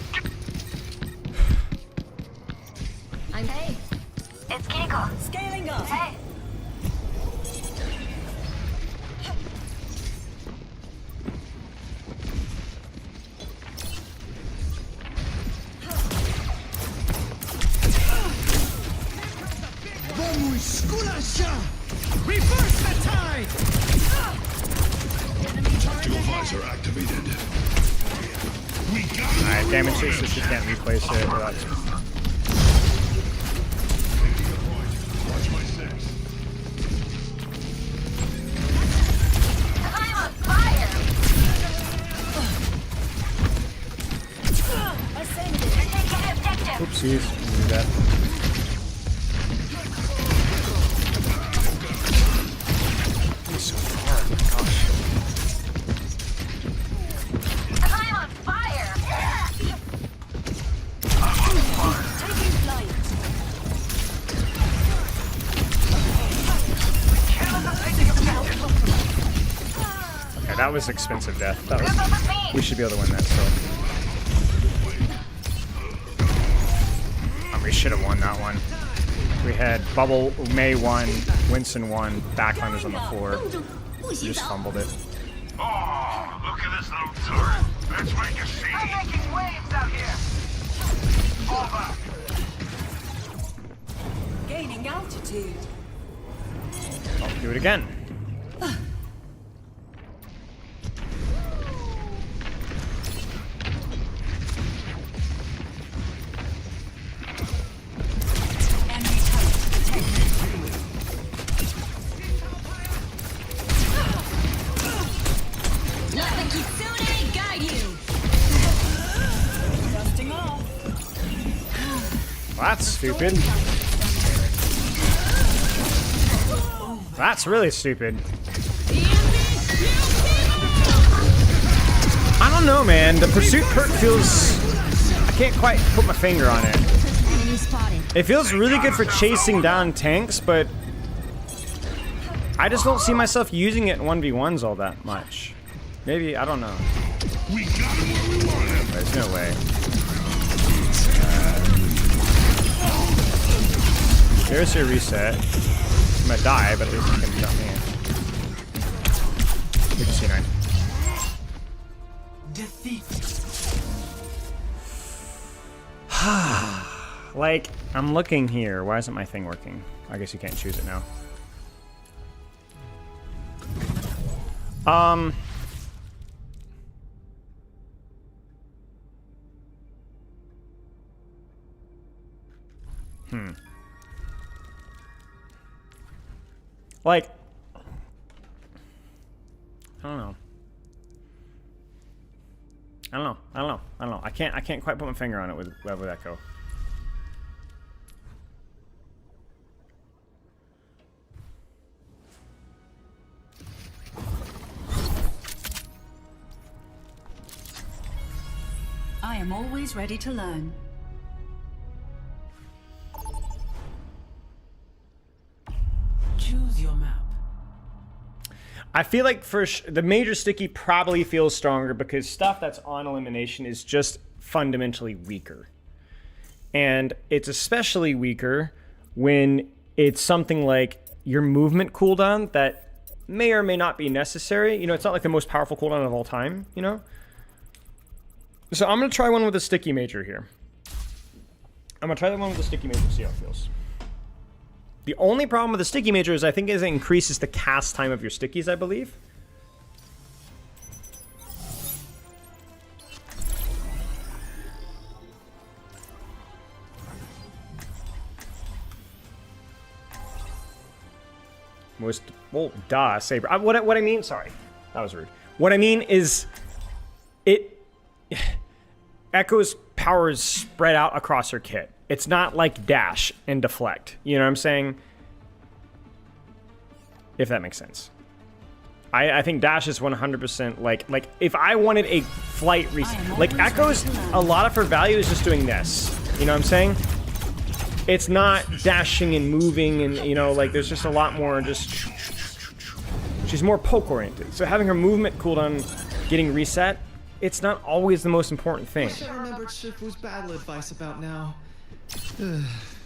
I'm hey. It's Kingo. Scaling up. Hey. Reverse the tide! Tactical visor activated. We got him. Alright, damage chaser, she can't replace it. Relax. Watch my six. I'm on fire. Ascending. You're taking objective. Oopsies. Do that. He's so far. Oh my gosh. I'm on fire. Taking flight. Okay, that was expensive death. That was. We should be able to win that still. We should have won that one. We had Bubble, May won, Winston won, backline was on the floor. We just fumbled it. Oh, look at this little turret. Let's make a scene. I'm making waves out here. Over. Gaining altitude. I'll do it again. Enemy turret detected. Let the Kitsune guide you. Dusting off. Well, that's stupid. That's really stupid. I don't know, man. The pursuit perk feels... I can't quite put my finger on it. Enemy spotted. It feels really good for chasing down tanks, but I just don't see myself using it in 1v1s all that much. Maybe, I don't know. We got him where we want him. There's no way. There's your reset. I'm gonna die, but at least it's gonna jump me in. Good to see 9. Like, I'm looking here. Why isn't my thing working? I guess you can't choose it now. Like, I don't know. I can't quite put my finger on it with Echo. I am always ready to learn. Choose your map. I feel like the major sticky probably feels stronger because stuff that's on elimination is just fundamentally weaker. And it's especially weaker when it's something like your movement cooldown that may or may not be necessary. You know, it's not like the most powerful cooldown of all time, you know? So I'm going to try one with a sticky major here. I'm going to try that one with a sticky major, see how it feels. The only problem with the sticky major is I think it increases the cast time of your stickies, I believe. Well, duh, Saber. What I mean, sorry, that was rude. What I mean is, Echo's power is spread out across her kit. It's not like dash and deflect. You know what I'm saying? If that makes sense. I think dash is 100% like if I wanted a flight reset, like Echo's, a lot of her value is just doing this. You know what I'm saying? It's not dashing and moving and, you know, like there's just a lot more just, she's more poke oriented. So having her movement cooldown getting reset, it's not always the most important thing. Wish I remembered Shifu's battle advice about now.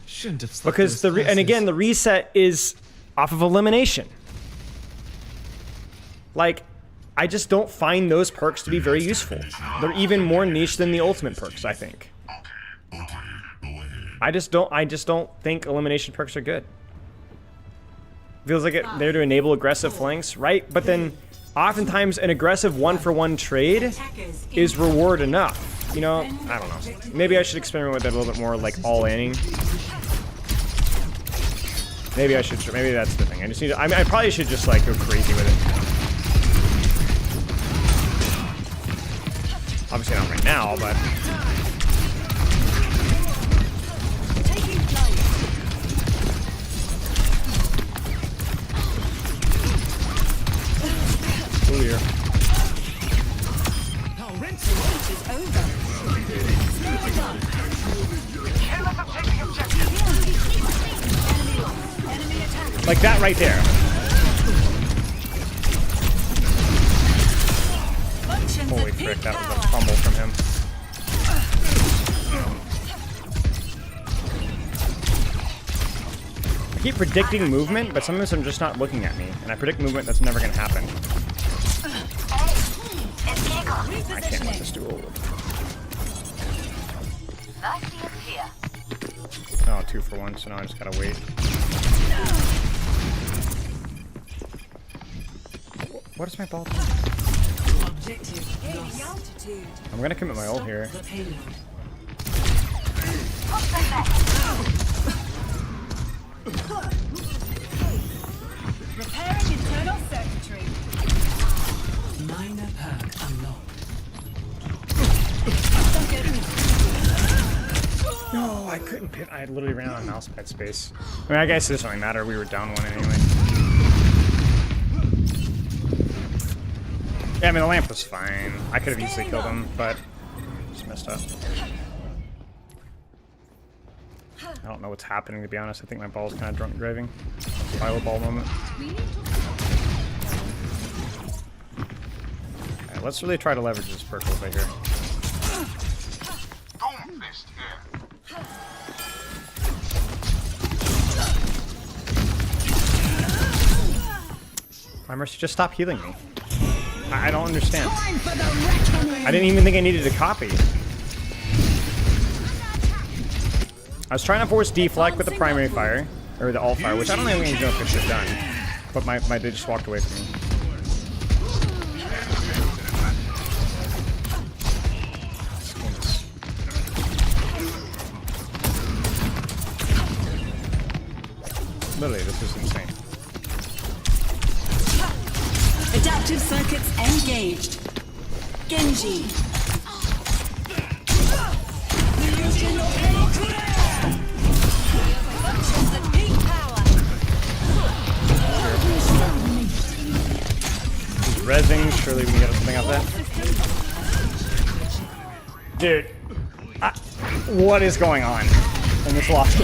Shouldn't have slept because and again, the reset is off of elimination. Like, I just don't find those perks to be very useful. They're even more niche than the ultimate perks, I think. I just don't think elimination perks are good. Feels like they're there to enable aggressive flanks, right? But then oftentimes an aggressive 1-for-1 trade is reward enough. You know, I don't know. Maybe I should experiment with that a little bit more, like all-inning. Maybe I should. Maybe that's the thing. I just need to, I mean, I probably should just like go crazy with it. Obviously not right now, but. Oh dear. Like that right there. Holy frick, that was a fumble from him. I keep predicting movement, but sometimes I'm just not looking at me. And I predict movement that's never going to happen. I can't let this duel. Oh, 2-for-1, so now I just gotta wait. What is my ball doing? I'm gonna commit my ult here. Repairing internal circuitry. Minor perk unlocked. No, I couldn't pit. I literally ran out of mouse pad space. I mean, I guess it doesn't really matter. We were down one anyway. Yeah, I mean, the lamp was fine. I could have easily killed him, but just messed up. I don't know what's happening, to be honest. I think my ball's kind of drunk driving. Pilot ball moment. Okay, let's really try to leverage this perk over here. My Mercy, just stop healing me. I don't understand. Time for the reckoning! I didn't even think I needed to copy. I was trying to force deflect with the primary fire, or the alt fire, which I don't even know if it should have done. But they just walked away from me. Literally, this is insane. Adaptive circuits engaged. Genji. He's rezzing. Surely we can get something out of that. Dude, what is going on in this lost?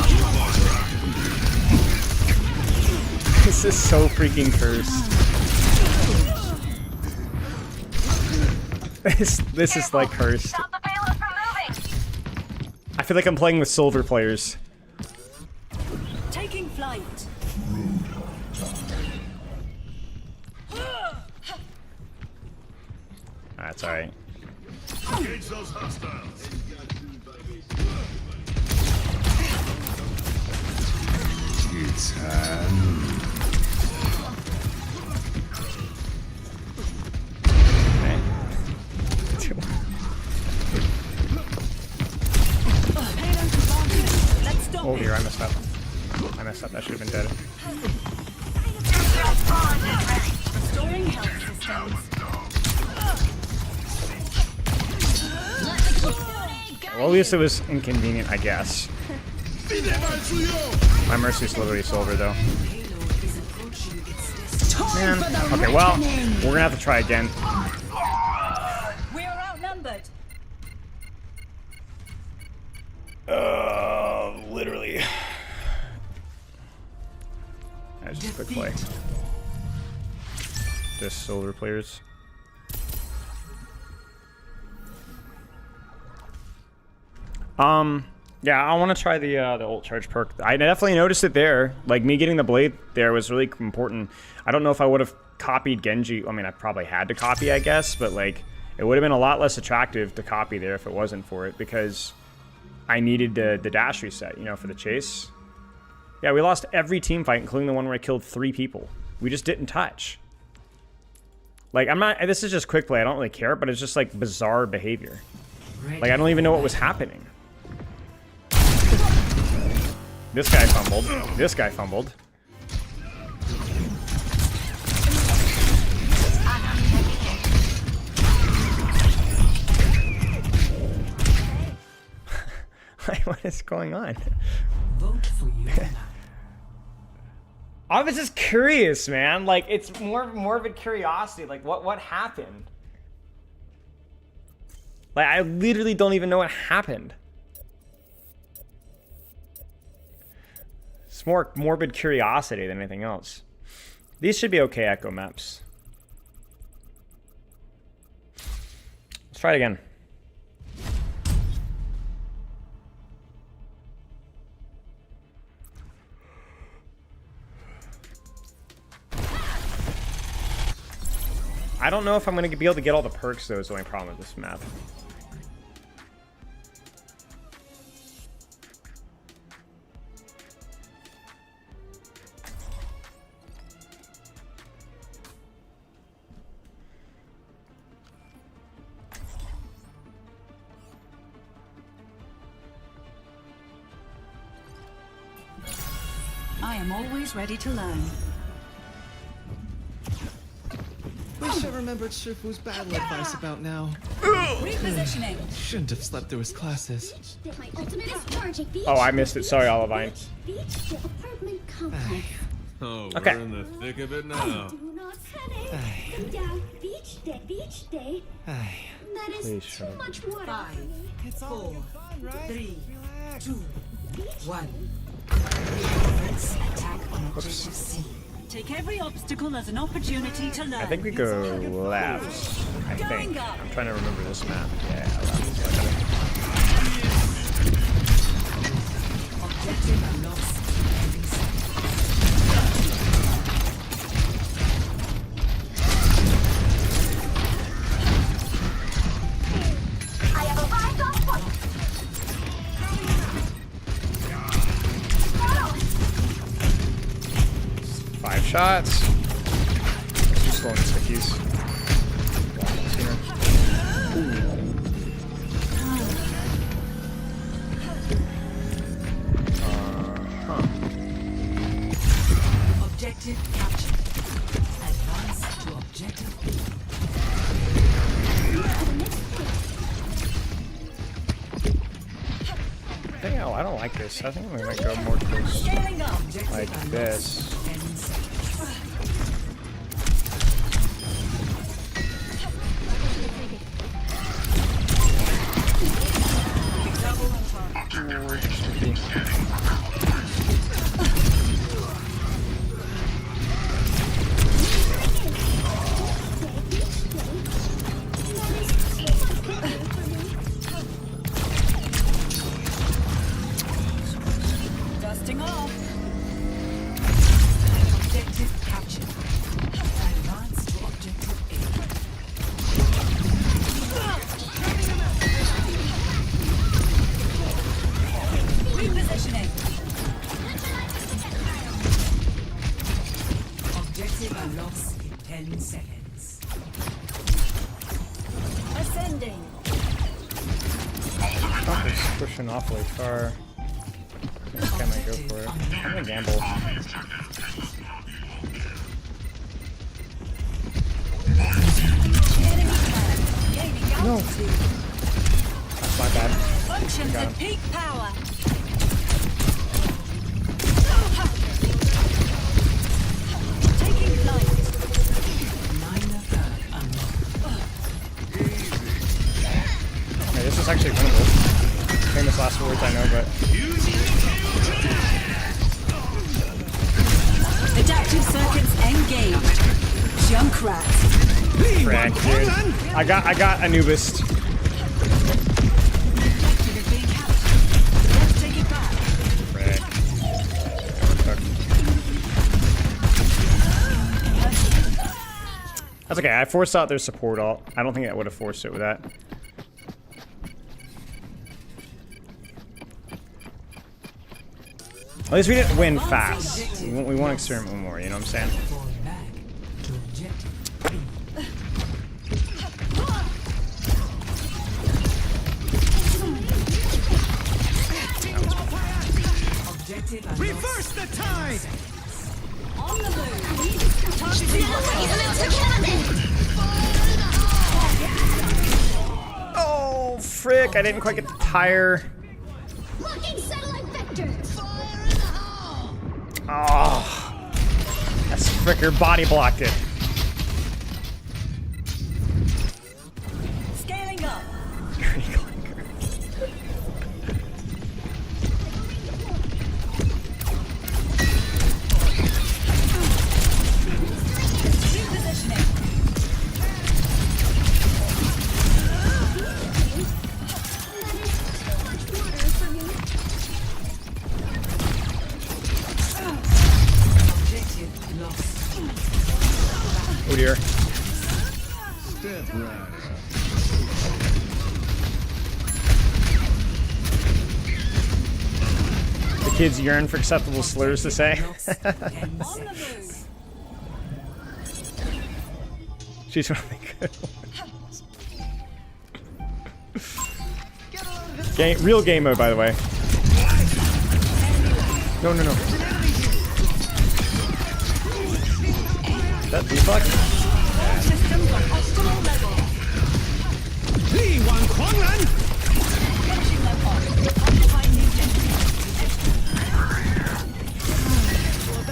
This is so freaking cursed. This is like cursed. Stop the payload from moving. I feel like I'm playing with silver players. Taking flight. That's alright. Engage those hostiles. It's Oh dear, I messed up. That should have been dead. Restoring health systems. Well, at least it was inconvenient, I guess. My Mercy's literally silver, though. Man. Okay, well, we're gonna have to try again. We are outnumbered. Literally. That's just a quick play. Just silver players. Yeah, I want to try the ult charge perk. I definitely noticed it there. Like, me getting the blade there was really important. I don't know if I would have copied Genji. I mean, I probably had to copy, I guess, but like, it would have been a lot less attractive to copy there if it wasn't for it, because I needed the dash reset, you know, for the chase. Yeah, we lost every team fight, including the one where I killed 3 people. We just didn't touch. Like, I'm not, this is just quick play, I don't really care, but it's just like bizarre behavior. Like, I don't even know what was happening. This guy fumbled. This guy fumbled. Like, what is going on? Vote for you now. I was just curious, man. Like, it's more morbid curiosity. Like, what happened? Like, I literally don't even know what happened. It's more morbid curiosity than anything else. These should be okay echo maps. Let's try it again. I don't know if I'm going to be able to get all the perks, though, is the only problem with this map. I am always ready to learn. Wish I remembered Shifu's battle advice about now. Repositioning. Shouldn't have slept through his classes. My ultimate is charging. Oh, I missed it. Sorry, Olivine. Beach the apartment complex. Oh, Okay. we're in the thick of it now. Do not panic. Down beach day, beach day. Ay, That is Please too shut up. much water. 5, it's all 4, 3, 2, 1. Attack on objective C. Take every obstacle as an opportunity to learn. I think we go left. I think. I'm trying to remember this map. Yeah, left. Objective lost. shots. Just throwing stickies. Objective captured. Advance to objective B. Oh, I don't like this. I think we might go more towards Scaling up. like this. 10 seconds. Dusting off. Objective captured. Advance to objective A. Repositioning. Objective are lost in 10 seconds. Ascending. Trump is pushing awfully far. This guy might go for it. I'm gonna gamble. No. That's my bad. Functions Got him. at peak power. Taking flight. Minor perk unlocked. Okay, this is actually winnable. Famous last words, I know, but Adaptive circuits engaged. Junkrat. frick, dude. I got Anubis. Objective is being captured. Let's take it back. Frick. That's okay. I forced out their support ult. I don't think I would have forced it with that. At least we didn't win fast. We want to experiment more, you know what I'm saying? Fall back to objective B. Objective unlocked. Reverse the tide! On the move. Targeting Oh, frick. I didn't quite get the tire. Locking satellite vector. Fire in the hole. Oh, that's fricker body blocked it. Scaling up. Repositioning. Objective lost. Oh dear. Step right. The kids yearn for acceptable slurs to say. On the move. She's one of the good ones. Real game mode, by the way. No. Is that deflect? Systems on optimal level. Finishing them off. Occupying the objective.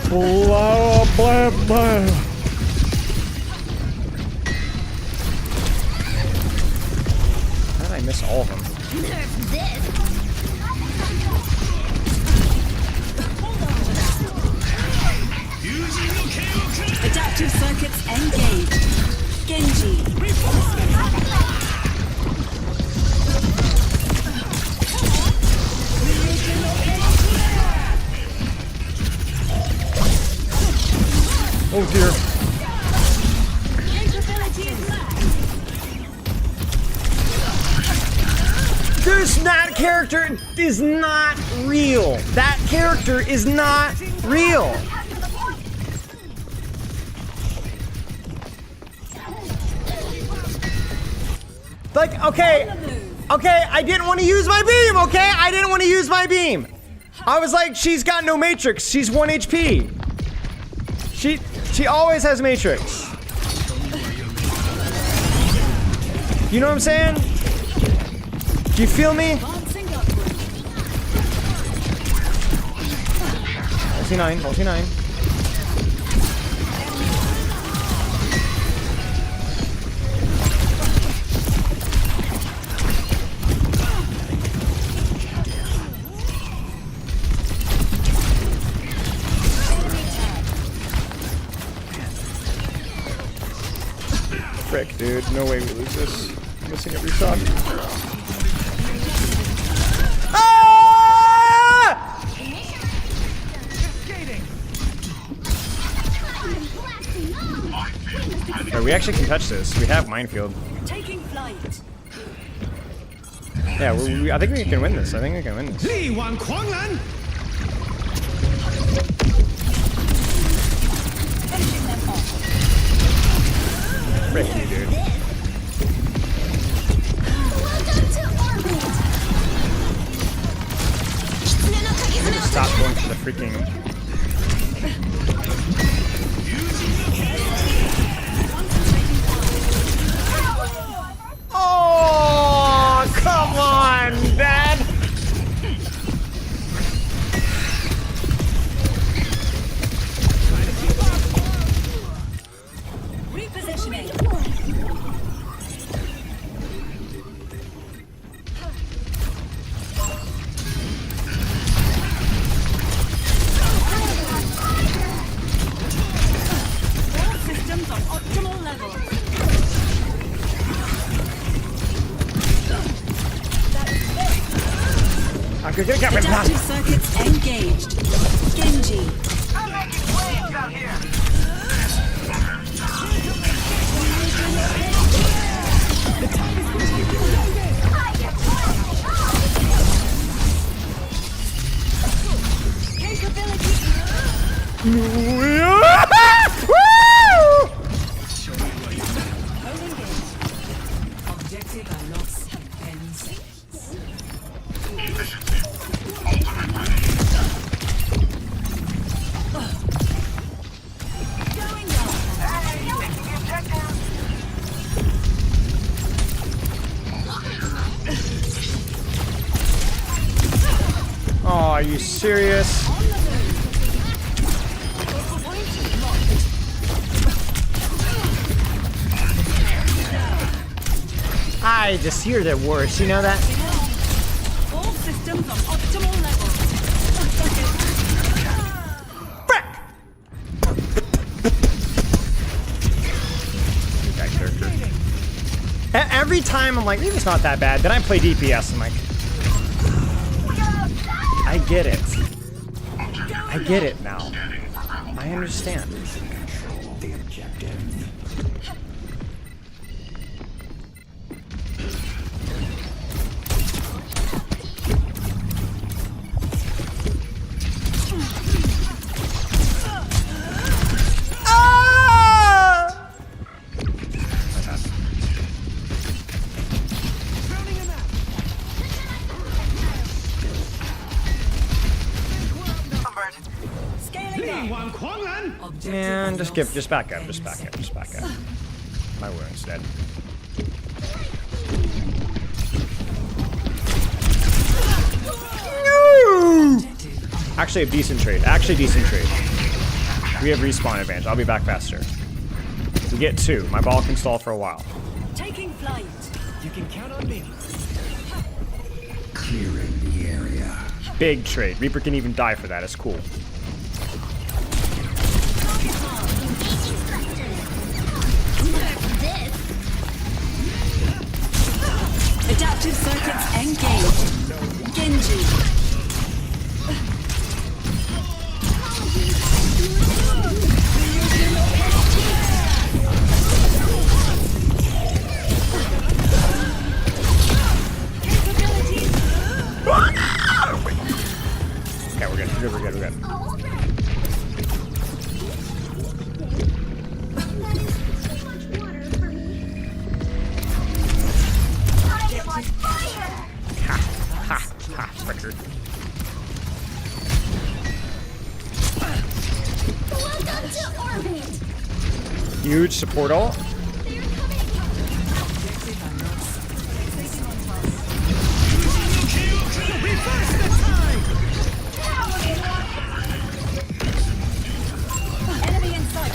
Blah, blah, blah. How did I miss all of them? Nerf this. Adaptive circuits engaged. Genji. Oh dear. Capability is max. That character is not real. That character is not real. Like, okay, I didn't want to use my beam, okay? I didn't want to use my beam. I was like, she's got no matrix. She's 1 HP. She always has matrix. You know what I'm saying? Do you feel me? Ulti 9, ulti 9. Frick, dude. No way we lose this. I'm missing every shot. Ah! Right, we actually can touch this. We have minefield. Taking flight. Yeah, I think we can win this. I think we can win this. Frick you, dude. Stop going for the freaking... Oh, come on, Dad! Repositioning. All systems on optimal level. I'm gonna get rid of Adaptive circuits engaged. Genji. I'm making waves out here. Objective unlocked. Oh, are you serious? I just hear the words, you know that? All systems on optimal level. That character. Every time I'm like, maybe it's not that bad. Then I play DPS. I'm like, I get it. I get it now. I understand. Control the objective. Man, just back up, just back up, just back up. My wound's dead. No! Actually, a decent trade. We have respawn advantage. I'll be back faster. We get 2. My ball can stall for a while. Taking flight. You can count on me. Clearing the area. Big trade. Reaper can even die for that. It's cool. Adaptive circuits engaged. Genji. Okay, we're good. Fricker. Welcome to orbit. Huge support ult. They're coming. Enemy in sight.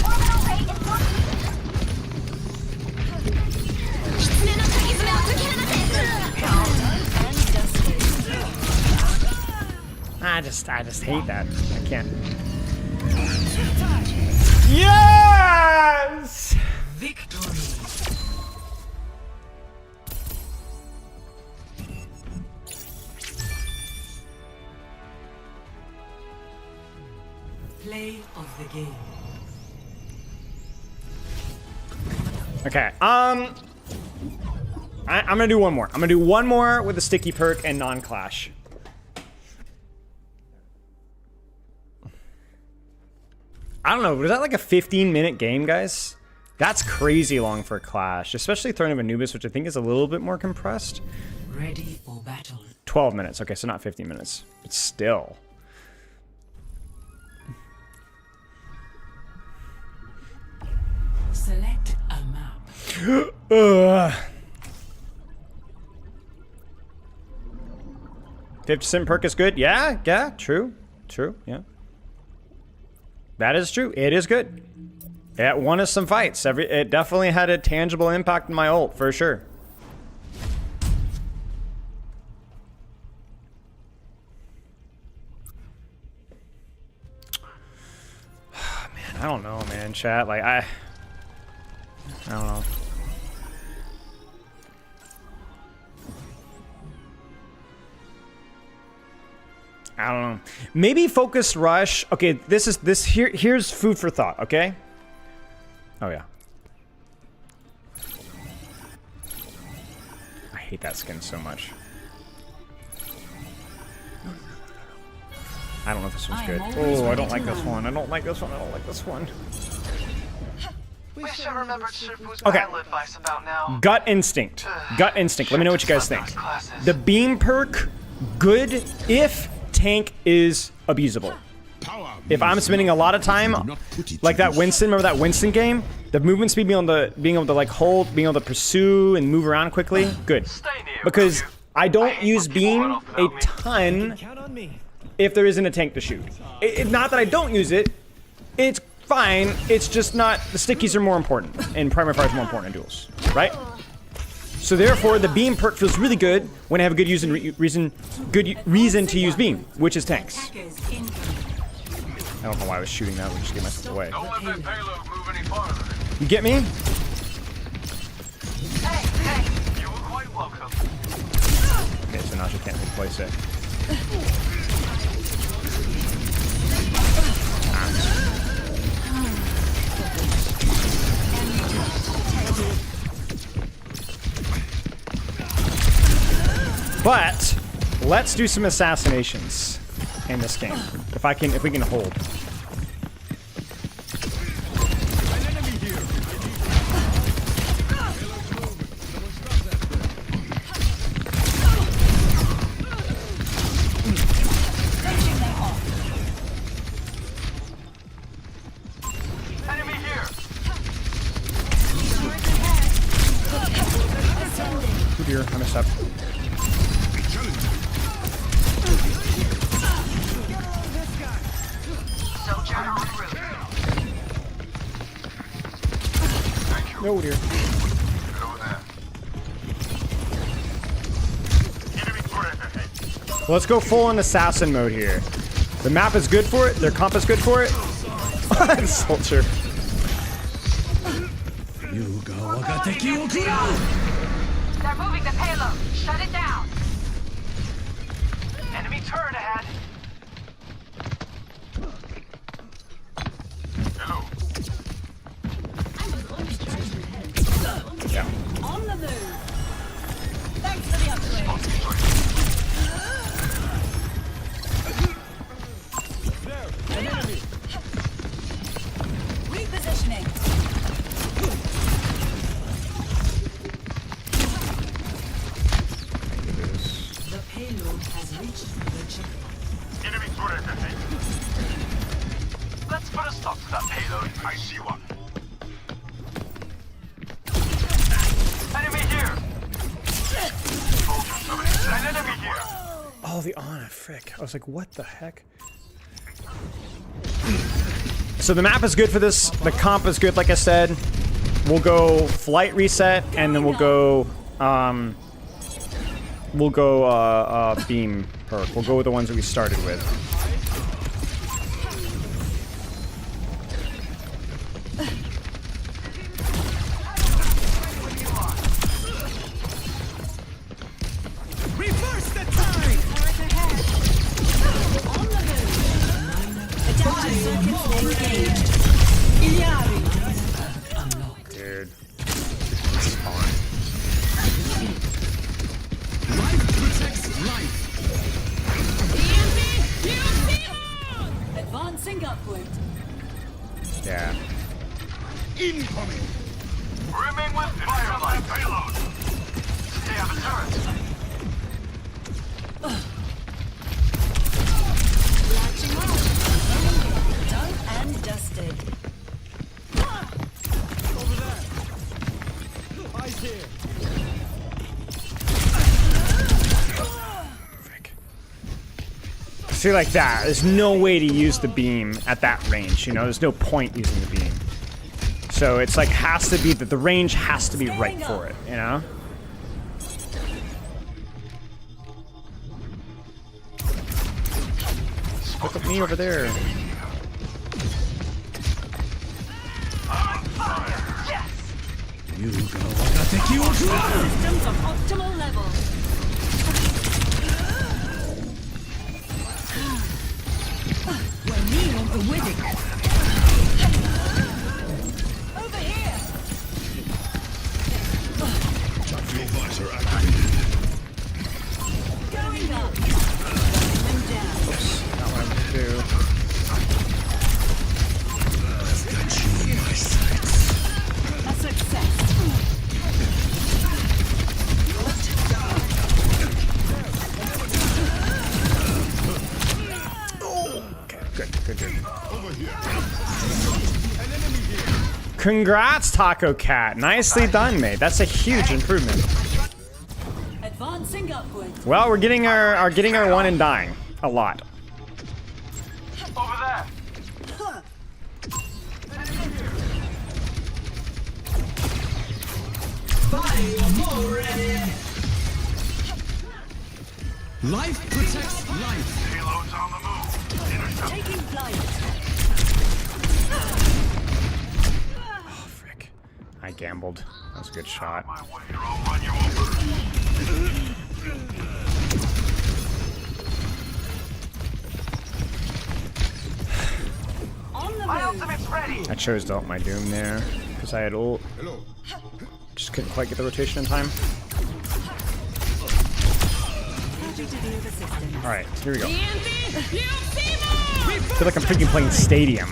Orbital rate is I just hate that. I can't. Yes! Victory. Play of the game. Okay. I'm gonna do one more. I'm gonna do one more with the sticky perk and non-clash. I don't know. Was that like a 15-minute game, guys? That's crazy long for a clash, especially Throne of Anubis, which I think is a little bit more compressed. Ready for battle. 12 minutes. Okay, so not 15 minutes. But still. Select a map. 50% perk is good. Yeah, yeah, true. True, yeah. That is true. It is good. It won us some fights. It definitely had a tangible impact on my ult, for sure. Man, I don't know, man. Chat, like, I don't know. I don't know. Maybe focused rush. Okay, here's food for thought, okay? Oh yeah. I hate that skin so much. I don't know if this one's good. Oh, I don't like this one. I don't like this one. I don't like this one. We should remember Shifu's Okay. battle advice about now. Gut instinct. Gut instinct. Let me know what you guys think. The beam perk, good if tank is abusable. If I'm spending a lot of time, like that Winston, remember that Winston game? The movement speed being able to like hold, being able to pursue and move around quickly, good. Because I don't use beam a ton if there isn't a tank to shoot. Not that I don't use it, it's fine, it's just not, the stickies are more important, and primary fire is more important in duels, right? So therefore, the beam perk feels really good when I have a good reason to use beam, which is tanks. I don't know why I was shooting that. We'll just get myself away. Don't let that payload move any farther. You get me? Hey, you were quite welcome. Okay, so now she can't replace it. But let's do some assassinations in this game. If we can hold. Enemy here. Oh dear, I messed up. Oh dear. Let's go full on assassin mode here. The map is good for it. Their comp is good for it. Soldier. They're moving the payload. Shut it down. Enemy turret ahead. Hello. Yeah. On the move. Thanks for the upgrade. Repositioning. Enemy turret ahead. Let's put a stop to that payload. I see one. Enemy here. An enemy here. Oh, the Ana, frick. I was like, what the heck? So the map is good for this. The comp is good, like I said. We'll go flight reset, and then we'll go beam perk. We'll go with the ones that we started with. Reverse the tide! Adaptive circuits engaged. Iliari. Dude. Life protects life. Advancing upward. Yeah. Incoming. Remain with fire line payload. They have a turret. Latching on. Done and dusted. Over there. Eyes here. Frick. See, like that. There's no way to use the beam at that range, you know? There's no point using the beam. So it's like, has to be that the range has to be right for it, you know? Look at me over there. Systems on optimal level. When we want the winning. Over here. Tactical visor activated. Going up. Going down. Not what I'm gonna do. Got you in my sights. A success. Good. Over here. Congrats, Taco Cat. Nicely done, mate. That's a huge improvement. Advancing upward. Well, we're getting our one and dying a lot. Over there. Life protects life. Payload's on the move. Intercept. Taking flight. Oh, frick. I gambled. That was a good shot. My way, or I'll run you over. On the My move. ultimate's ready. I chose to ult my Doom there because I had ult. Hello. Just couldn't quite get the rotation in time. Happy to be of assistance. All right, here we go. I feel like I'm freaking playing Stadium.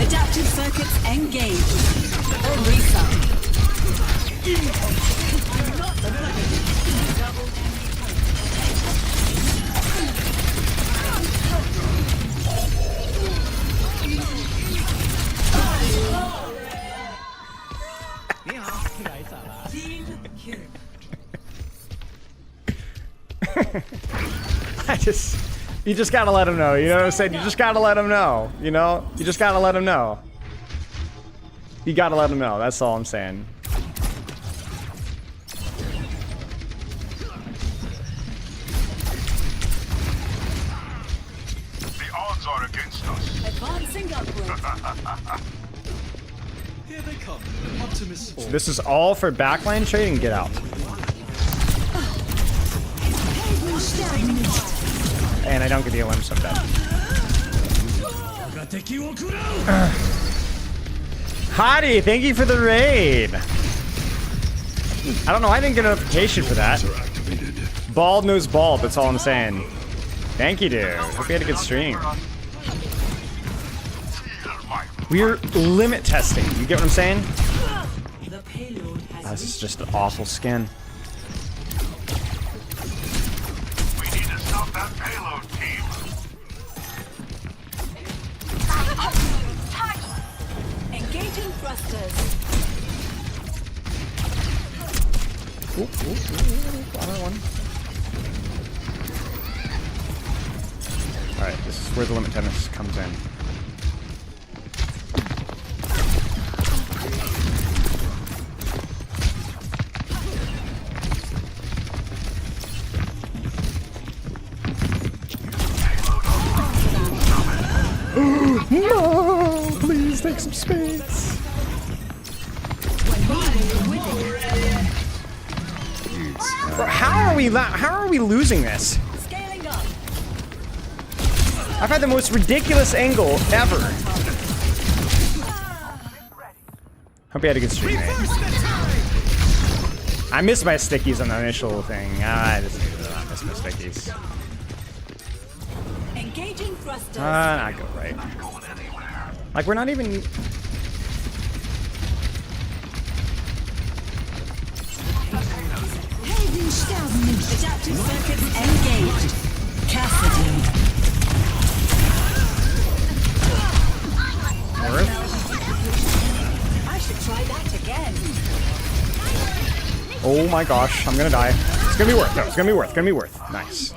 Adaptive circuits engaged. Or reset. You just gotta let him know. You know what I'm saying? You just gotta let him know. You know? You just gotta let him know. You gotta let him know. That's all I'm saying. The odds are against us. Advancing upward. Here they come. Optimus. This is all for backline trading. Get out. And I don't get the LM, so I'm dead. Hottie, thank you for the raid. I don't know. I didn't get a notification for that. Visor activated. Bald knows bald. That's all I'm saying. Thank you, dude. Hope you had a good stream. We're limit testing. You get what I'm saying? This is just an awful skin. We need to stop that payload, team. Engaging thrusters. Other one. Alright, this is where the limit tennis comes in. No! Please take some space. Bro, how are we losing this? Scaling up. I've had the most ridiculous angle ever. Hope you had a good stream, mate. I missed my stickies on the initial thing. I missed my stickies. Engaging thrusters. Not go right. Like, we're not even... Adaptive circuits engaged. Cassidy. I should try that again. Oh my gosh, I'm gonna die. It's gonna be worth. No, it's gonna be worth. It's gonna be worth. Nice.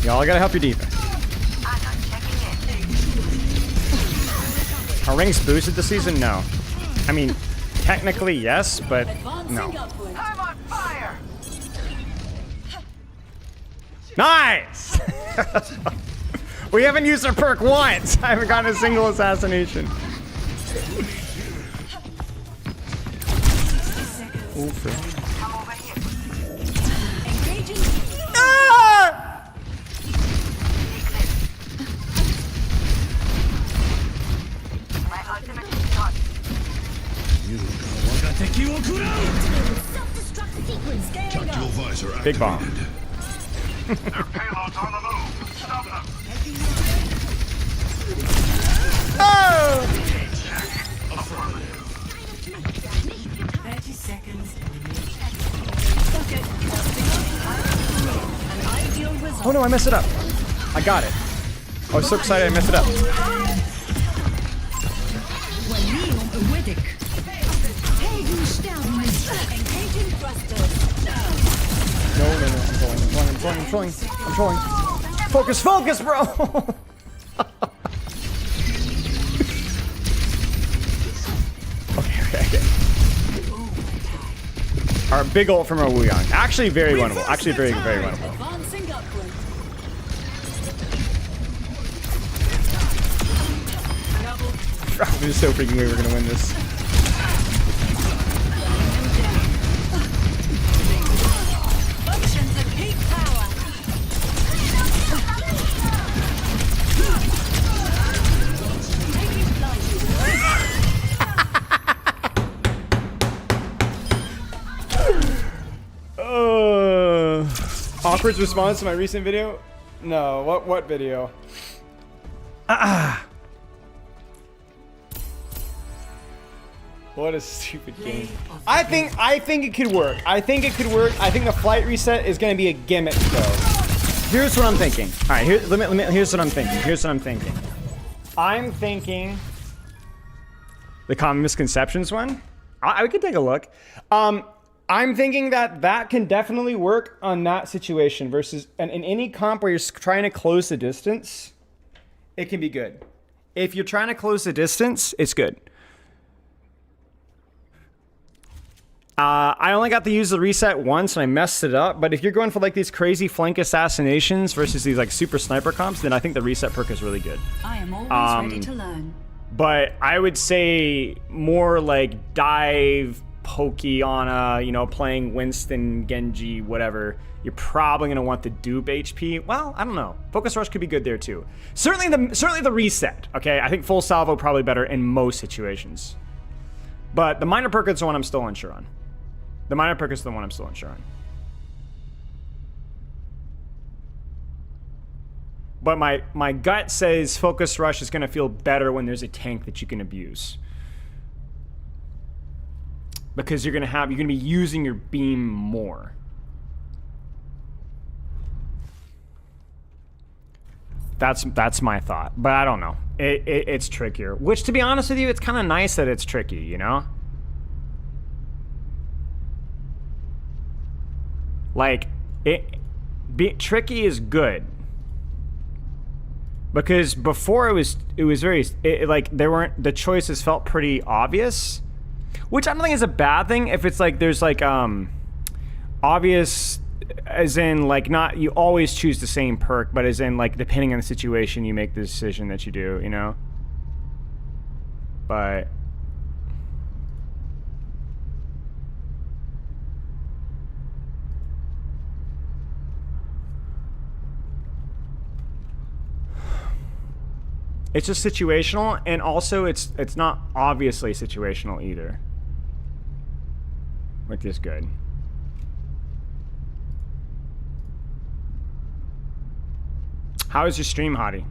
Y'all gotta help your diva. Are rings boosted this season? No. I mean, technically yes, but no. Upward. I'm on fire! Nice! We haven't used our perk once. I haven't gotten a single assassination. Oh, frick. Come over here. Engaging. Ah! My ultimate is done. Self-destruct sequence. Scaling up. Big bomb. Their payload's on the move. Stop them. Oh! 30 seconds. Bucket. An ideal result. Oh no, I messed it up. I got it. I was so excited I messed it up. Engaging thrusters. No, I'm trolling. Focus, bro! Okay. Our big ult from our Wuyang. Actually very winnable. Actually very winnable. Advancing upward. I was so freaking we were gonna win this. Functions at peak power. Taking flight. Awkward's response to my recent video? No, what video? What a stupid game. I think it could work. I think the flight reset is gonna be a gimmick though. Here's what I'm thinking. Alright, here's what I'm thinking. I'm thinking the common misconceptions one. I could take a look. I'm thinking that can definitely work on that situation versus in any comp where you're trying to close the distance, it can be good. If you're trying to close the distance, it's good. I only got to use the reset once and I messed it up, but if you're going for like these crazy flank assassinations versus these like super sniper comps, then I think the reset perk is really good. I am always ready to learn. But I would say more like dive, pokey on a, playing Winston, Genji, whatever. You're probably going to want the dupe HP. Well, I don't know. Focus Rush could be good there too. Certainly the reset, okay? I think full salvo probably better in most situations. But the minor perk is the one I'm still unsure on. But my gut says Focus Rush is going to feel better when there's a tank that you can abuse. because you're gonna be using your beam more. That's my thought, but I don't know. It's trickier. Which, to be honest with you, it's kind of nice that it's tricky, you know? Like, tricky is good. Because before it was very, like, the choices felt pretty obvious. Which I don't think is a bad thing if it's like, there's like, obvious, as in, like, not, you always choose the same perk, but as in, like, depending on the situation, you make the decision that you do, you know? But... it's just situational, and also it's not obviously situational either. Which is good. How is your stream, Hottie?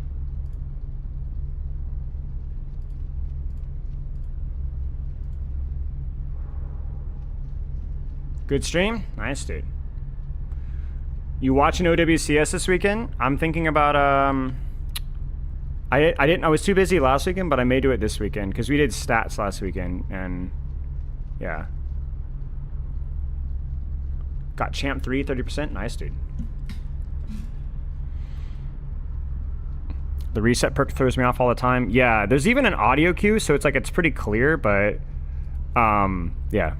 Good stream? Nice, dude. You watching OWCS this weekend? I'm thinking about I was too busy last weekend, but I may do it this weekend because we did stats last weekend, and yeah. Got champ 3, 30%. Nice, dude. The reset perk throws me off all the time. Yeah, there's even an audio cue, so it's like it's pretty clear, but yeah.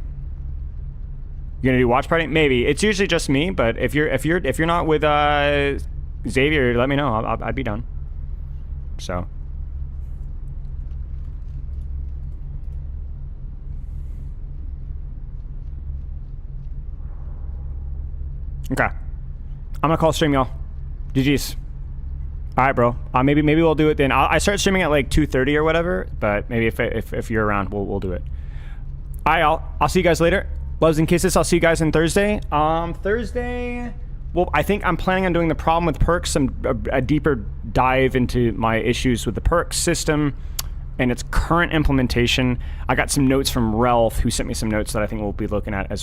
You gonna do watch party? Maybe. It's usually just me, but if you're not with Xavier, let me know. I'd be down. So. Okay. I'm gonna call stream, y'all. GG's. All right, bro. Maybe we'll do it then. I start streaming at like 2:30 or whatever, but maybe if you're around, we'll do it. All right, I'll see you guys later. Loves and kisses. I'll see you guys on Thursday. Thursday. Well, I think I'm planning on doing the problem with perks, a deeper dive into my issues with the perks system and its current implementation. I got some notes from Ralph, who sent me some notes that I think we'll be looking at as well.